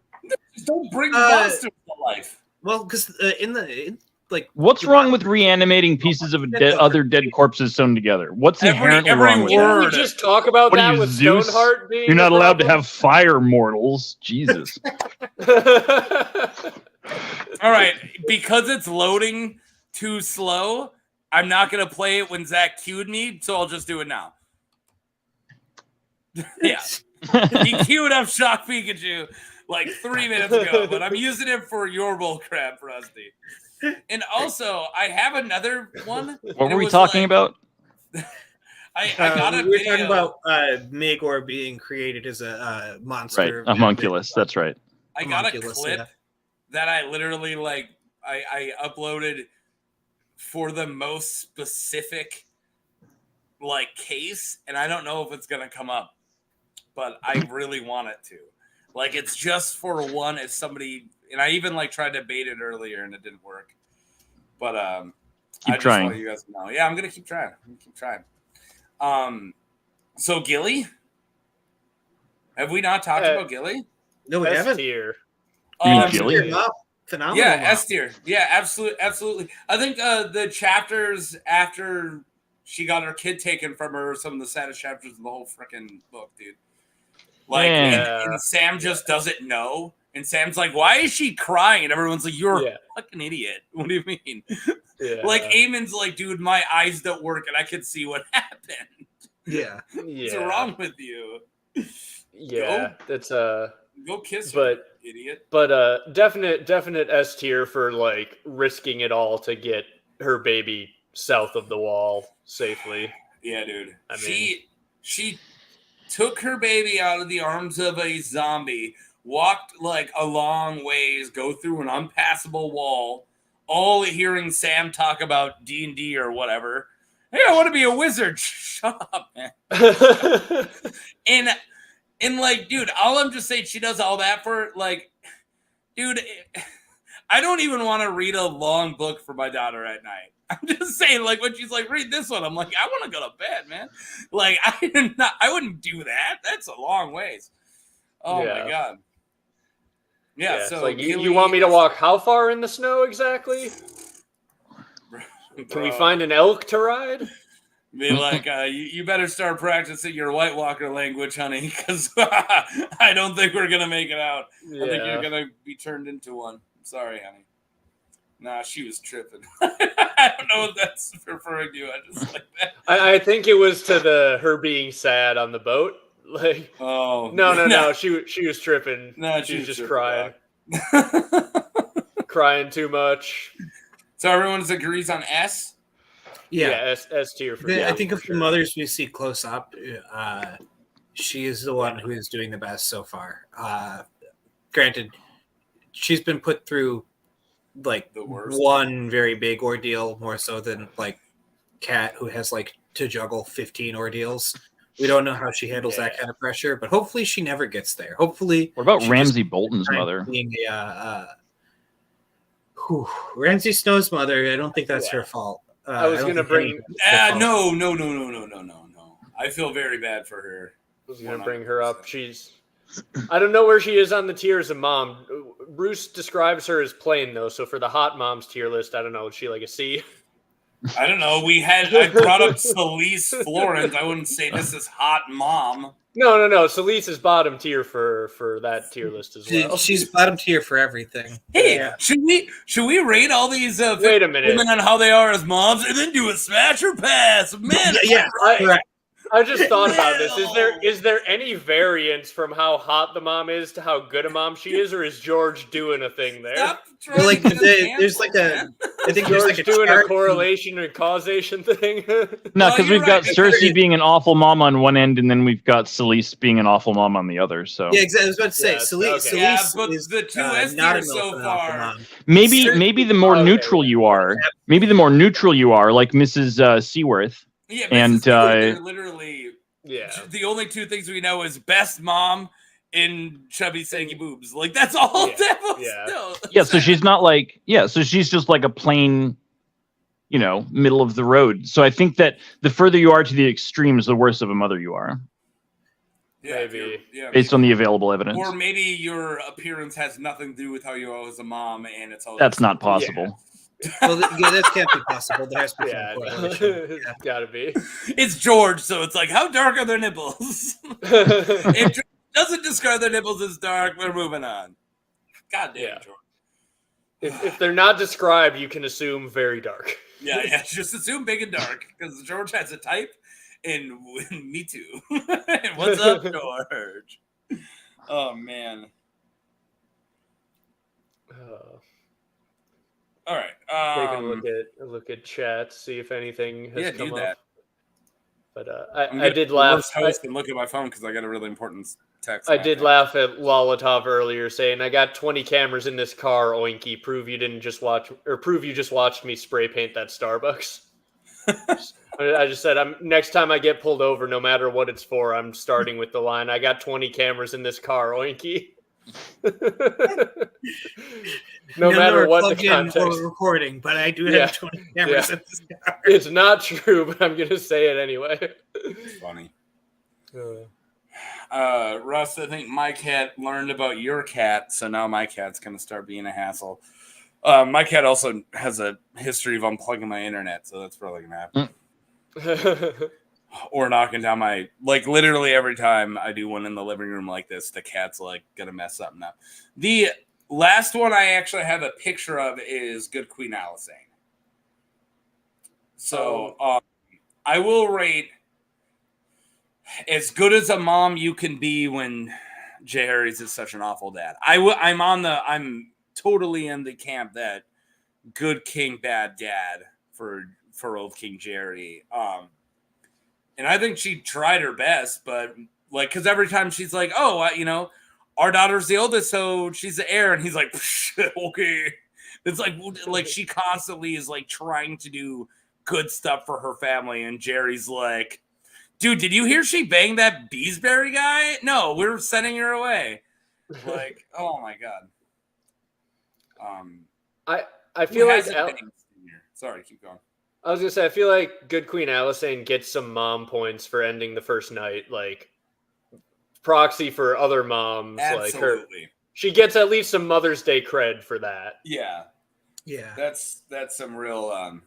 Don't bring monsters to life. Well, because what's wrong with reanimating pieces of other dead corpses sewn together? What's inherently wrong with that? We just talk about that with Zeus? Stoneheart being You're not allowed to have fire mortals. Jesus. All right, because it's loading too slow, I'm not going to play it when Zach cued me, so I'll just do it now. Yeah. He queued up Shock Pikachu like 3 minutes ago, but I'm using it for your bullcrap, Rusty. And also, I have another one. What were we talking about? I got a we were video. talking about Maegor being created as a monster. Right, a homunculus. That's right. I got a clip that I literally I uploaded for the most specific case, and I don't know if it's gonna come up, but I really want it to. Like, it's just for one, if somebody, and I even tried to bait it earlier and it didn't work. But keep trying. Want you guys to know. Yeah, I'm gonna keep trying. So Gilly, have we not talked about Gilly? No, we haven't. Tier. Gilly? Phenomenal. Yeah, S tier. Yeah, absolutely. I think the chapters after she got her kid taken from her are some of the saddest chapters of the whole freaking book, dude. And Sam just doesn't know. And Sam's like, why is she crying? And everyone's like, you're a fucking idiot. What do you mean? Yeah. Eamon's like, dude, my eyes don't work and I can see what happened. Yeah. What's wrong with you? Yeah. That's go kiss her, idiot. But definite S tier for risking it all to get her baby south of the wall safely. Yeah, dude. She took her baby out of the arms of a zombie, walked a long ways, go through an unpassable wall, all hearing Sam talk about D&D or whatever. Hey, I want to be a wizard. Shut up, man. and dude, all I'm just saying, she does all that for dude, I don't even want to read a long book for my daughter at night. I'm just saying, when she's read this one, I'm like, I want to go to bed, man. I wouldn't do that. That's a long ways. Oh my god. Yeah. So you want me to walk how far in the snow exactly? Can we find an elk to ride? Be you better start practicing your White Walker language, honey, because I don't think we're gonna make it out. I think you're gonna be turned into one. I'm sorry, honey. Nah, she was tripping. I don't know what that's referring to. I just like that. I think it was to her being sad on the boat. Like, no. She was tripping. No, she was just tripping, crying. Crying too much. So everyone agrees on S? Yeah, S tier for I think of the mothers we see close up, she is the one who is doing the best so far. Granted, she's been put through like the worst. One very big ordeal, more so than like Kat, who has like to juggle 15 ordeals. We don't know how she handles that kind of pressure, but hopefully she never gets there. Hopefully. What about Ramsay Bolton's mother? Being Ramsay Snow's mother, I don't think that's her fault. I was going to bring... No. I feel very bad for her. I was going to bring her up. I don't know where she is on the tier as a mom. Bruce describes her as plain, though, so for the hot moms tier list, I don't know, is she like a C? I don't know. I brought up Celise Florence. I wouldn't say this is hot mom. No. Celise is bottom tier for that tier list as well. She's bottom tier for everything. Hey, should we rate all these wait a minute women on how they are as moms and then do a smash or pass? Man, correct. I just thought about this. Is there any variance from how hot the mom is to how good a mom she is, or is George doing a thing there? Like there's like a, I think there's like doing a correlation or causation thing. No, because we've got Cersei being an awful mom on one end, and then we've got Celise being an awful mom on the other. So yeah, exactly. I was about to say Celise but is the two S tiers so far. Maybe the more neutral you are, like Mrs. Seaworth. Yeah, and literally, yeah. The only two things we know is best mom in chubby saggy boobs. Like that's all. Yeah. So she's not like So she's just like a plain, middle of the road. So I think that the further you are to the extremes, the worse of a mother you are. Yeah, maybe. Based on the available evidence. Or maybe your appearance has nothing to do with how you are as a mom, and it's all. That's not possible. Yeah. Well, that can't be possible. There has to be it's gotta be. It's George, so it's like, how dark are their nipples? If George doesn't describe their nipples as dark, we're moving on. God damn, George. If they're not described, you can assume very dark. Yeah, just assume big and dark, because George has a type, and me too. And what's up, George? Oh, man. All right. Taking a look at chat, see if anything has come up. But I did laugh. I can look at my phone because I got a really important text. I did laugh at Lolatov earlier, saying, "I got 20 cameras in this car. Oinky, prove you just watched me spray paint that Starbucks." I just said, next time I get pulled over, no matter what it's for, I'm starting with the line, "I got 20 cameras in this car. Oinky." No matter what the context. Or recording, but I do have 20 cameras in this car. It's not true, but I'm gonna say it anyway. It's funny. Russ, I think my cat learned about your cat, so now my cat's gonna start being a hassle. My cat also has a history of unplugging my internet, so that's probably gonna happen. Or knocking down literally every time I do one in the living room like this, the cat's gonna mess something up. The last one I actually have a picture of is Good Queen Alysanne. So I will rate as good as a mom you can be when Jay Harry's is such an awful dad. I'm totally in the camp that good king, bad dad for old King Jerry. And I think she tried her best, but because every time she's like, "Oh, our daughter's the oldest, so she's the heir," and he's like, "Okay." It's like she constantly is trying to do good stuff for her family, and Jerry's like, "Dude, did you hear she banged that Beesbury guy? No, we're sending her away." Oh my god. I feel like sorry, keep going. I was gonna say, I feel like Good Queen Alysanne gets some mom points for ending the first night, proxy for other moms. Absolutely. She gets at least some Mother's Day cred for that. Yeah. That's some real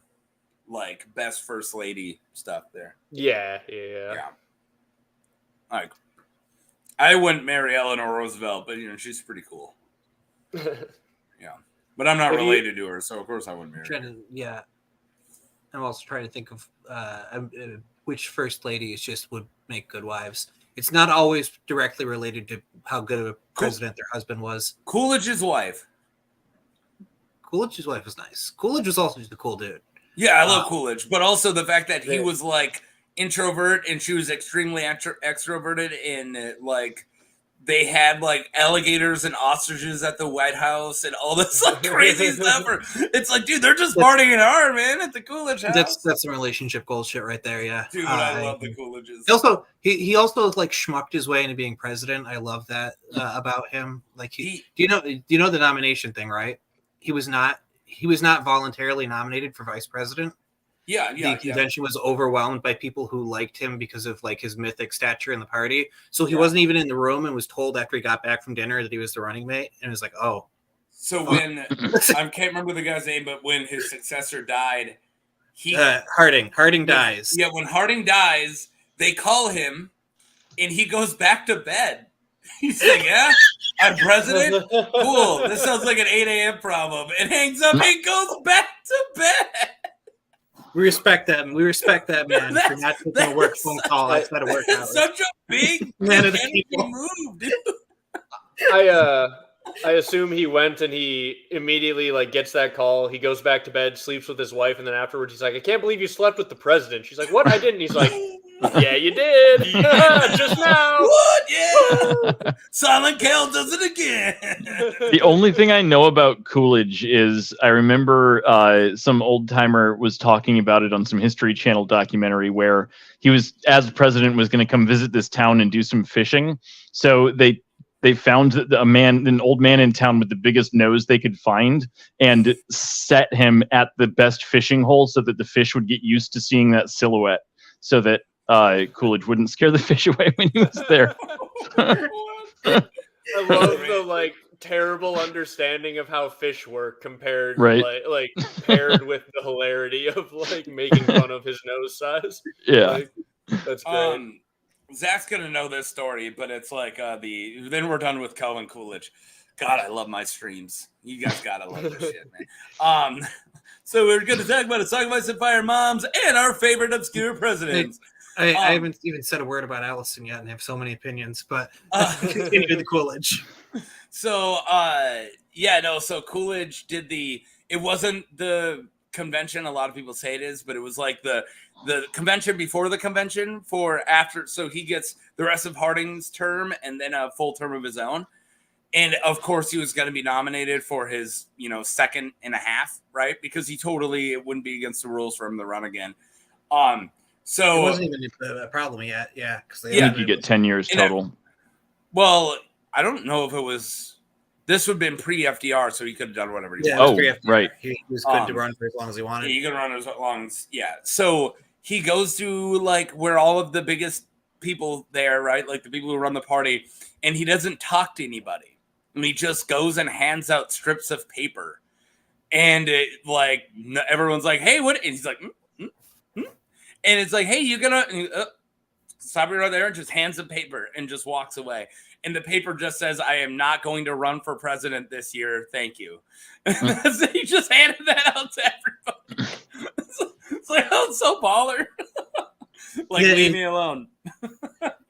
best first lady stuff there. Yeah. I wouldn't marry Eleanor Roosevelt, but she's pretty cool. Yeah. But I'm not related to her, so of course I wouldn't marry her. I'm also trying to think of which first ladies would make good wives. It's not always directly related to how good of a president their husband was. Coolidge's wife. Coolidge's wife was nice. Coolidge was also just a cool dude. Yeah, I love Coolidge, but also the fact that he was like introvert and she was extremely extroverted, and like they had like alligators and ostriches at the White House and all this like crazy stuff. It's like, dude, they're just partying hard, man, at the Coolidge house. That's some relationship goal shit right there, yeah. Dude, I love the Coolidges. He also like schmucked his way into being president. I love that about him. Like do you know the nomination thing, right? He was not voluntarily nominated for vice president. The convention was overwhelmed by people who liked him because of like his mythic stature in the party. So he wasn't even in the room, and was told after he got back from dinner that he was the running mate, and it was like, oh. So when I can't remember the guy's name, but when his successor died, Harding dies. Yeah, when Harding dies, they call him, and he goes back to bed. He's like, yeah, I'm president. Cool. This sounds like an 8 a.m. problem. And hangs up and goes back to bed. We respect that. We respect that man for not taking a work phone call outside of work hours. Such a big man of the people move, dude. I assume he went and he immediately like gets that call. He goes back to bed, sleeps with his wife, and then afterwards he's like, I can't believe you slept with the president. She's like, what? I didn't. He's like, yeah, you did. Just now. What? Yeah. Silent Cal does it again. The only thing I know about Coolidge is I remember some old timer was talking about it on some History Channel documentary where he was, as president, was going to come visit this town and do some fishing. So they found an old man in town with the biggest nose they could find, and set him at the best fishing hole so that the fish would get used to seeing that silhouette, so that Coolidge wouldn't scare the fish away when he was there. I love the like terrible understanding of how fish work compared, like paired with the hilarity of like making fun of his nose size. Yeah, like, that's great. Zach's gonna know this story, but it's like then we're done with Calvin Coolidge. God, I love my streams. You guys gotta love this shit, man. So we're gonna talk about Asoiaf and Fire Moms and our favorite obscure presidents. I haven't even said a word about Allison yet, and have so many opinions. But continue with the Coolidge. So so Coolidge did it wasn't the convention a lot of people say it is, but it was like the convention before the convention for after, so he gets the rest of Harding's term and then a full term of his own. And of course he was going to be nominated for his, second and a half, right? Because it wouldn't be against the rules for him to run again. So it wasn't even a problem yet. Yeah. I think you get 10 years total. Well, I don't know if it was, this would have been pre-FDR, so he could have done whatever he wanted. Oh, right. He was good to run for as long as he wanted. He could run as long as, So he goes to like where all of the biggest people there, right? Like the people who run the party, and he doesn't talk to anybody. And he just goes and hands out strips of paper. And everyone's like, hey, what? And he's like, And it's like, hey, you gonna stop right there and just hands the paper and just walks away. And the paper just says, I am not going to run for president this year. Thank you. So he just handed that out to everybody. It's like, oh, it's so baller. Leave me alone.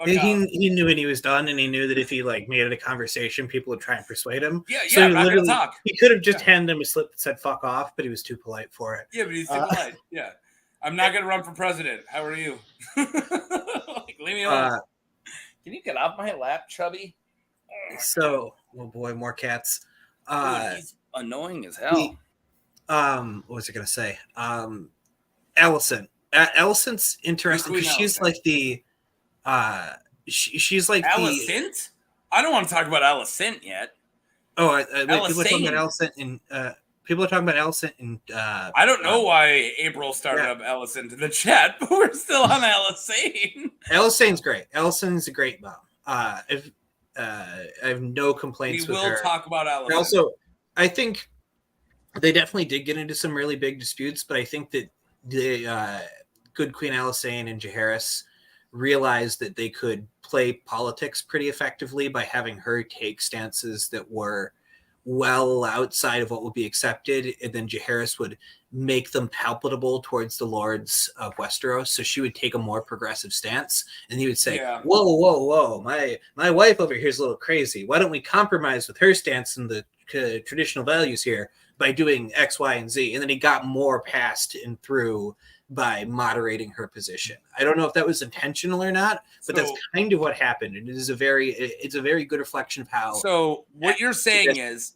He knew when he was done, and he knew that if he made it a conversation, people would try and persuade him. I'm not going to talk. He could have just handed him a slip that said fuck off, but he was too polite for it. Yeah, but he's too polite. Yeah. I'm not going to run for president. How are you? Leave me alone. Can you get off my lap, Chubby? So, oh boy, more cats. He's annoying as hell. What was I going to say? Allison. Allison's interesting because she's like the. She's like Allison? I don't want to talk about Allison yet. Oh, people are talking about Allison and. People are talking about Allison and I don't know why April started up Allison to the chat, but we're still on Allison. Allison's great. Allison's a great mom. I have no complaints with her. We will talk about Allison. Also, I think they definitely did get into some really big disputes, but I think that the good Queen Allison and Jaehaerys realized that they could play politics pretty effectively by having her take stances that were well outside of what would be accepted, and then Jaehaerys would make them palpable towards the lords of Westeros. So she would take a more progressive stance, and he would say, whoa, my wife over here is a little crazy. Why don't we compromise with her stance and the traditional values here by doing X, Y, and Z? And then he got more past and through by moderating her position. I don't know if that was intentional or not, but that's kind of what happened. And it's a very good reflection of how. So what you're saying is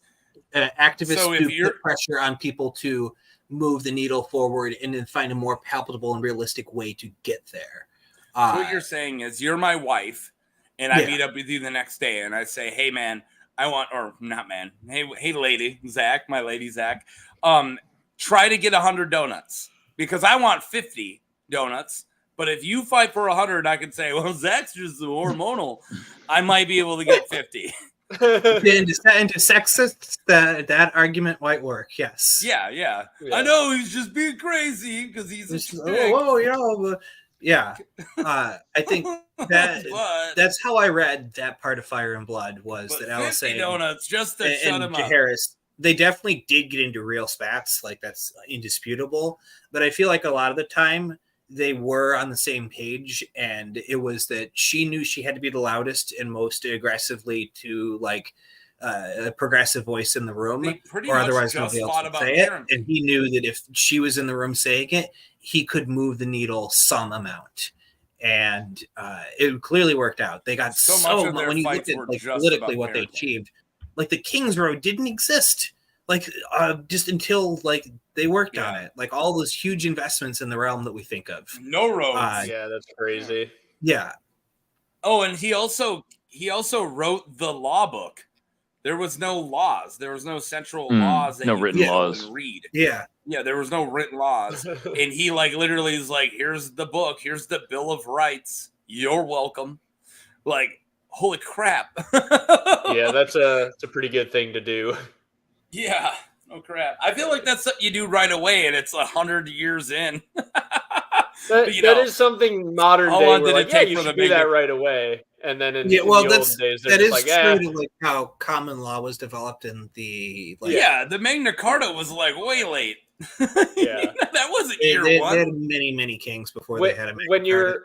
activists do put pressure on people to move the needle forward and then find a more palpable and realistic way to get there. So what you're saying is you're my wife, and I meet up with you the next day, and I say, hey, man, I want, or not man, hey, lady, Zach, my lady, Zach, try to get 100 donuts. Because I want 50 donuts, but if you fight for 100, I can say, well, Zach's just hormonal. I might be able to get 50. Into sexists, that argument might work, yes. Yeah. I know he's just being crazy because he's a stick. Yeah. I think that's how I read that part of Fire and Blood was that Alice 50 donuts just to shut him up. They definitely did get into real spats, like that's indisputable. But I feel like a lot of the time they were on the same page, and it was that she knew she had to be the loudest and most aggressively to like a progressive voice in the room, or otherwise nobody else would say it. And he knew that if she was in the room saying it, he could move the needle some amount. And it clearly worked out. They got so much when you looked at like politically what they achieved. Like the King's Road didn't exist, like just until like they worked on it. Like all those huge investments in the realm that we think of. No roads. Yeah, that's crazy. Yeah. Oh, and he also wrote the law book. There was no laws. There was no central laws. No written laws. Read. Yeah. There was no written laws, and he like literally is like, "Here's the book. Here's the Bill of Rights. You're welcome." Like. Holy crap. Yeah, that's a pretty good thing to do. Yeah. Oh crap. I feel like that's something you do right away, and it's 100 years in. That is something modern day where like, you should do that right away. And then in the olden days, that is like, true to like how common law was developed in the the Magna Carta was like way late. Yeah. That wasn't year one. They had many kings before they had a Magna Carta.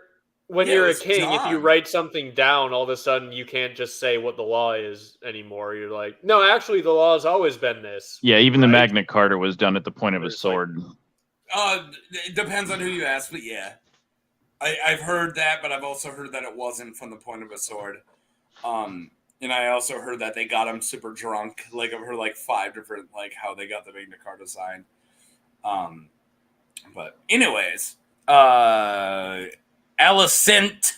When you're a king, if you write something down, all of a sudden you can't just say what the law is anymore. You're like, no, actually, the law has always been this. Yeah, even the Magna Carta was done at the point of a sword. It depends on who you ask, but yeah. I've heard that, but I've also heard that it wasn't from the point of a sword. And I also heard that they got him super drunk. Like, I've heard like 5 different, like, how they got the Magna Carta signed. But anyways, Alicent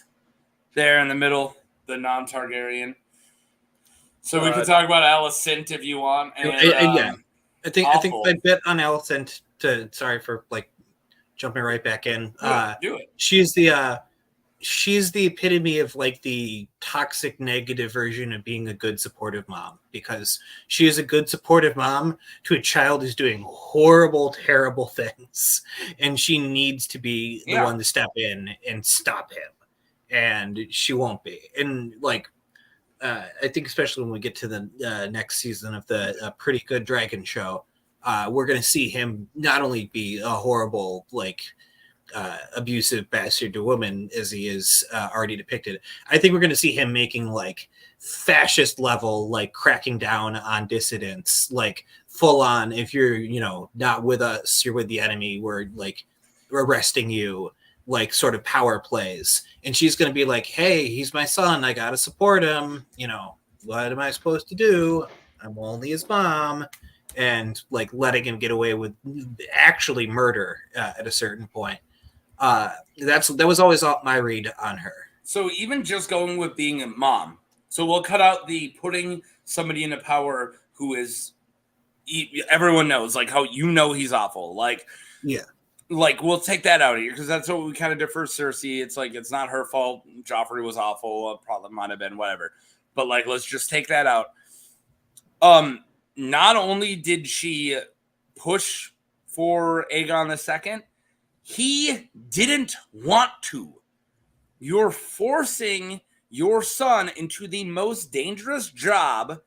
there in the middle, the non-Targaryen. So we can talk about Alicent if you want. And, I think my bit on Alicent. Sorry for like jumping right back in. Do it. She's the epitome of like the toxic negative version of being a good supportive mom, because she is a good supportive mom to a child who's doing horrible, terrible things, and she needs to be the one to step in and stop him, and she won't be. And like I think especially when we get to the next season of the Pretty Good Dragon show, we're going to see him not only be a horrible like abusive bastard to women as he is already depicted. I think we're going to see him making like fascist level, like cracking down on dissidents, like full on. If you're, not with us, you're with the enemy. We're arresting you, like sort of power plays. And she's going to be like, hey, he's my son. I got to support him. What am I supposed to do? I'm only his mom. And like letting him get away with actually murder at a certain point. That was always my read on her. So even just going with being a mom, so we'll cut out the putting somebody into power who is, everyone knows, like how he's awful. Like, like we'll take that out of here because that's what we kind of defer Cersei. It's like it's not her fault. Joffrey was awful. Probably might have been whatever, but like let's just take that out. Not only did she push for Aegon II, he didn't want to. You're forcing your son into the most dangerous job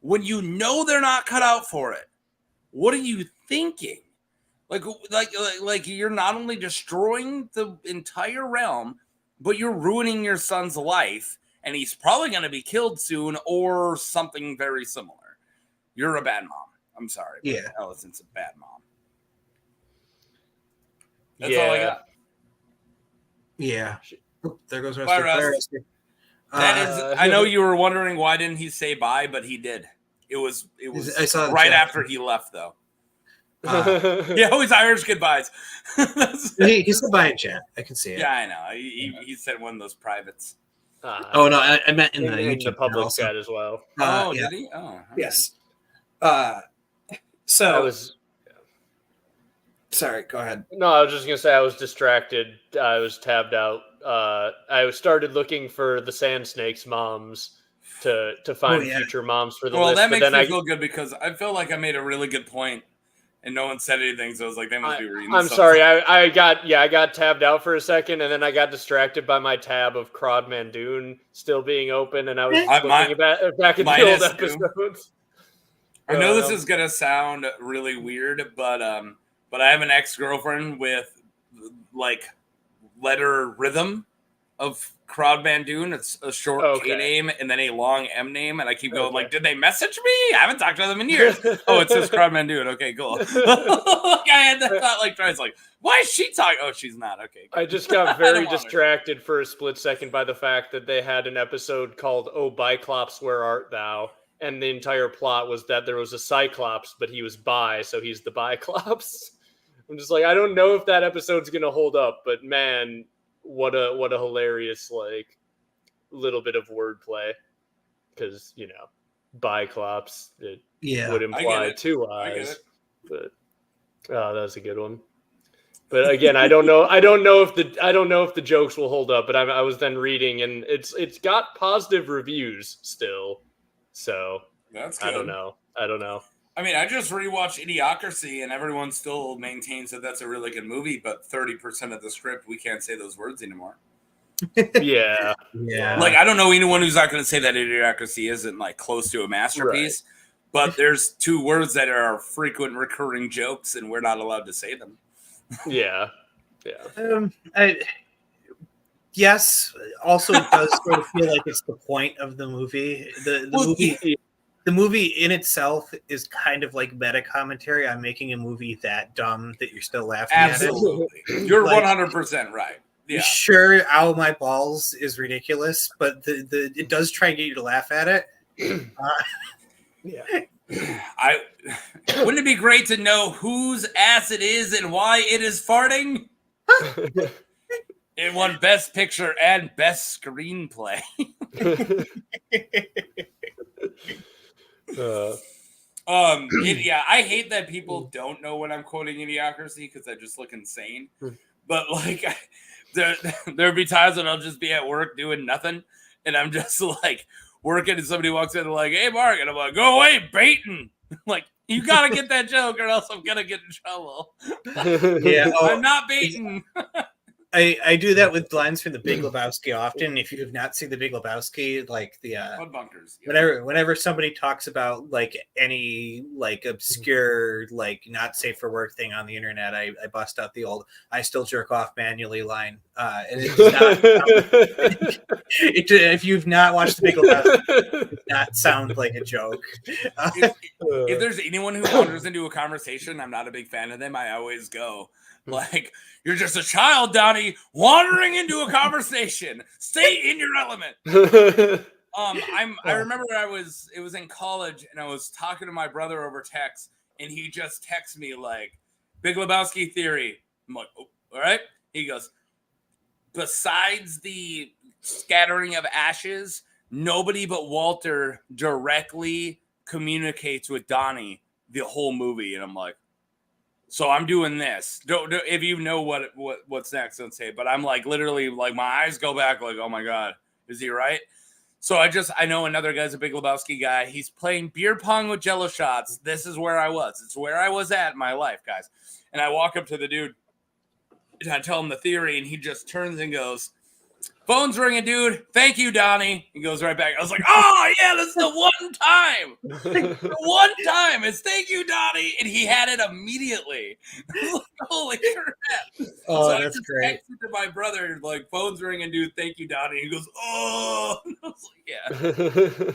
when you know they're not cut out for it, what are you thinking? Like you're not only destroying the entire realm, but you're ruining your son's life, and he's probably going to be killed soon or something very similar. You're a bad mom. I'm sorry. Yeah. Alicent's a bad mom. That's all I got. Yeah. Oh, there goes Rusty. That is, I know you were wondering why didn't he say bye, but he did. It was I saw right after he left, though. He always Irish goodbyes. He said bye in chat. I can see it. Yeah, I know. He said one of those privates. Oh no, I meant in the public chat as well. Did he? Oh, okay. Yes. So I was. Sorry, go ahead. No, I was just gonna say I was distracted. I was tabbed out. I started looking for the Sand Snakes moms to find future moms for the list. Well, that makes me feel good because I feel like I made a really good point, and no one said anything. So I was like, they must be reading. I'm sorry. I got tabbed out for a second, and then I got distracted by my tab of Crod Mandoon still being open, and I was looking back at the old episodes. I know this is gonna sound really weird, but I have an ex-girlfriend with like letter rhythm of Crowd Mandoon. It's a short K name and then a long M name, and I keep going like, did they message me? I haven't talked to them in years. Oh, it says Crowd Mandoon. Okay, cool. I had that thought like twice, like, why is she talking? Oh, she's not. Okay. I just got very distracted for a split second by the fact that they had an episode called "Oh Biclops, Where Art Thou?" And the entire plot was that there was a Cyclops, but he was bi, so he's the Biclops. I'm just like, I don't know if that episode's gonna hold up, but man, what a hilarious like little bit of wordplay, because Biclops would imply two eyes, but that was a good one. But again, I don't know if the jokes will hold up. But I was then reading, and it's got positive reviews still, so that's good. I don't know. I mean, I just rewatched Idiocracy, and everyone still maintains that that's a really good movie, but 30% of the script, we can't say those words anymore. Yeah. Like, I don't know anyone who's not going to say that Idiocracy isn't, like, close to a masterpiece, but there's two words that are frequent recurring jokes, and we're not allowed to say them. Yeah. Yes. Also, it does sort of feel like it's the point of the movie. The movie in itself is kind of like meta commentary on making a movie that dumb that you're still laughing at it. You're 100% right. Yeah. Sure, Ow My Balls is ridiculous, but it does try and get you to laugh at it. Wouldn't it be great to know whose ass it is and why it is farting? It won Best Picture and Best Screenplay. I hate that people don't know when I'm quoting Idiocracy because I just look insane. But like, there'd be times when I'll just be at work doing nothing, and I'm just like working, and somebody walks in and like, "Hey, Mark," and I'm like, "Go away, baiting!" Like, you gotta get that joke, or else I'm gonna get in trouble. I'm not baiting. I do that with lines from The Big Lebowski often. If you have not seen The Big Lebowski, like the bunkers, whenever somebody talks about like any like obscure like not safe for work thing on the internet, I bust out the old "I still jerk off manually" line. And it does not, if you've not watched The Big Lebowski, it does not sound like a joke. If there's anyone who wanders into a conversation, I'm not a big fan of them. I always go like, "You're just a child, Donnie, wandering into a conversation. Stay in your element." I remember it was in college, and I was talking to my brother over text, and he just texted me like, "Big Lebowski theory." I'm like, "Oh, all right." He goes, "Besides the scattering of ashes, nobody but Walter directly communicates with Donnie the whole movie." And I'm like, so I'm doing this. If you know what's next, don't say it. But I'm like literally like my eyes go back like, oh my God, is he right? So I know another guy's a Big Lebowski guy. He's playing beer pong with Jello shots. This is where I was. It's where I was at in my life, guys. And I walk up to the dude and I tell him the theory, and he just turns and goes, Phone's ringing, dude. Thank you, Donnie. He goes right back. I was like, oh, yeah, that's the one time. The one time. It's thank you, Donnie. And he had it immediately. Like, holy crap. Oh, so that's great. I texted to my brother, like, phone's ringing, dude. Thank you, Donnie. He goes, oh. And I was like, yeah.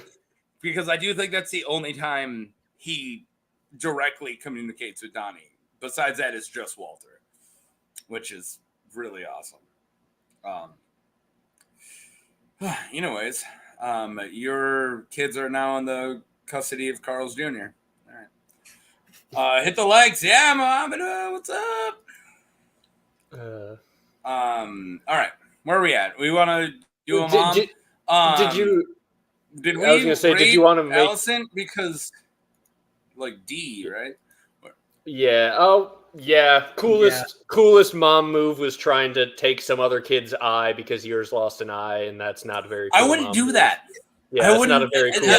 Because I do think that's the only time he directly communicates with Donnie. Besides that, it's just Walter, which is really awesome. Anyways, your kids are now in the custody of Carl's Jr. All right. Hit the legs. Yeah, Mom. What's up? All right. Where are we at? We want to do a mom. Did we? I was gonna say, did you want to make Allison because like D, right? Yeah. Oh. Yeah, coolest mom move was trying to take some other kid's eye because yours lost an eye, and that's not very cool. I wouldn't do that. Yeah, it's not a very cool.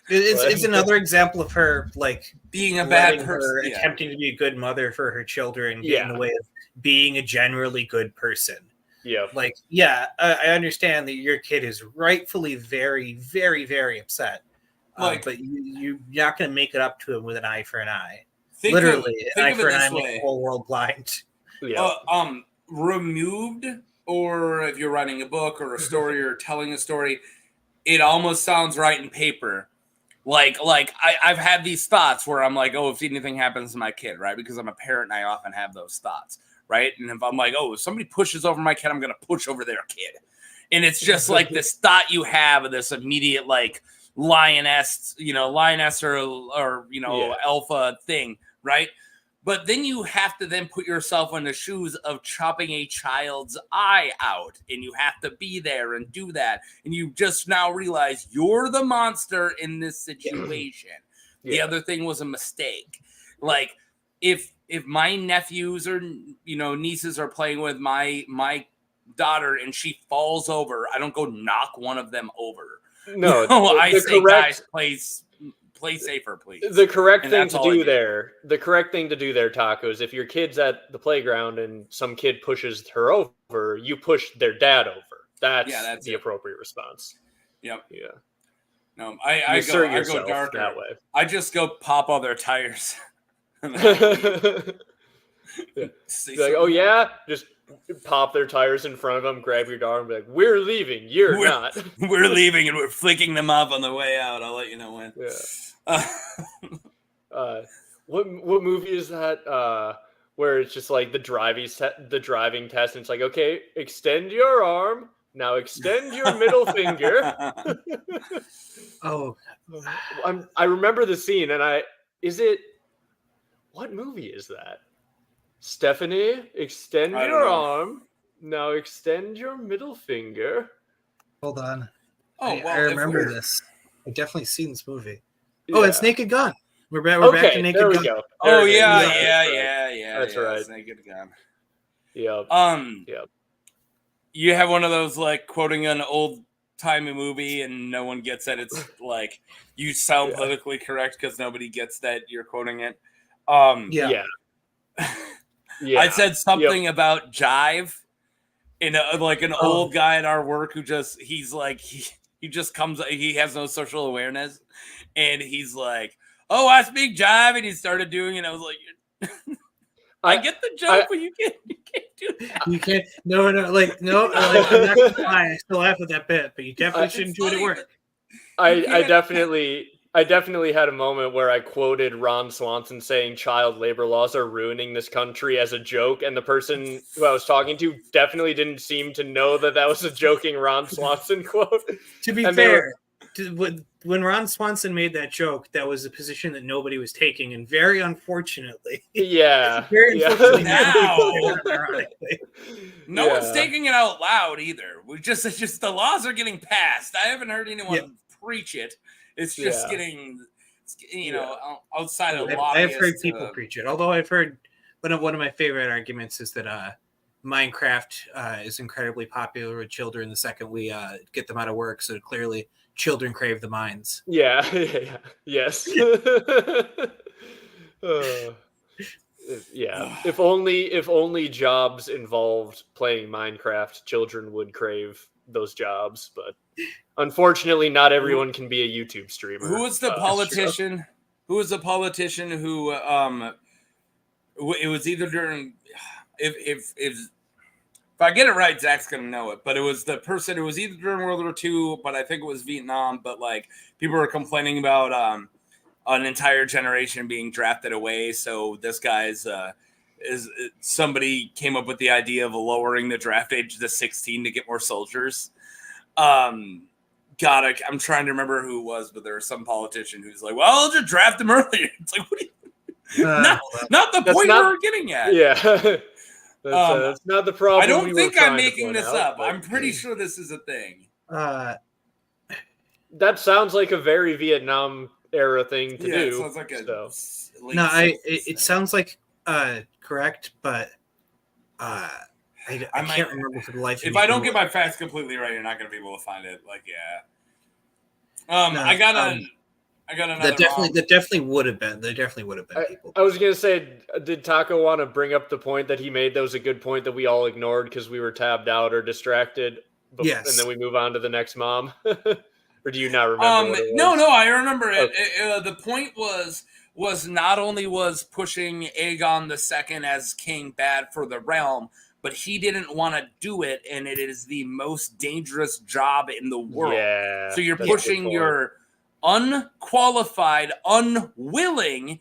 It's another example of her like being a bad person, attempting to be a good mother for her children, in the way of being a generally good person. Yeah, like I understand that your kid is rightfully very, very, very upset, but you're not going to make it up to him with an eye for an eye. Literally, an eye for an eye makes the whole world blind. Yeah. Removed, or if you're writing a book or a story or telling a story, it almost sounds right in paper. Like I've had these thoughts where I'm like, oh, if anything happens to my kid, right? Because I'm a parent and I often have those thoughts, right? And if I'm like, oh, if somebody pushes over my kid, I'm going to push over their kid. And it's just like this thought you have of this immediate like lioness or alpha thing. Right. But then you have to then put yourself in the shoes of chopping a child's eye out, and you have to be there and do that. And you just now realize you're the monster in this situation. Yeah. The other thing was a mistake. Like if my nephews or nieces are playing with my daughter and she falls over, I don't go knock one of them over. No, I say, guys, play safer, please. The correct thing to do there, Taco, is if your kid's at the playground and some kid pushes her over, you push their dad over. That's the appropriate response. Yep. Yeah. No, I go darker that way. I just go pop all their tires. Like, oh yeah, just pop their tires in front of them, grab your dog, and be like, "We're leaving. We're not. We're leaving, and we're flicking them off on the way out. I'll let you know when." Yeah. What movie is that? Where it's just like the driving test, and it's like, okay, extend your arm, now extend your middle finger. Oh, I remember the scene, and what movie is that? Stephanie, extend your arm, now extend your middle finger. Hold on. Oh, I remember this. I've definitely seen this movie. Yeah. Oh, it's Naked Gun. We're back to Naked Gun. Gun. Go. Oh yeah. That's right. It's Naked Gun. Yep. Yep. You have one of those like quoting an old timey movie and no one gets that. It's like you sound politically correct because nobody gets that you're quoting it. Yeah. I said something about jive in an old guy at our work who he has no social awareness, and he's like, oh, I speak jive, and he started doing it. I was like, I get the joke, but you can't do that. You can't. No. I'm not gonna lie. I still laugh at that bit, but you definitely shouldn't do it at work. I definitely had a moment where I quoted Ron Swanson saying child labor laws are ruining this country as a joke, and the person who I was talking to definitely didn't seem to know that was a joking Ron Swanson quote. To be fair, when Ron Swanson made that joke, that was a position that nobody was taking, and very unfortunately, now no one's taking it out loud either. It's just the laws are getting passed. I haven't heard anyone preach it. It's just getting, outside of lobbyists. I've heard people preach it. Although I've heard one of my favorite arguments is that Minecraft is incredibly popular with children the second we get them out of work. So clearly, children crave the mines. Yeah. Yes. If only jobs involved playing Minecraft, children would crave those jobs. But unfortunately, not everyone can be a YouTube streamer. Who was the politician? Who was the politician who? It was either during if I get it right, Zach's gonna know it. But it was the person. It was either during World War II, but I think it was Vietnam. But like people were complaining about an entire generation being drafted away. So this guy's somebody came up with the idea of lowering the draft age to 16 to get more soldiers. I'm trying to remember who it was, but there was some politician who's like, "Well, I'll just draft them earlier." It's like, what do you? Not the point we were getting at. Yeah. That's not the problem. I don't think I'm making this up. I'm pretty sure this is a thing. That sounds like a very Vietnam era thing to do. It sounds like it sounds like correct, but I can't remember for the life of me. If I don't get my facts completely right, you're not going to be able to find it. Like, I got another. That definitely would have been. There definitely would have been people. I was gonna say, did Taco want to bring up the point that he made? That was a good point that we all ignored because we were tabbed out or distracted. Yes, and then we move on to the next mom. Or do you not remember? What it was? No, I remember it. Okay. The point was not only was pushing Aegon II as king bad for the realm, but he didn't want to do it, and it is the most dangerous job in the world. Yeah, so you're pushing your unqualified, unwilling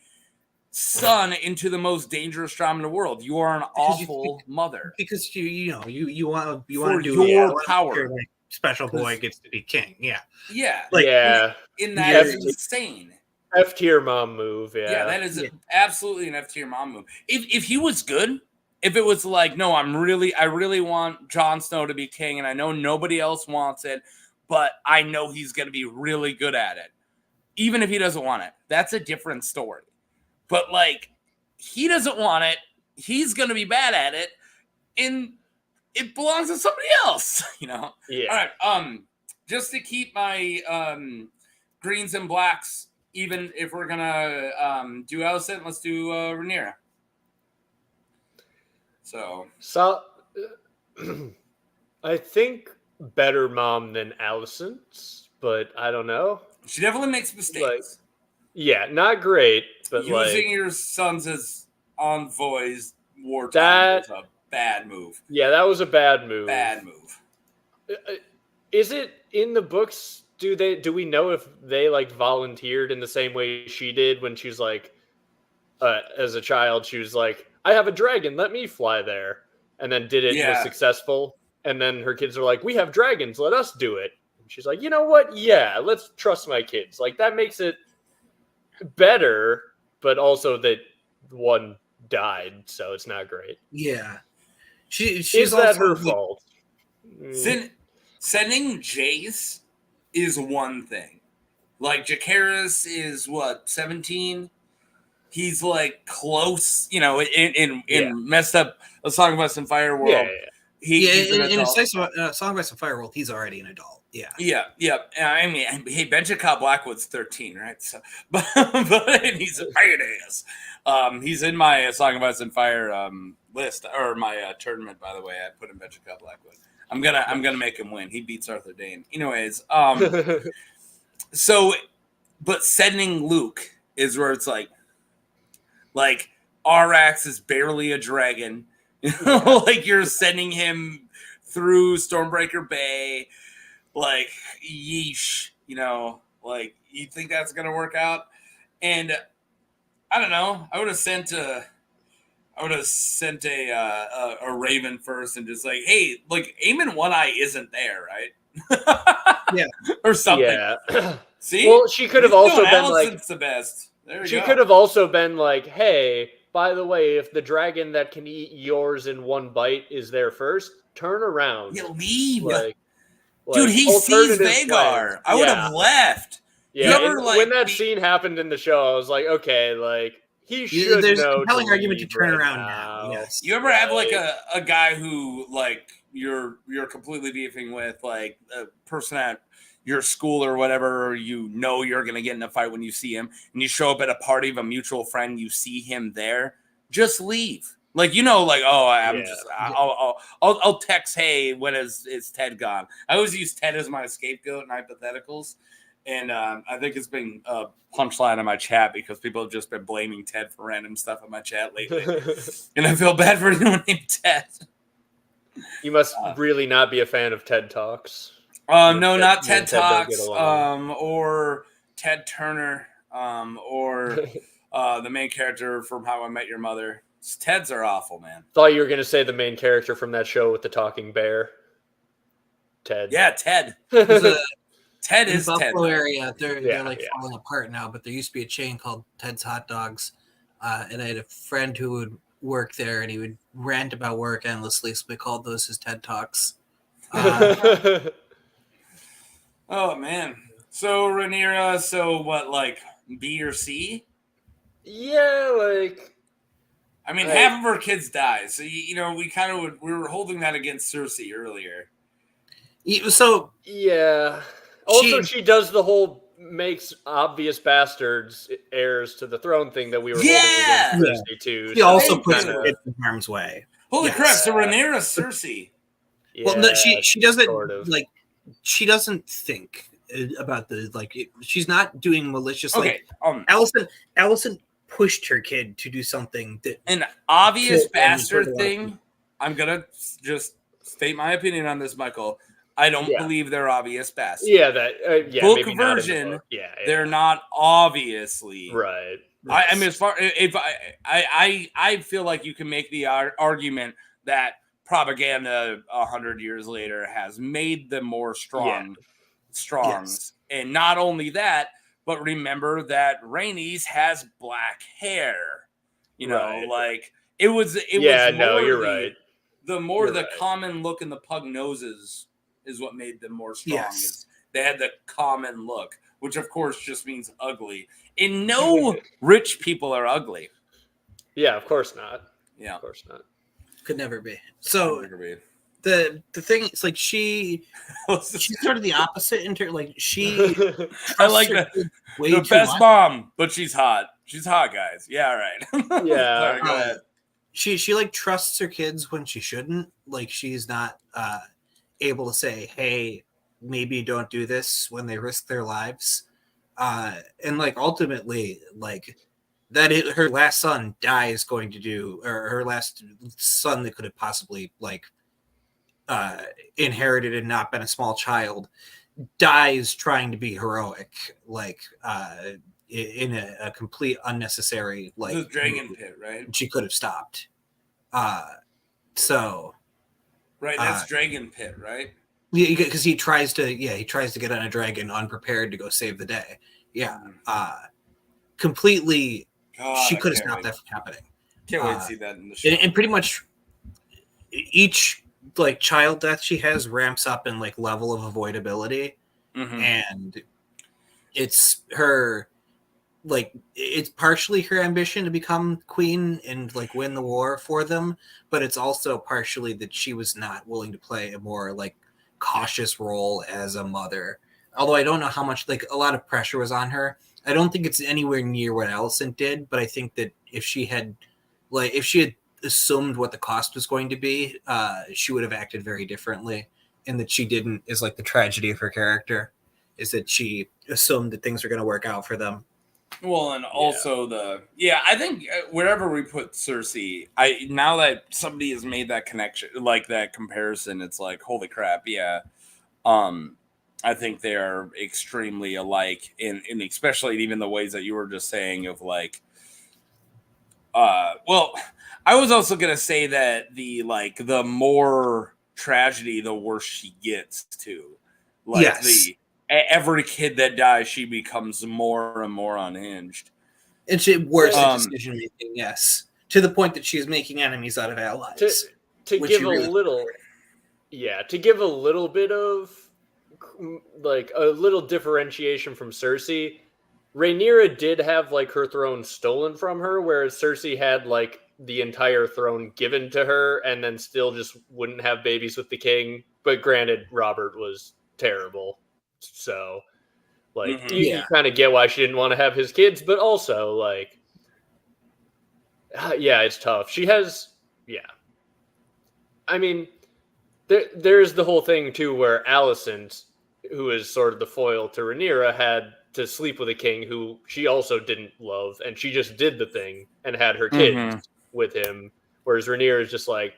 son into the most dangerous job in the world. You are an awful mother because you want to do your power. Like, special boy gets to be king. Yeah. In that is insane. F tier mom move. Yeah, that is absolutely an F tier mom move. If he was good, if it was like, no, I really want Jon Snow to be king, and I know nobody else wants it, but I know he's going to be really good at it. Even if he doesn't want it, that's a different story. But like, he doesn't want it. He's going to be bad at it, and it belongs to somebody else. Yeah. All right. Just to keep my greens and blacks, even if we're gonna do Alicent, let's do Rhaenyra. So I think better mom than Alicent's, but I don't know. She definitely makes mistakes. Not great, but using your sons as envoys wartime was a bad move. Yeah, that was a bad move. Bad move. Is it in the books? Do we know if they like volunteered in the same way she did when she's like, as a child, she was like, I have a dragon, let me fly there, and then did it, was successful, and then her kids are like, we have dragons, let us do it. And she's like, you know what? Yeah, let's trust my kids. Like that makes it better, but also that one died, so it's not great. Yeah, she's that her fault? Sending Jace is one thing. Like Jacaerys is what, 17? He's like close, in messed up A Song of Ice and Fire world. In A Song of Ice and Fire world, he's already an adult. Yeah. I mean, hey, Benjamin Blackwood's 13, right? So, but he's a badass. He's in my Song of Ice and Fire list, or my tournament, by the way. I put in Benjamin Blackwood. I'm gonna make him win. He beats Arthur Dayne. Anyways, so, but sending Luke is where it's like Arax is barely a dragon. Like you're sending him through Stormbreaker Bay. Like, yeesh, like you think that's gonna work out? And I don't know. I would have sent a Raven first and just like, hey, like Aemon One Eye isn't there, right? Yeah, or something. Yeah. See, well, she could have also been like, the best. She could have also been like, hey, by the way, if the dragon that can eat yours in one bite is there first, turn around. You leave. Like, dude, he sees Vhagar. I would have left. Yeah, when that scene happened in the show, I was like, okay, like he should there's know. A compelling argument to turn around now. Yes. You ever have like a guy who like you're completely beefing with, like a person at your school or whatever, or you're gonna get in a fight when you see him, and you show up at a party of a mutual friend, you see him there. just leave. Like, I'll text, hey, when is Ted gone? I always use Ted as my scapegoat in hypotheticals. And I think it's been a punchline in my chat because people have just been blaming Ted for random stuff in my chat lately. And I feel bad for anyone named Ted. You must really not be a fan of TED Talks. No, not TED Talks, or Ted Turner, or the main character from How I Met Your Mother. Teds are awful, man. Thought you were going to say the main character from that show with the talking bear. Ted. Yeah, Ted. Ted is Buffalo Ted. Area. They're falling apart now, but there used to be a chain called Ted's Hot Dogs, and I had a friend who would work there, and he would rant about work endlessly, so we called those his TED Talks. Oh, man. So, Rhaenyra, what, like, B or C? Yeah, like... I mean, half of her kids die, so, we were holding that against Cersei earlier. So... Yeah. Also, she does the whole makes obvious bastards heirs to the throne thing that we were holding against Cersei, too. She also puts her kids in harm's way. Holy crap, so Rhaenyra's Cersei. Yeah, well, no, she doesn't, like, she doesn't think about she's not doing malicious, Alicent pushed her kid to do something that... An obvious bastard thing, I'm going to just state my opinion on this, Michael. I don't believe they're obvious bastards. Yeah, book version, they're not obviously. Right. I mean, as far if I feel like you can make the argument that propaganda 100 years later has made them more strong. Yes. And not only that, but remember that Rhaenys has black hair. Like it was. You're right. The common look in the pug noses is what made them more strong. Yes. They had the common look, which of course just means ugly. And no rich people are ugly. Yeah, of course not. Yeah, of course not. Could never be. So the thing is, like, she's sort of the opposite she. I like that. The best mom, but she's hot. She's hot, guys. Yeah, right. Yeah. Sorry, go ahead. She like trusts her kids when she shouldn't. Like, she's not able to say, "Hey, maybe don't do this," when they risk their lives. And like ultimately, like her last son dies going to do, or her last son that could have possibly inherited and not been a small child, dies trying to be heroic, in a complete unnecessary the dragon pit, right? She could have stopped. Right, that's dragon pit, right? Yeah, because he tries to get on a dragon unprepared to go save the day. Yeah, completely. God, she could have stopped that from happening. Can't wait to see that in the show. And pretty much each child death she has ramps up in level of avoidability, and it's her. It's partially her ambition to become queen and win the war for them, but it's also partially that she was not willing to play a more cautious role as a mother. Although I don't know how much, a lot of pressure was on her. I don't think it's anywhere near what Alicent did, but I think that if she had assumed what the cost was going to be, she would have acted very differently. And that she didn't is the tragedy of her character, is that she assumed that things were going to work out for them. Well, and also I think wherever we put Cersei, now that somebody has made that connection, that comparison, it's holy crap, yeah. I think they are extremely alike, and especially even the ways that you were just saying of well, I was also gonna say that the more tragedy, the worse she gets too. Every kid that dies, she becomes more and more unhinged. And she worse at decision making, yes. To the point that she's making enemies out of allies. To give a little bit of a little differentiation from Cersei, Rhaenyra did have her throne stolen from her, whereas Cersei had the entire throne given to her and then still just wouldn't have babies with the king. But granted, Robert was terrible. So, you kind of get why she didn't want to have his kids, but also, Yeah, it's tough. She has, yeah. I mean, there's the whole thing too, where Alicent, who is sort of the foil to Rhaenyra, had to sleep with a king who she also didn't love, and she just did the thing and had her kids with him. Whereas Rhaenyra is just like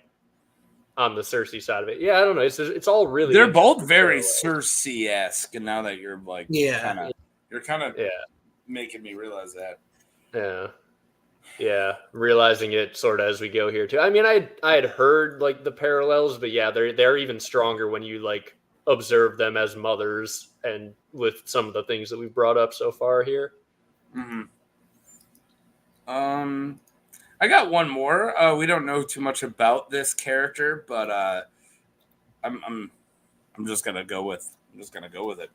on the Cersei side of it. Yeah, I don't know. It's all really. They're both very Cersei-esque, and now that you're like, you're kind of making me realize that. Yeah, realizing it sort of as we go here too. I mean, I had heard like the parallels, but yeah, they're even stronger when you like observe them as mothers, and with some of the things that we've brought up so far here. I got one more. We don't know too much about this character, but I'm just gonna go with it.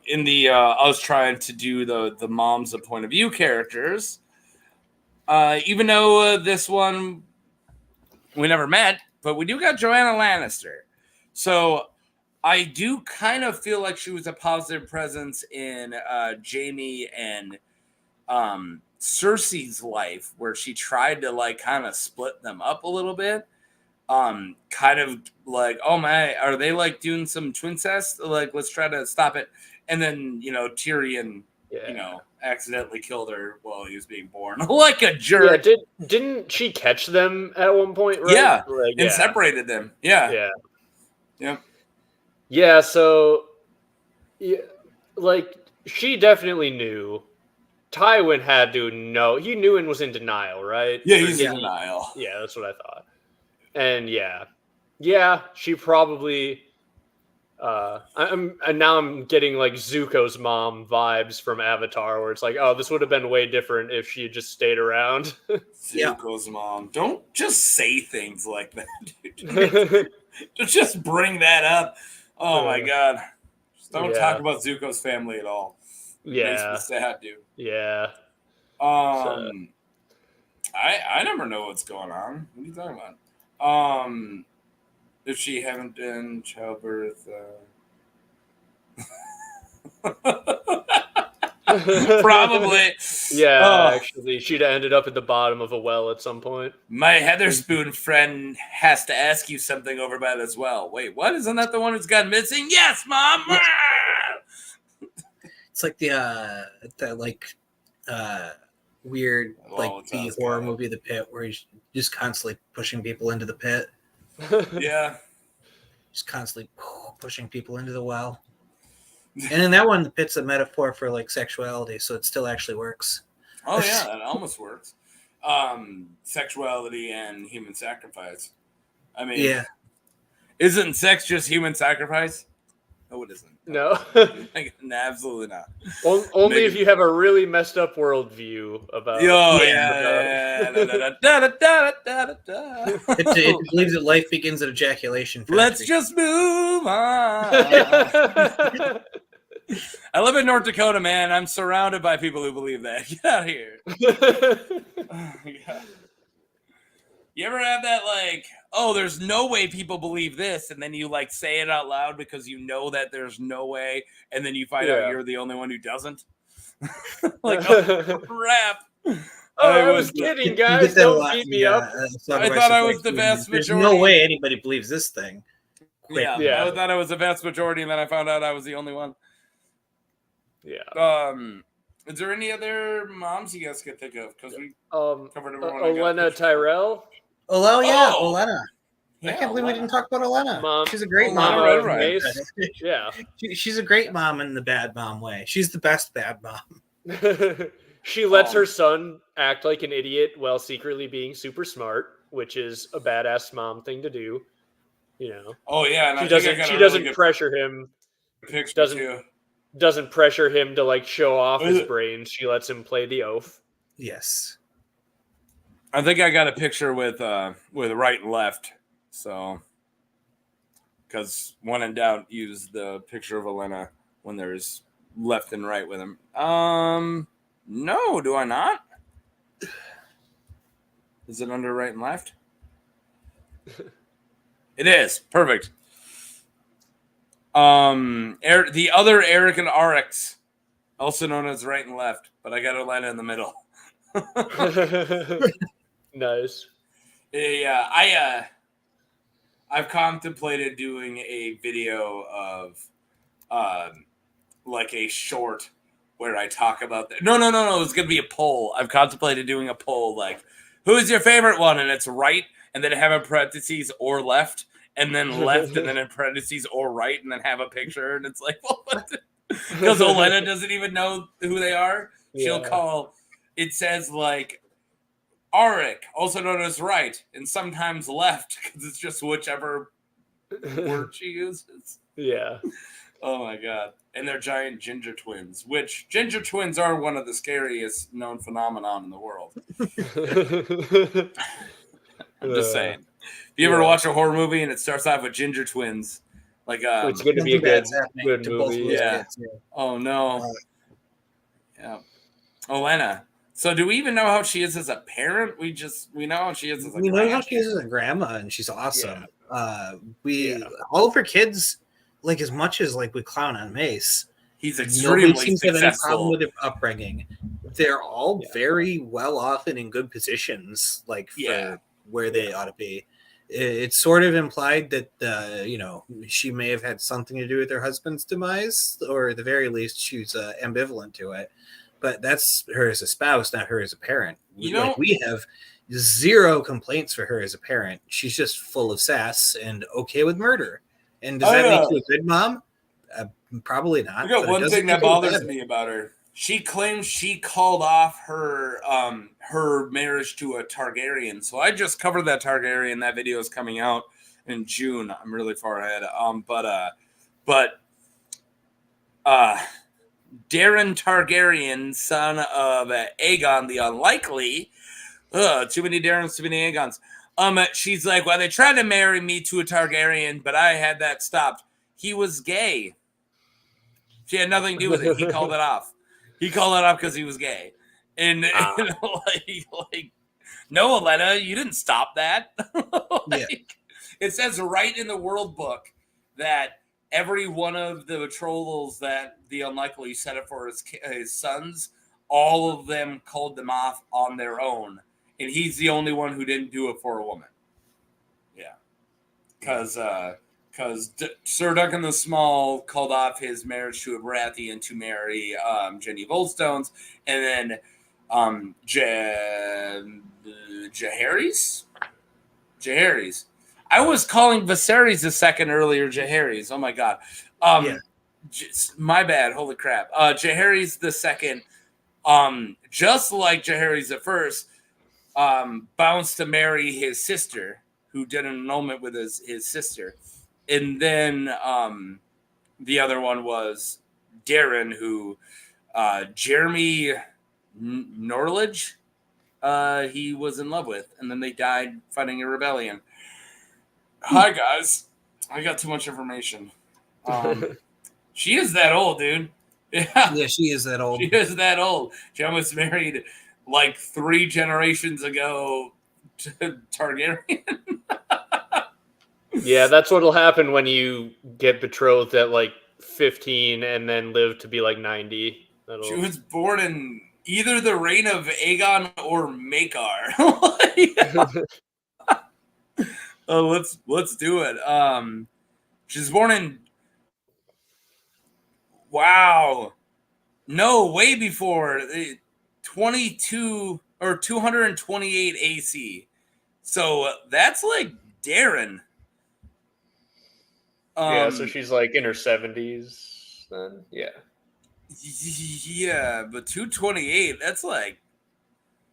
In the I was trying to do the Moms of point of view characters. Even though this one we never met, but we do got Joanna Lannister. So I do kind of feel like she was a positive presence in Jaime and Cersei's life, where she tried to like kind of split them up a little bit. Kind of like, oh my, are they like doing some twincest? Like, let's try to stop it. And then, Tyrion, accidentally killed her while he was being born. Like a jerk. Yeah, didn't she catch them at one point, right? Yeah, and separated them. Yeah. Yeah, so, like, she definitely knew. Tywin had to know. He knew and was in denial, right? Yeah, he's in denial. Yeah, that's what I thought. And yeah, she probably... I'm getting like Zuko's mom vibes from Avatar, where it's like, oh, this would have been way different if she had just stayed around. Zuko's mom. Don't just say things like that, dude. Just bring that up. Oh my god. Just don't talk about Zuko's family at all. It makes me sad, dude. Yeah. I never know what's going on. What are you talking about? If she haven't been childbirth, probably. Yeah, actually, she'd have ended up at the bottom of a well at some point. My Heatherspoon friend has to ask you something over by this well. Wait, what? Isn't that the one who's gone missing? Yes, Mom. It's like the weird B horror movie, The Pit, where he's just constantly pushing people into the pit. Yeah. Just constantly pushing people into the well. And in that one, the pit's a metaphor for like sexuality, so it still actually works. Oh yeah, that almost works. Sexuality and human sacrifice. I mean, isn't sex just human sacrifice? No, it isn't. No. Absolutely not. Only if you have a really messed up worldview about. It believes that life begins at ejaculation. Let's just move on. I live in North Dakota, man. I'm surrounded by people who believe that. Get out of here. You ever have that like, oh, there's no way people believe this, and then you like say it out loud because you know that there's no way, and then you find out you're the only one who doesn't? Like, oh, crap. I was kidding, guys. Don't beat me up. I thought I was the vast majority. There's no way anybody believes this thing. Yeah, I thought I was the vast majority, and then I found out I was the only one. Yeah. Is there any other moms you guys could think of? Because we covered everyone. Olenna Tyrell. Olenna. I can't believe we didn't talk about Olenna. Mom, she's a great mom. Right. Yeah. She's a great mom in the bad mom way. She's the best bad mom. She lets her son act like an idiot while secretly being super smart, which is a badass mom thing to do. Oh yeah, and she doesn't pressure him. Doesn't pressure him to like show off his brains. She lets him play the oaf. Yes. I think I got a picture with right and left. So, because when in doubt, use the picture of Olenna when there's left and right with him. No, do I not? Is it under right and left? It is. Perfect. The other Eric and Arix, also known as right and left, but I got Olenna in the middle. Nice. Yeah, I've contemplated doing a video of like a short where I talk about that. No. It's gonna be a poll. I've contemplated doing a poll like, who's your favorite one? And it's right, and then have in parentheses or left, and then left, and then in parentheses or right, and then have a picture. And it's like, because Olenna doesn't even know who they are. She'll call. It says like Auric, also known as right, and sometimes left, because it's just whichever word she uses. Yeah. Oh my god. And they're giant ginger twins, which ginger twins are one of the scariest known phenomenon in the world. I'm just saying. If you ever watch a horror movie and it starts off with ginger twins, like it's going to be a good movie. Yeah. Oh no. Yeah. Olenna. So do we even know how she is as a parent? We know how she is as a We know how she is as a grandma, and she's awesome. All of her kids, like as much as like we clown on Mace, he's extremely seems successful. to have any problem with their upbringing. They're all very well off and in good positions, like for where they ought to be. It's sort of implied that she may have had something to do with her husband's demise, or at the very least, she's ambivalent to it. But that's her as a spouse, not her as a parent. We have zero complaints for her as a parent. She's just full of sass and okay with murder. And does that make you a good mom? Probably not. I got one thing that bothers me about her. She claims she called off her marriage to a Targaryen. So I just covered that Targaryen. That video is coming out in June. I'm really far ahead. But Daeron Targaryen, son of Aegon the Unlikely. Too many Daerons, too many Aegons. She's like, well, they tried to marry me to a Targaryen, but I had that stopped. He was gay. She had nothing to do with it. He called it off. He called it off because he was gay. And like, no, Olenna, you didn't stop that. It says right in the world book that every one of the betrothals that the Unlikely set up for his sons, all of them called them off on their own. And he's the only one who didn't do it for a woman. Yeah. Because Sir Duncan the Small called off his marriage to a Baratheon to marry Jenny Volstones. And then Jaehaerys? I was calling Viserys a second earlier, Jaehaerys. Oh my god. My bad. Holy crap. Jaehaerys the second, just like Jaehaerys the first, bounced to marry his sister, who did an annulment with his sister. And then the other one was Daeron, who Jeremy Norlage he was in love with. And then they died fighting a rebellion. Hi, guys. I got too much information. She is that old, dude. Yeah, she is that old. She is that old. She was married like 3 generations ago to Targaryen. Yeah, that's what'll happen when you get betrothed at like 15 and then live to be like 90. She was born in either the reign of Aegon or Maekar. Let's do it. She's born in. Wow. No, way before 22 or 228 AC. So that's like Daeron. So she's like in her 70s then. Yeah. Yeah, but 228, that's like.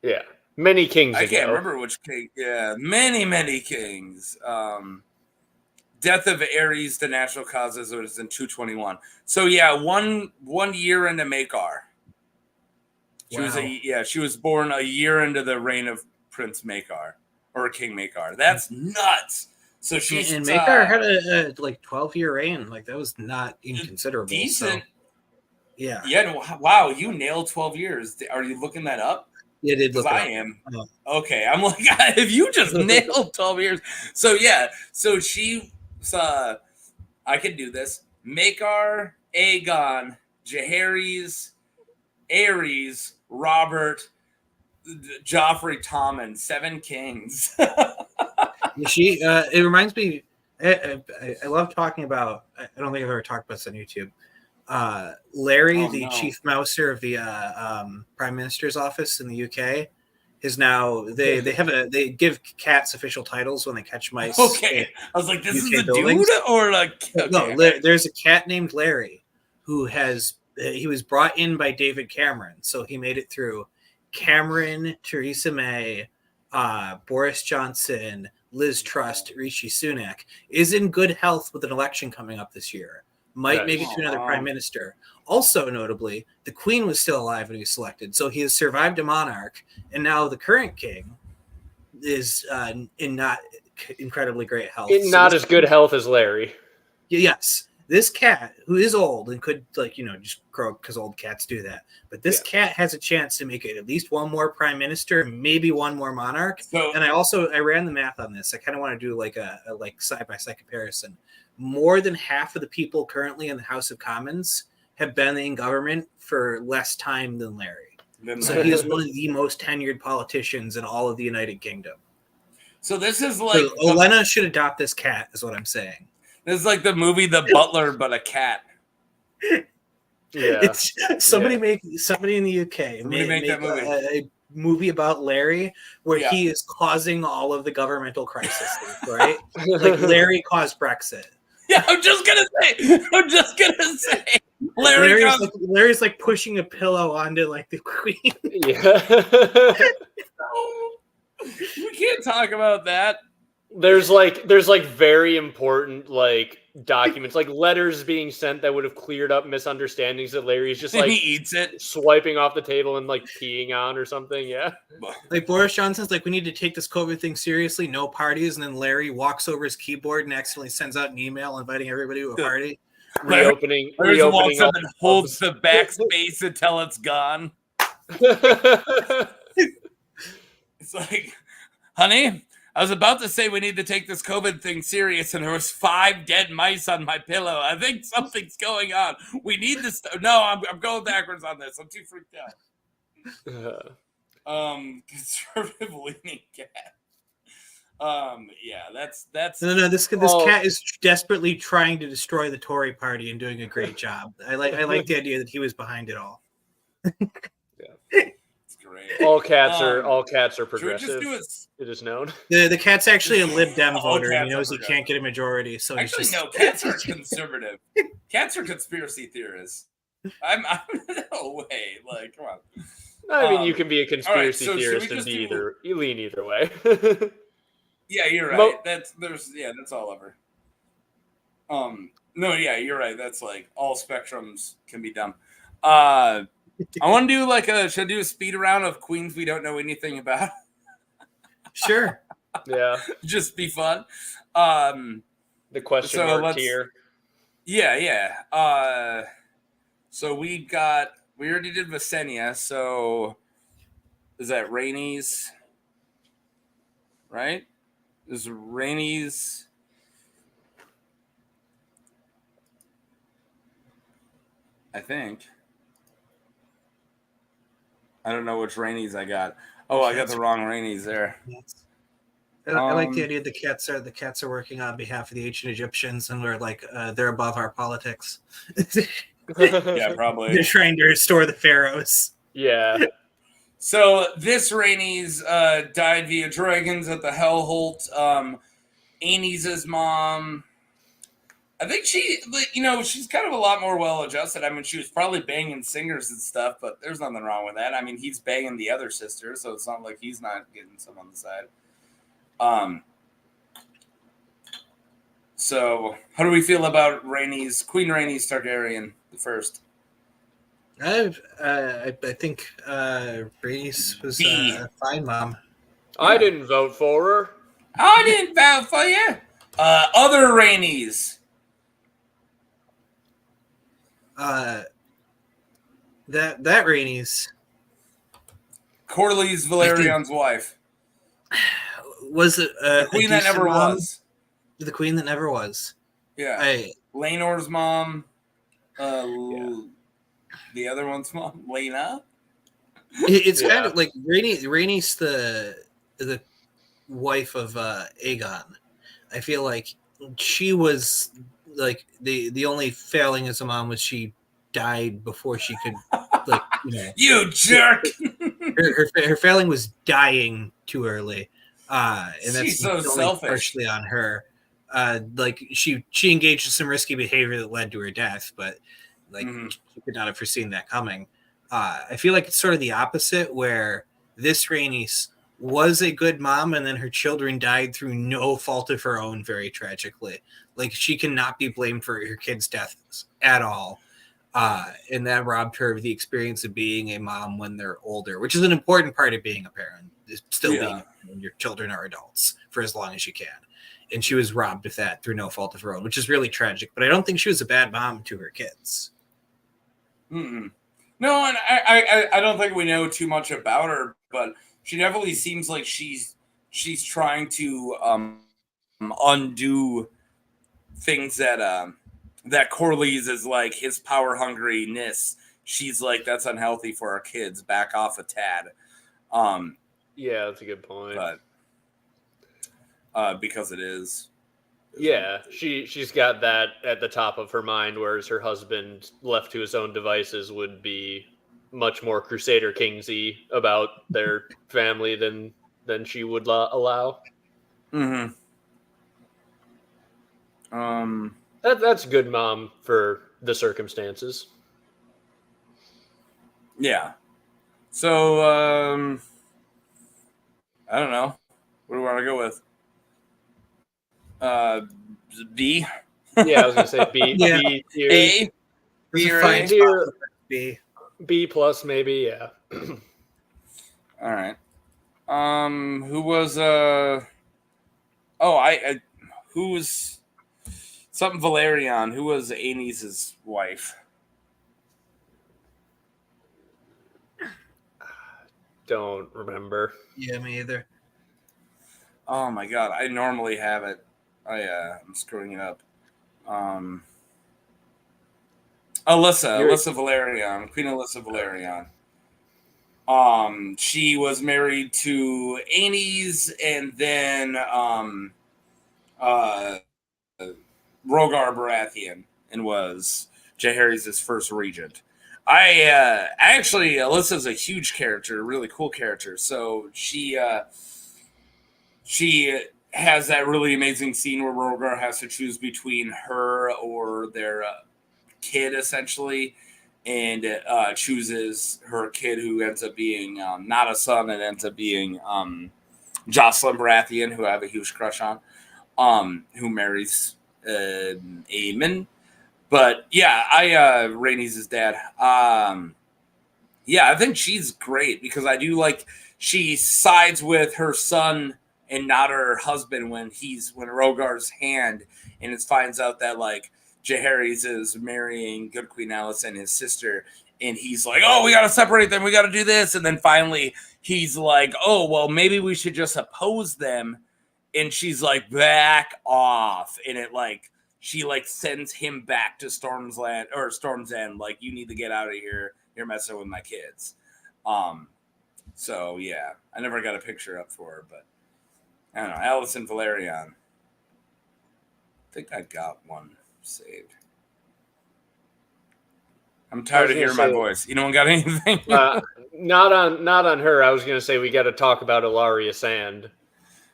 Yeah. Many kings I can't remember which king. Yeah, many kings. Death of Ares, the natural causes, was in 221. So yeah, one year into Maekar. She was born a year into the reign of Prince Maekar or King Maekar. That's nuts. So she's and Maekar had a like 12-year reign. Like that was not inconsiderable. Decent. So, yeah. Yeah. Wow, you nailed 12 years. Are you looking that up? Yeah, did look. I am. Okay, I'm like, if you just nailed 12 years. So yeah, so she. I can do this. Maekar, Aegon, Jaehaerys, Aerys, Robert, Joffrey Tommen, Seven Kings. It reminds me. I love talking about. I don't think I've ever talked about this on YouTube. Larry, chief mouser of the Prime Minister's office in the UK, is now they give cats official titles when they catch mice. Okay, I was like, this UK is the buildings. dude, or like okay. No. There's a cat named Larry who he was brought in by David Cameron, so he made it through Cameron, Theresa May, Boris Johnson, Liz Truss, Rishi Sunak, is in good health with an election coming up this year. Might make it to another prime minister. Also, notably, the Queen was still alive when he was selected, so he has survived a monarch, and now the current king is in not incredibly great health. In not as good health as Larry. Yes. This cat, who is old and could, just croak because old cats do that, but this cat has a chance to make it at least one more prime minister, maybe one more monarch. And I ran the math on this. I kind of want to do a side-by-side comparison. More than half of the people currently in the House of Commons have been in government for less time than Larry. So he is one of the most tenured politicians in all of the United Kingdom. So this is like... So Olenna should adopt this cat, is what I'm saying. This is like the movie The Butler, but a cat. Yeah. Somebody in the UK make that movie. A movie about Larry where he is causing all of the governmental crises, right? Like Larry caused Brexit. Yeah, I'm just gonna say. Larry's like pushing a pillow onto like the Queen. Yeah. We can't talk about that. There's very important documents, like letters being sent that would have cleared up misunderstandings that Larry's just he eats it, swiping off the table and peeing on or something. Yeah. Like Boris Johnson's like, we need to take this COVID thing seriously, no parties, and then Larry walks over his keyboard and accidentally sends out an email inviting everybody to a party. Reopening up and holds the backspace until it's gone. It's like, honey, I was about to say we need to take this COVID thing serious, and there was 5 dead mice on my pillow. I think something's going on. We need this. No, I'm going backwards on this. I'm too freaked out. Conservative leaning cat. Yeah, that's. No. This cat is desperately trying to destroy the Tory party and doing a great job. I like the idea that he was behind it all. Yeah. Great. All cats are progressive. It is known. The cat's actually a Lib Dem voter. He knows he can't get a majority, so actually no. Cats are conservative. Cats are conspiracy theorists. I'm no way. Like, come on. I mean, you can be a conspiracy theorist and you lean either way. Yeah, you're right. That's all over. No, yeah, you're right. That's like all spectrums can be dumb. I want to do should I do a speed round of queens we don't know anything about? Sure. Yeah. Just be fun. The question mark tier. Yeah. So we already did Visenya, so is that Rhaenys? Right? Is Rhaenys... I think. I don't know which Rhaenys I got. Oh, I got the wrong Rhaenys there. I like the idea the cats are working on behalf of the ancient Egyptians, and we're like they're above our politics. Yeah, probably. They're trying to restore the pharaohs. Yeah. So this Rhaenys died via dragons at the Hellholt. Aenys' mom. I think she's kind of a lot more well-adjusted. I mean, she was probably banging singers and stuff, but there's nothing wrong with that. I mean, he's banging the other sister, so it's not like he's not getting some on the side. So how do we feel about Queen Rhaenys Targaryen the first? I think Rhaenys was a fine mom. I didn't vote for her. I didn't vote for you. Other Rhaenys. That Rhaenys. Corlys Valerion's wife. Was it the queen that never was? The queen that never was. Yeah. Laenor's mom. The other one's mom, Laena. It's kind of like Rhaenys the wife of Aegon. I feel like she was like the only failing as a mom was she died before she could you jerk. her failing was dying too early, and She's that's so selfish. Partially on her. Like she engaged in some risky behavior that led to her death, but she could not have foreseen that coming. I feel like it's sort of the opposite, where this Rhaenys was a good mom, and then her children died through no fault of her own, very tragically. Like, she cannot be blamed for her kids' deaths at all. And that robbed her of the experience of being a mom when they're older, which is an important part of being a parent, is still being a parent when your children are adults for as long as you can. And she was robbed of that through no fault of her own, which is really tragic. But I don't think she was a bad mom to her kids. Mm-mm. No, and I don't think we know too much about her, but she definitely seems like she's trying to undo things that Corlys is like his power hungriness. She's like, that's unhealthy for our kids. Back off a tad. Yeah, that's a good point. But because it is. Yeah, she's got that at the top of her mind, whereas her husband, left to his own devices, would be much more Crusader Kingsy about their family than she would allow. Mm-hmm. That's good mom for the circumstances. Yeah. So I don't know. What do we want to go with? B. Yeah, I was gonna say B. Yeah. B tier. A. B or fine tier. B. B plus maybe. Yeah. All right. Who was who was something Valerian? Who was Aenys' wife? Don't remember. Yeah, me either. Oh my god, I normally have it. I'm screwing it up. Alyssa Valerian, Queen Alyssa Valerian. She was married to Aenys and then Rhaegar Baratheon, and was Jaehaerys' first regent. Alyssa's a huge character, a really cool character. So she has that really amazing scene where Rhaegar has to choose between her or their kid, essentially, and chooses her kid, who ends up being not a son, and ends up being Jocelyn Baratheon, who I have a huge crush on, who marries Aemon. But yeah, Rhaenys' dad. Yeah, I think she's great because I do like she sides with her son and not her husband when Rhaegar's hand, and it finds out that like Jaehaerys is marrying Good Queen Alice and his sister, and he's like, oh, we got to separate them. We got to do this. And then finally he's like, oh, well, maybe we should just oppose them. And she's like, back off. And she sends him back to Storm's End. Like, you need to get out of here. You're messing with my kids. So yeah, I never got a picture up for her, but I don't know. Allison Valerian. I think I got one saved. I'm tired of hearing my voice. You no one got anything? Not on her. I was going to say we got to talk about Ilaria Sand.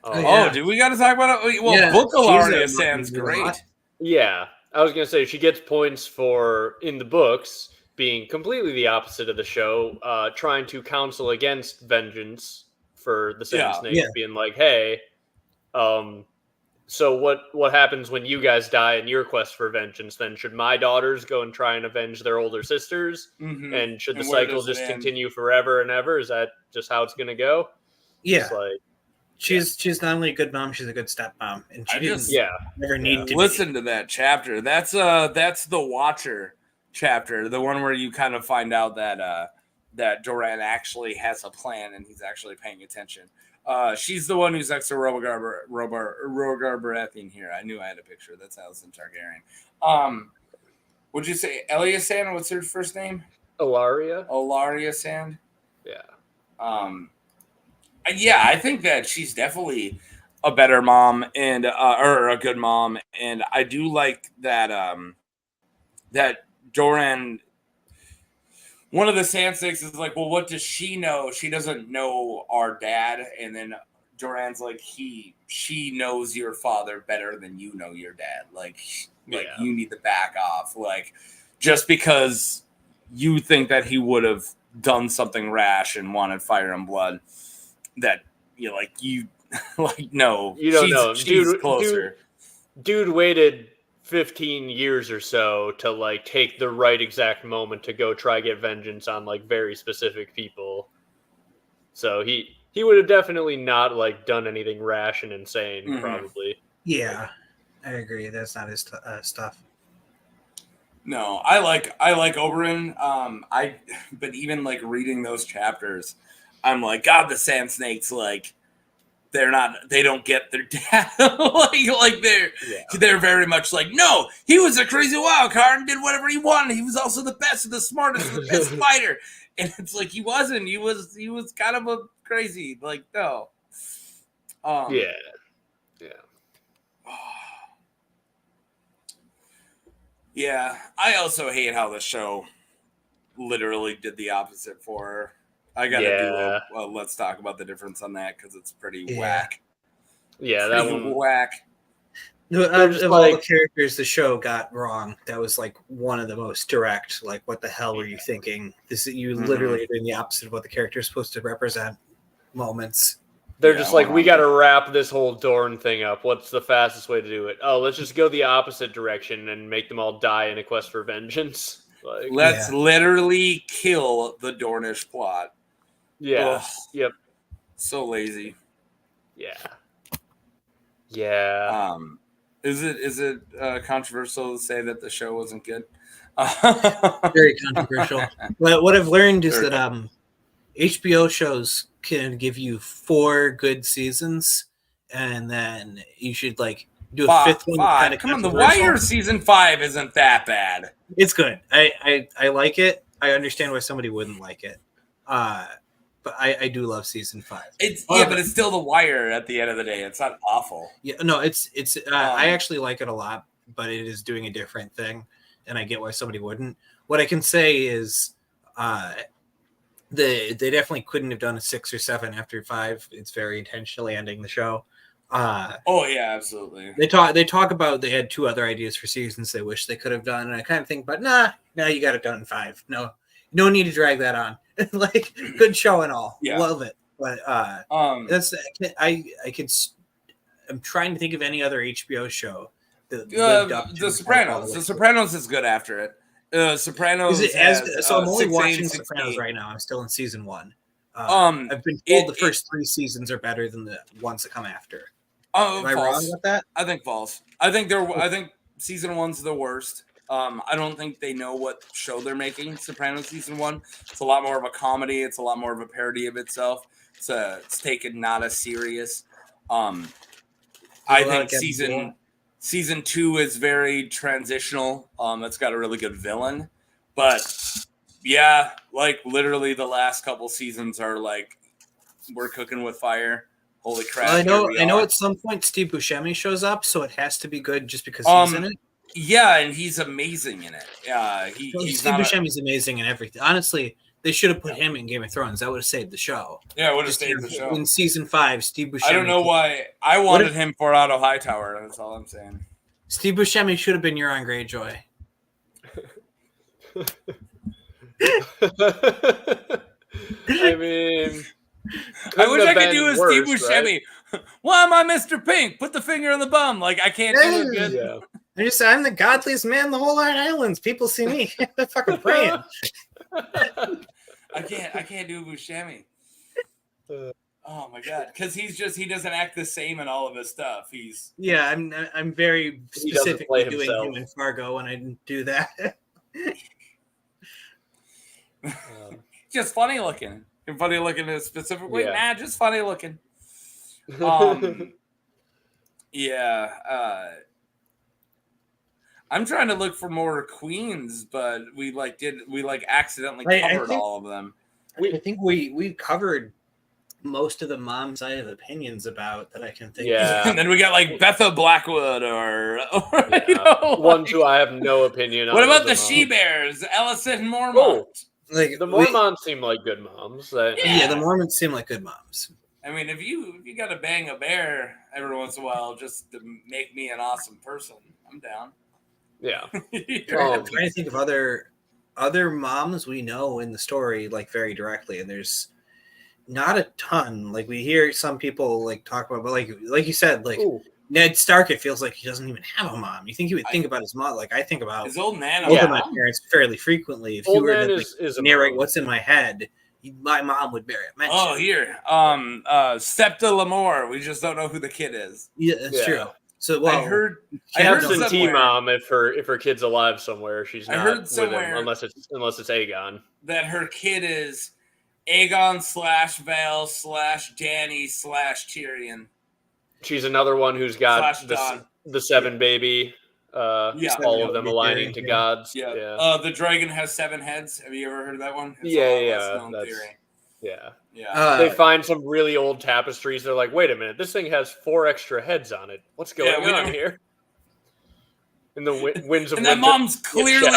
Do we got to talk about it? Well, yeah, book Ilaria Sand's great. Yeah, I was going to say she gets points for, in the books, being completely the opposite of the show, trying to counsel against vengeance for the Sand Snakes, being like, hey, so what happens when you guys die in your quest for vengeance? Then should my daughters go and try and avenge their older sisters? Mm-hmm. And should the cycle just continue forever and ever? Is that just how it's going to go? Yeah. She's not only a good mom, she's a good stepmom, and she never need to listen to that chapter. That's the Watcher chapter, the one where you kind of find out that Doran actually has a plan and he's actually paying attention. She's the one who's next to Rhaegar Baratheon here. I knew I had a picture. That's Alicent Targaryen. Would you say Elia Sand? What's her first name? Ilaria Sand. Yeah, I think that she's definitely a better mom and or a good mom, and I do like that that Doran. One of the Sand Snakes is like, well, what does she know? She doesn't know our dad, and then Doran's like, she knows your father better than you know your dad. Like you need to back off. Like, just because you think that he would have done something rash and wanted fire and blood, that you like no, you don't know. She's closer. Dude waited 15 years or so to like take the right exact moment to go try get vengeance on like very specific people. So he would have definitely not like done anything rash and insane, probably. Yeah, I agree. That's not his stuff. No, I like Oberyn. But even like reading those chapters, I'm like, God, the Sand Snakes, like they don't get their dad. They're very much like, no, he was a crazy wild card and did whatever he wanted. He was also the best and the smartest and the best fighter. And it's like he wasn't. He was kind of a crazy, like, no. Yeah. Yeah, I also hate how the show literally did the opposite for her. I gotta do let's talk about the difference on that because it's pretty whack. Yeah, that one whack. Of all the characters the show got wrong, that was like one of the most direct. Like, what the hell were you thinking? You literally are doing the opposite of what the character is supposed to represent. Moments. They're just like, we got to wrap this whole Dorne thing up. What's the fastest way to do it? Oh, let's just go the opposite direction and make them all die in a quest for vengeance. Like, let's literally kill the Dornish plot. Yeah. Ugh. Yep. So lazy. Yeah. Yeah. Is it controversial to say that the show wasn't good? Very controversial. But what I've learned is that HBO shows can give you 4 good seasons, and then you should like do a 5th one. Kind of come on, The Wire season 5 isn't that bad. It's good. I like it. I understand why somebody wouldn't like it. But I do love season 5. But it's still The Wire at the end of the day. It's not awful. Yeah, no, it's I actually like it a lot, but it is doing a different thing, and I get why somebody wouldn't. What I can say is, they definitely couldn't have done a 6 or 7 after 5. It's very intentionally ending the show. Oh yeah, absolutely. They talk about they had 2 other ideas for seasons they wish they could have done, and I kind of think, but nah, you got it done in 5. No need to drag that on. Like, good show and all, love it. But that's I'm trying to think of any other HBO show that lived up to The Sopranos. The Sopranos is good after it. Sopranos. Is it so I'm only watching Sopranos right now. I'm still in season 1. I've been told the first 3 seasons are better than the ones that come after. Am I wrong about that? I think false. I think season 1's the worst. I don't think they know what show they're making. Sopranos season 1. It's a lot more of a comedy. It's a lot more of a parody of itself. It's taken not as serious. I think season 2 is very transitional. It's got a really good villain, but yeah, like literally the last couple seasons are like we're cooking with fire. Holy crap! Well, I know. At some point, Steve Buscemi shows up, so it has to be good just because he's in it. Yeah, and he's amazing in it. Steve Buscemi's amazing in everything. Honestly, they should have put him in Game of Thrones. That would have saved the show. Yeah, it would have saved the show. In season 5, Steve Buscemi. I don't know why I wanted him for Otto Hightower. That's all I'm saying. Steve Buscemi should have been Euron Greyjoy. I mean, I wish I could do a Steve Buscemi. Right? Why am I Mr. Pink? Put the finger on the bum. Like, I can't do it good. Yeah. I'm the godliest man in the whole Iron Islands. People see me. They're fucking praying. I can't do Buscemi. Oh my god, because he doesn't act the same in all of his stuff. I'm very specifically doing him in Fargo when I didn't do that. Just funny looking. And funny looking in a specific way? Yeah. Nah, just funny looking. I'm trying to look for more queens, but we accidentally covered all of them. I think we covered most of the moms I have opinions about that I can think of. And then we got like Betha Blackwood or ones who I have no opinion on. What about the she-bears? Ellison Mormont. Oh, the Mormonts seem like good moms. Yeah, the Mormons seem like good moms. I mean, if you got to bang a bear every once in a while just to make me an awesome person, I'm down. Yeah. I'm trying to think of other moms we know in the story, like very directly, and there's not a ton. Like we hear some people like talk about, but like you said, like Ned Stark, it feels like he doesn't even have a mom. You think he would think about his mom? Like I think about his old man. Both of my parents fairly frequently. If you were to is narrate what's in my head, my mom would bear it. Oh, here, Septa Lamore. We just don't know who the kid is. Yeah, that's true. So I heard absentee mom if her kid's alive somewhere. She's not I heard somewhere with him, unless it's Aegon. That her kid is Aegon / Vale / Dany / Tyrion. She's another one who's got the 7 baby. All of them aligning to gods. Yeah. The dragon has 7 heads. Have you ever heard of that one? That's they find some really old tapestries. They're like, wait a minute, this thing has 4 extra heads on it. What's going on here? And the winds of and that mom's clearly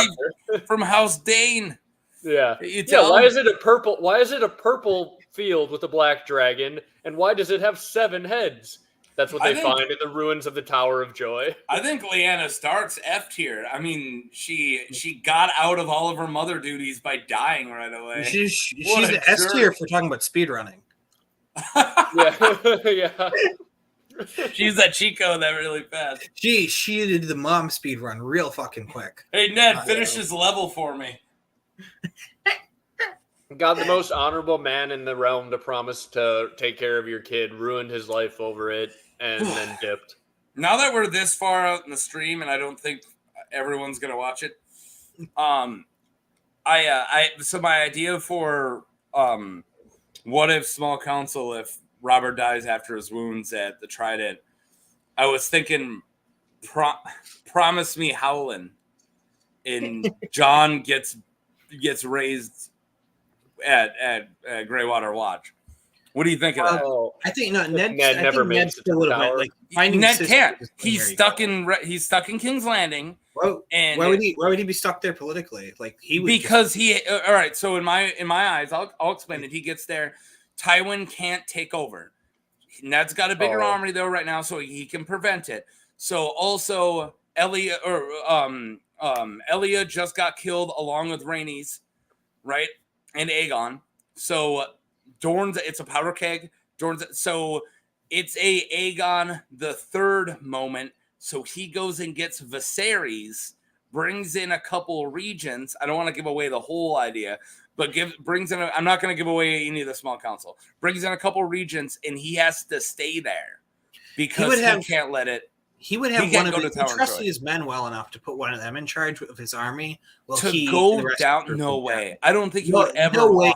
from House Dane. Yeah. Why is it a purple? Why is it a purple field with a black dragon? And why does it have 7 heads? That's what they find in the ruins of the Tower of Joy. I think Lyanna Stark's F'd here. I mean, she got out of all of her mother duties by dying right away. She's an S tier for talking about speedrunning. Yeah. She's that Chico that really fast. She did the mom speedrun real fucking quick. Hey, Ned, finish this level for me. God, the most honorable man in the realm to promise to take care of your kid, ruined his life over it, and then dipped. Now that we're this far out in the stream, and I don't think everyone's gonna watch it, so my idea for what if small council if Robert dies after his wounds at the Trident, I was thinking, promise me Howland, and John gets raised at Greywater Watch. What do you think of that? I think Ned never makes it to the tower. Like finding Ned can't. He's stuck in King's Landing. Well, and why would he be stuck there politically? Like he would because all right. So in my eyes, I'll explain it. He gets there. Tywin can't take over. Ned's got a bigger army though right now, so he can prevent it. So also Elia just got killed along with Rhaenys, right? And Aegon. So Dorne's, it's a powder keg. So it's a Aegon the Third moment. So he goes and gets Viserys, brings in a couple regions. I don't want to give away the whole idea, but brings in. I'm not going to give away any of the small council. Brings in a couple regions, and he has to stay there because he can't let it. He would have one of his. He trusted his men well enough to put one of them in charge of his army. To go down, no way. I don't think he would ever. No way.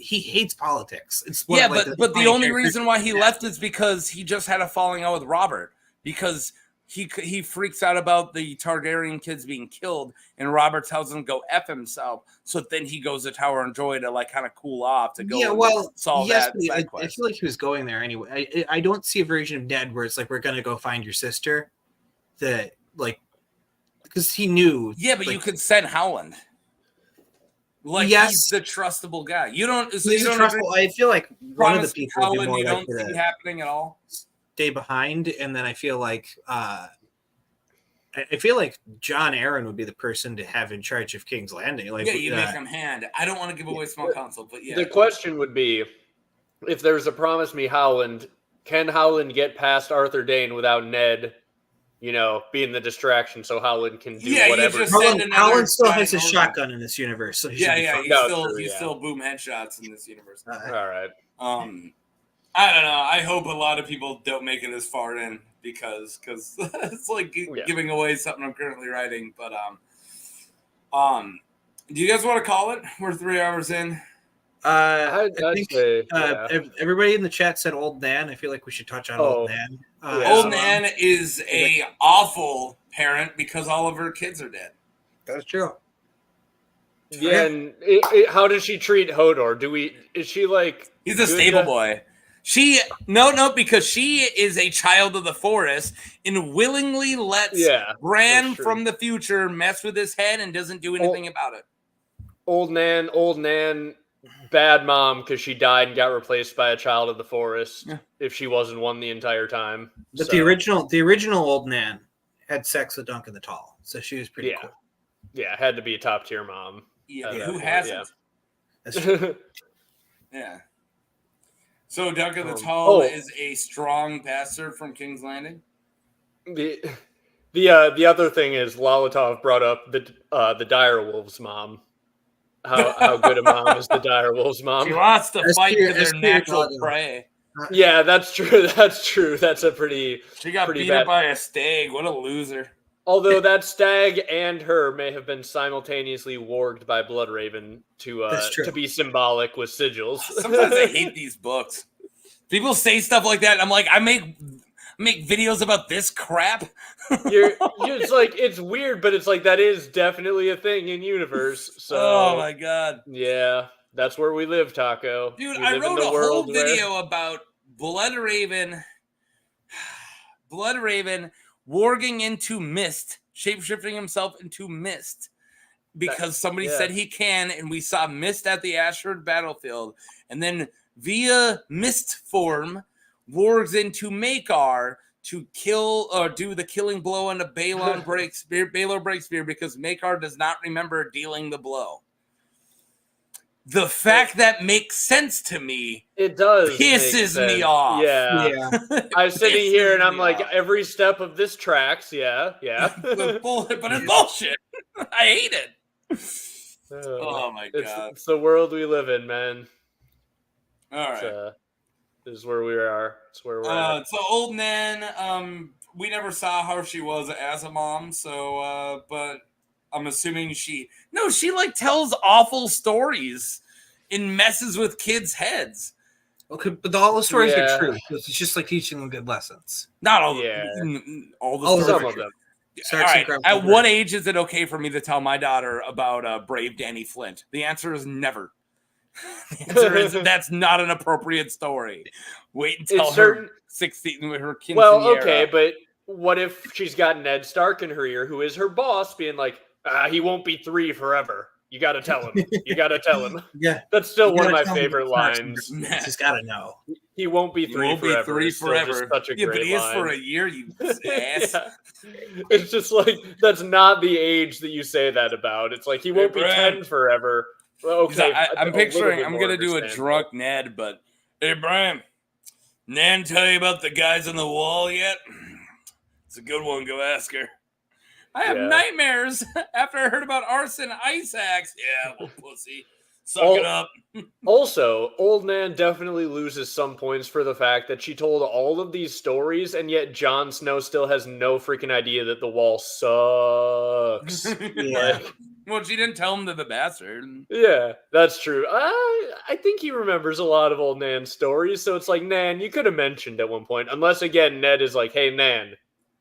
He hates politics. It's but the only reason why he left is because he just had a falling out with Robert because he freaks out about the Targaryen kids being killed, and Robert tells him to go F himself. So then he goes to Tower and Joy to like kind of cool off to go solve that side quest. I feel like he was going there anyway. I don't see a version of Ned where it's like we're gonna go find your sister. That like because he knew. Yeah, but you could send Howland. Like he's the trustable guy. You don't. So he's trustable. I feel like one of the people Howland you don't see happening at all. Stay behind, and then I feel like John Aaron would be the person to have in charge of King's Landing. Like, you make him hand. I don't want to give away small council, but the question would be, if there's a promise me Howland, can Howland get past Arthur Dane without Ned, being the distraction so Howland can do whatever? Howland still has his shotgun in this universe, so he's still boom headshots in this universe. All right. I don't know. I hope a lot of people don't make it as far in because it's like giving away something I'm currently writing. But do you guys want to call it? We're 3 hours in. I think everybody in the chat said Old Nan. I feel like we should touch on Old Nan. Old Nan is a awful parent because all of her kids are dead. That's true. Yeah, and how does she treat Hodor? Is she like... He's a stable boy. No, because she is a child of the forest and willingly lets Bran from the future mess with his head and doesn't do anything about it. Old Nan, bad mom because she died and got replaced by a child of the forest. If she wasn't one the entire time. But the original Old Nan had sex with Duncan the Tall, so she was pretty cool. Yeah, had to be a top tier mom. Yeah, who hasn't? That's true. Yeah. So Duncan the Tall is a strong bastard from King's Landing. The other thing is Lolatov brought up the direwolves mom. How good a mom is the direwolves mom? She wants to fight for their natural prey. Yeah, that's true. That's a pretty. She got beat up by a stag. What a loser. Although that stag and her may have been simultaneously warged by Bloodraven to be symbolic with sigils. Sometimes I hate these books. People say stuff like that. I'm like, I make videos about this crap. It's like, it's weird, but it's like that is definitely a thing in universe. So, oh my god, yeah, that's where we live, Taco. Dude, I wrote a whole video about Bloodraven warging into mist, shapeshifting himself into mist, because somebody said he can, and we saw mist at the Ashford battlefield, and then via mist form wargs into Maekar to kill or do the killing blow on a Baelor Breakspear because Maekar does not remember dealing the blow. The fact that makes sense to me, it does pisses me off. Yeah. I'm sitting here and I'm like, every step of this tracks. Yeah. But it's bullshit. I hate it. Oh my god! It's the world we live in, man. All right. This is where we are. It's where we're at. So Old Nan, we never saw how she was as a mom. So, but I'm assuming she like tells awful stories and messes with kids' heads. Okay, but all the stories are true. It's just like teaching them good lessons. Not all. All the stories. Some of them. All right. At what age is it okay for me to tell my daughter about brave Danny Flint? The answer is never. The answer is that's not an appropriate story. Wait until her 16 with her quinceañera. Well, okay, but what if she's got Ned Stark in her ear, who is her boss, being like, he won't be 3 forever. You got to tell him. You got to tell him. Yeah. That's still one of my favorite lines. He's got to know. He won't be 3 forever. He won't be 3 forever. Such a great but he is line. for a year, you ass. It's just like, that's not the age that you say that about. It's like, he won't be 10 forever. Well, okay. I'm picturing, I'm going to do a drunk Ned, but hey, Brian, Nan tell you about the guys on the wall yet? It's a good one. Go ask her. I have nightmares after I heard about arson ice axe. Yeah, well, pussy. Suck it up. Also, Old Nan definitely loses some points for the fact that she told all of these stories, and yet Jon Snow still has no freaking idea that the wall sucks. Well, she didn't tell him to the bastard. Yeah, that's true. I think he remembers a lot of Old Nan's stories, so it's like, Nan, you could have mentioned at one point. Unless, again, Ned is like, hey, Nan,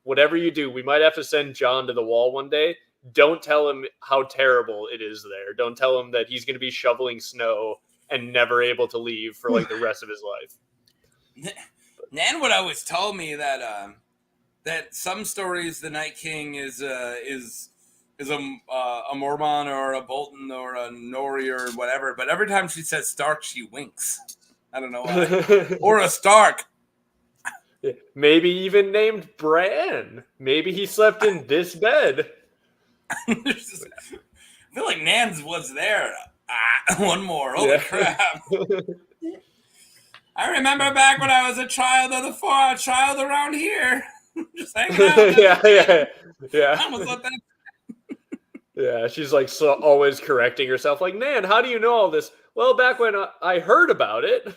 whatever you do, we might have to send Jon to the wall one day. Don't tell him how terrible it is there. Don't tell him that he's going to be shoveling snow and never able to leave for like the rest of his life. Nan would always tell me that that some stories the Night King is a Mormon or a Bolton or a Nori or whatever. But every time she says Stark, she winks. I don't know why. Or a Stark. Maybe even named Bran. Maybe he slept in this bed. I feel like Nan's was there. One more. Holy crap. I remember back when I was a child of the far child around here. Just hanging out. Yeah. I almost let that. Yeah, she's like always correcting herself. Like, Nan, how do you know all this? Well, back when I heard about it.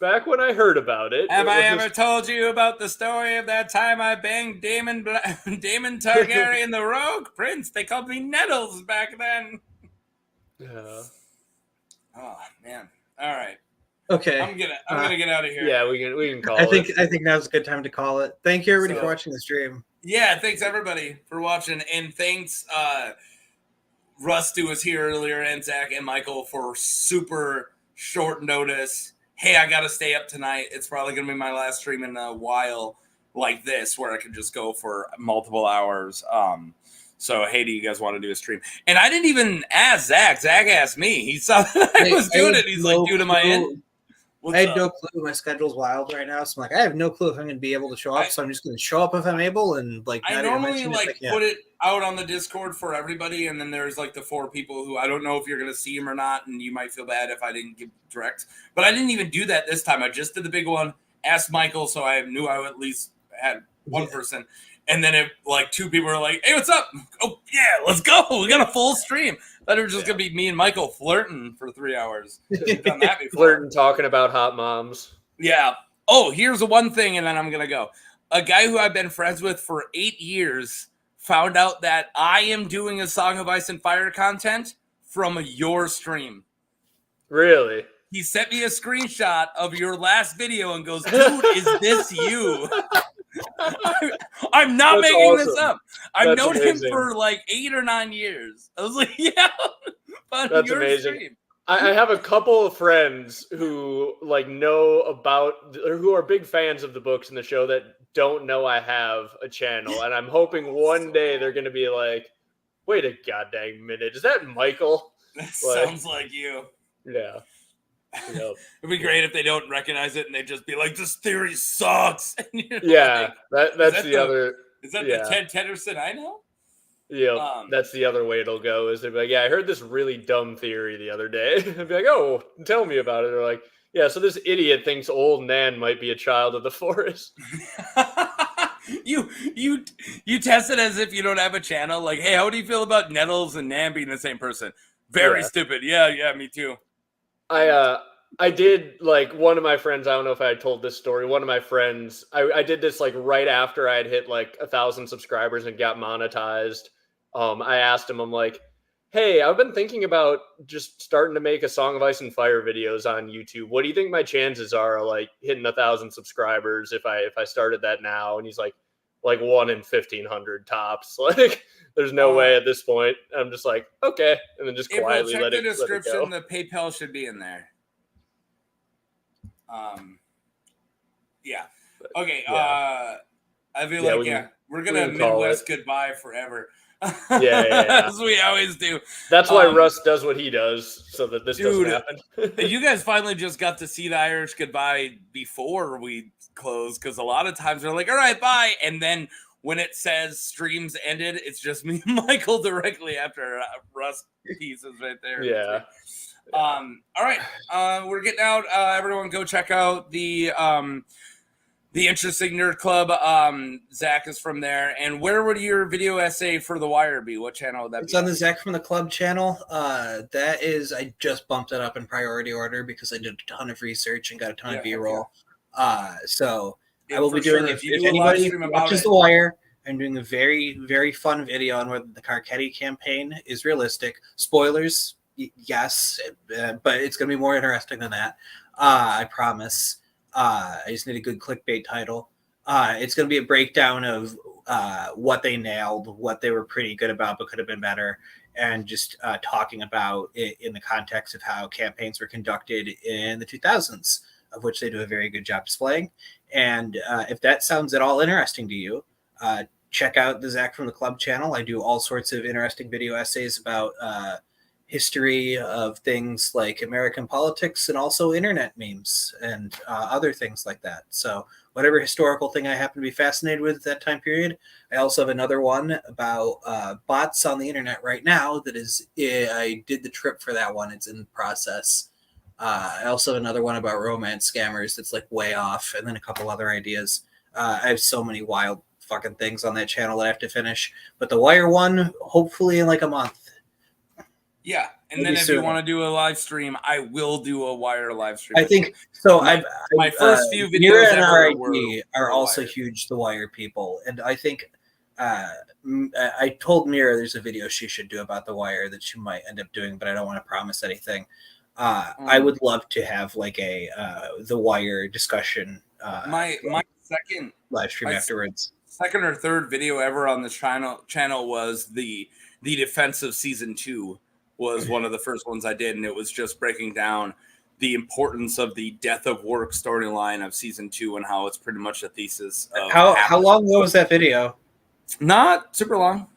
Back when I heard about it. Have I ever told you about the story of that time I banged Daemon Targaryen the Rogue Prince? They called me Nettles back then. Yeah. Oh man. All right. Okay. I'm gonna get out of here. Yeah, we can call it. I think now's a good time to call it. Thank you everybody for watching the stream. Yeah, thanks everybody for watching, and thanks Rusty was here earlier, and Zach and Michael for super short notice. Hey, I got to stay up tonight. It's probably going to be my last stream in a while like this, where I can just go for multiple hours. So, hey, do you guys want to do a stream? And I didn't even ask Zach. Zach asked me. He saw that I was doing it. He's like, dude, am I in? I had no clue. My schedule's wild right now, so I'm like, I have no clue if I'm going to be able to show up. So I'm just going to show up if I'm able, and like. I normally put it out on the Discord for everybody, and then there's like the 4 people who I don't know if you're going to see them or not, and you might feel bad if I didn't give direct. But I didn't even do that this time. I just did the big one. Asked Michael, so I knew I at least had one person, and then if like 2 people were like, "Hey, what's up?" Oh yeah, let's go. We got a full stream. Thought it was just gonna be me and Michael flirting for 3 hours. We've done that before. Flirting, talking about hot moms. Yeah. Oh, here's the one thing, and then I'm gonna go. A guy who I've been friends with for 8 years found out that I am doing a Song of Ice and Fire content from your stream. Really? He sent me a screenshot of your last video and goes, "Dude, is this you?" I'm not making awesome. This up. I've known him for like 8 or 9 years. I was like, yeah. That's amazing. Stream. I have a couple of friends who like know about or who are big fans of the books and the show that don't know I have a channel. And I'm hoping one day they're going to be like, wait a goddamn minute. Is that Michael? That sounds like you. Yeah. Yep. It'd be great if they don't recognize it and they just be like, "This theory sucks." Yeah, like, that's the other. Is that the Ted Tedderson I know? Yeah, that's the other way it'll go. Is they'd be like, "Yeah, I heard this really dumb theory the other day." I'd be like, "Oh, tell me about it." They're like, "Yeah, so this idiot thinks old Nan might be a child of the forest." You test it as if you don't have a channel. Like, hey, how do you feel about Nettles and Nan being the same person? Very stupid. Yeah, me too. I did, like, one of my friends, I don't know if I told this story, one of my friends, I did this, like, right after I had hit, like, 1,000 subscribers and got monetized. I asked him, I'm like, hey, I've been thinking about just starting to make a Song of Ice and Fire videos on YouTube. What do you think my chances are, like, hitting 1,000 subscribers if I started that now? And he's like 1 in 1,500 tops. Like, there's no way at this point. I'm just like, okay, and then just quietly let it go. Check the description. The PayPal should be in there. Yeah. Okay. Yeah. I feel like we're gonna Midwest goodbye forever. Yeah. As we always do. That's why Russ does what he does, so that this doesn't happen. You guys finally just got to see the Irish goodbye before we close, because a lot of times they're like, "All right, bye," and then when it says streams ended, it's just me and Michael directly after Russ pieces right there. Yeah. All right. We're getting out. Everyone go check out the Interesting Nerd Club. Zach is from there. And where would your video essay for The Wire be? What channel would that be? It's on the Zach from the Club channel. That is, I just bumped it up in priority order because I did a ton of research and got a ton of B-roll. So I will be doing, if anybody watches The Wire, I'm doing a very, very fun video on whether the Carcetti campaign is realistic. Spoilers, yes, but it's going to be more interesting than that. I promise. I just need a good clickbait title. It's going to be a breakdown of what they nailed, what they were pretty good about but could have been better, and just talking about it in the context of how campaigns were conducted in the 2000s, of which they do a very good job displaying. And if that sounds at all interesting to you, check out the Zach from the Club channel. I do all sorts of interesting video essays about history of things like American politics and also internet memes and other things like that. So whatever historical thing I happen to be fascinated with at that time period. I also have another one about bots on the internet right now that is, I did the trip for that one. It's in process. I also have another one about romance scammers that's like way off, and then a couple other ideas. I have so many wild fucking things on that channel that I have to finish. But the Wire one, hopefully in like a month. Yeah, and then if you want to do a live stream, I will do a Wire live stream. I think so. My first few videos Mira and ever are also huge The Wire people, and I think I told Mira there's a video she should do about The Wire that she might end up doing, but I don't want to promise anything. I would love to have like a The Wire discussion. My second live stream afterwards. Second or third video ever on this channel was the the defense of season 2 was one of the first ones I did, and it was just breaking down the importance of the death of work storyline of season 2 and how it's pretty much a thesis of how long ago was that video? Not super long.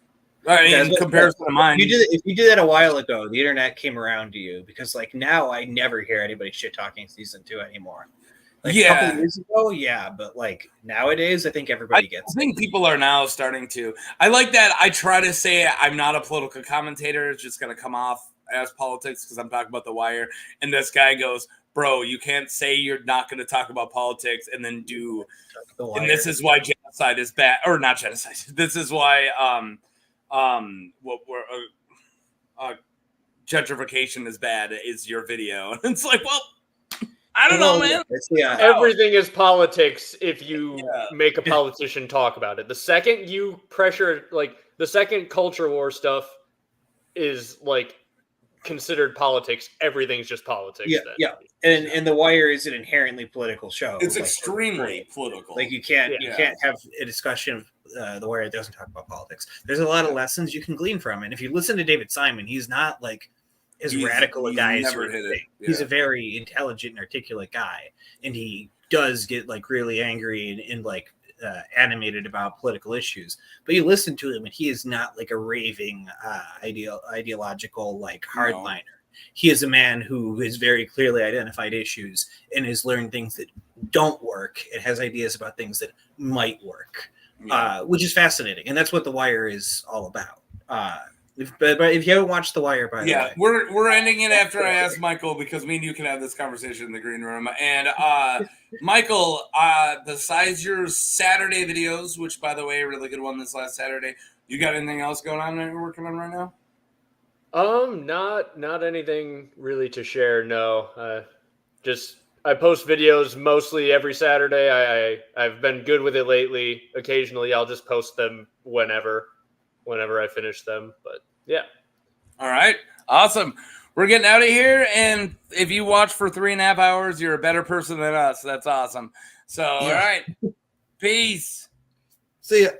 In comparison to mine. If you did that a while ago, the internet came around to you, because like now I never hear anybody shit talking season 2 anymore. Like a couple years ago, yeah, but like nowadays, I think everybody gets. I think people are now starting to. I like that. I try to say I'm not a political commentator. It's just going to come off as politics because I'm talking about The Wire. And this guy goes, "Bro, you can't say you're not going to talk about politics and then do." And this is why genocide is bad, or not genocide. This is why gentrification is bad. Is your video? And it's like, well. I don't know, man. Everything is politics if you make a politician talk about it. The second you pressure, like the second culture war stuff is like considered politics, everything's just politics. Yeah. And The Wire is an inherently political show. It's extremely political. Like you can't have a discussion of The Wire that doesn't talk about politics. There's a lot of lessons you can glean from it. And if you listen to David Simon, he's not like as radical a guy as you think. He's a very intelligent and articulate guy, and he does get like really angry and like animated about political issues. But you listen to him, and he is not like a raving ideological like hardliner. He is a man who has very clearly identified issues and has learned things that don't work and has ideas about things that might work, which is fascinating. And that's what The Wire is all about. But if you haven't watched The Wire, by the way, we're ending it after I ask Michael, because me and you can have this conversation in the green room. And Michael, besides your Saturday videos, which by the way, a really good one this last Saturday, you got anything else going on that you're working on right now? Not anything really to share. No, I post videos mostly every Saturday. I've been good with it lately. Occasionally, I'll just post them whenever I finish them. But yeah. All right. Awesome. We're getting out of here. And if you watch for 3.5 hours, you're a better person than us. That's awesome. So, all right. Peace. See ya.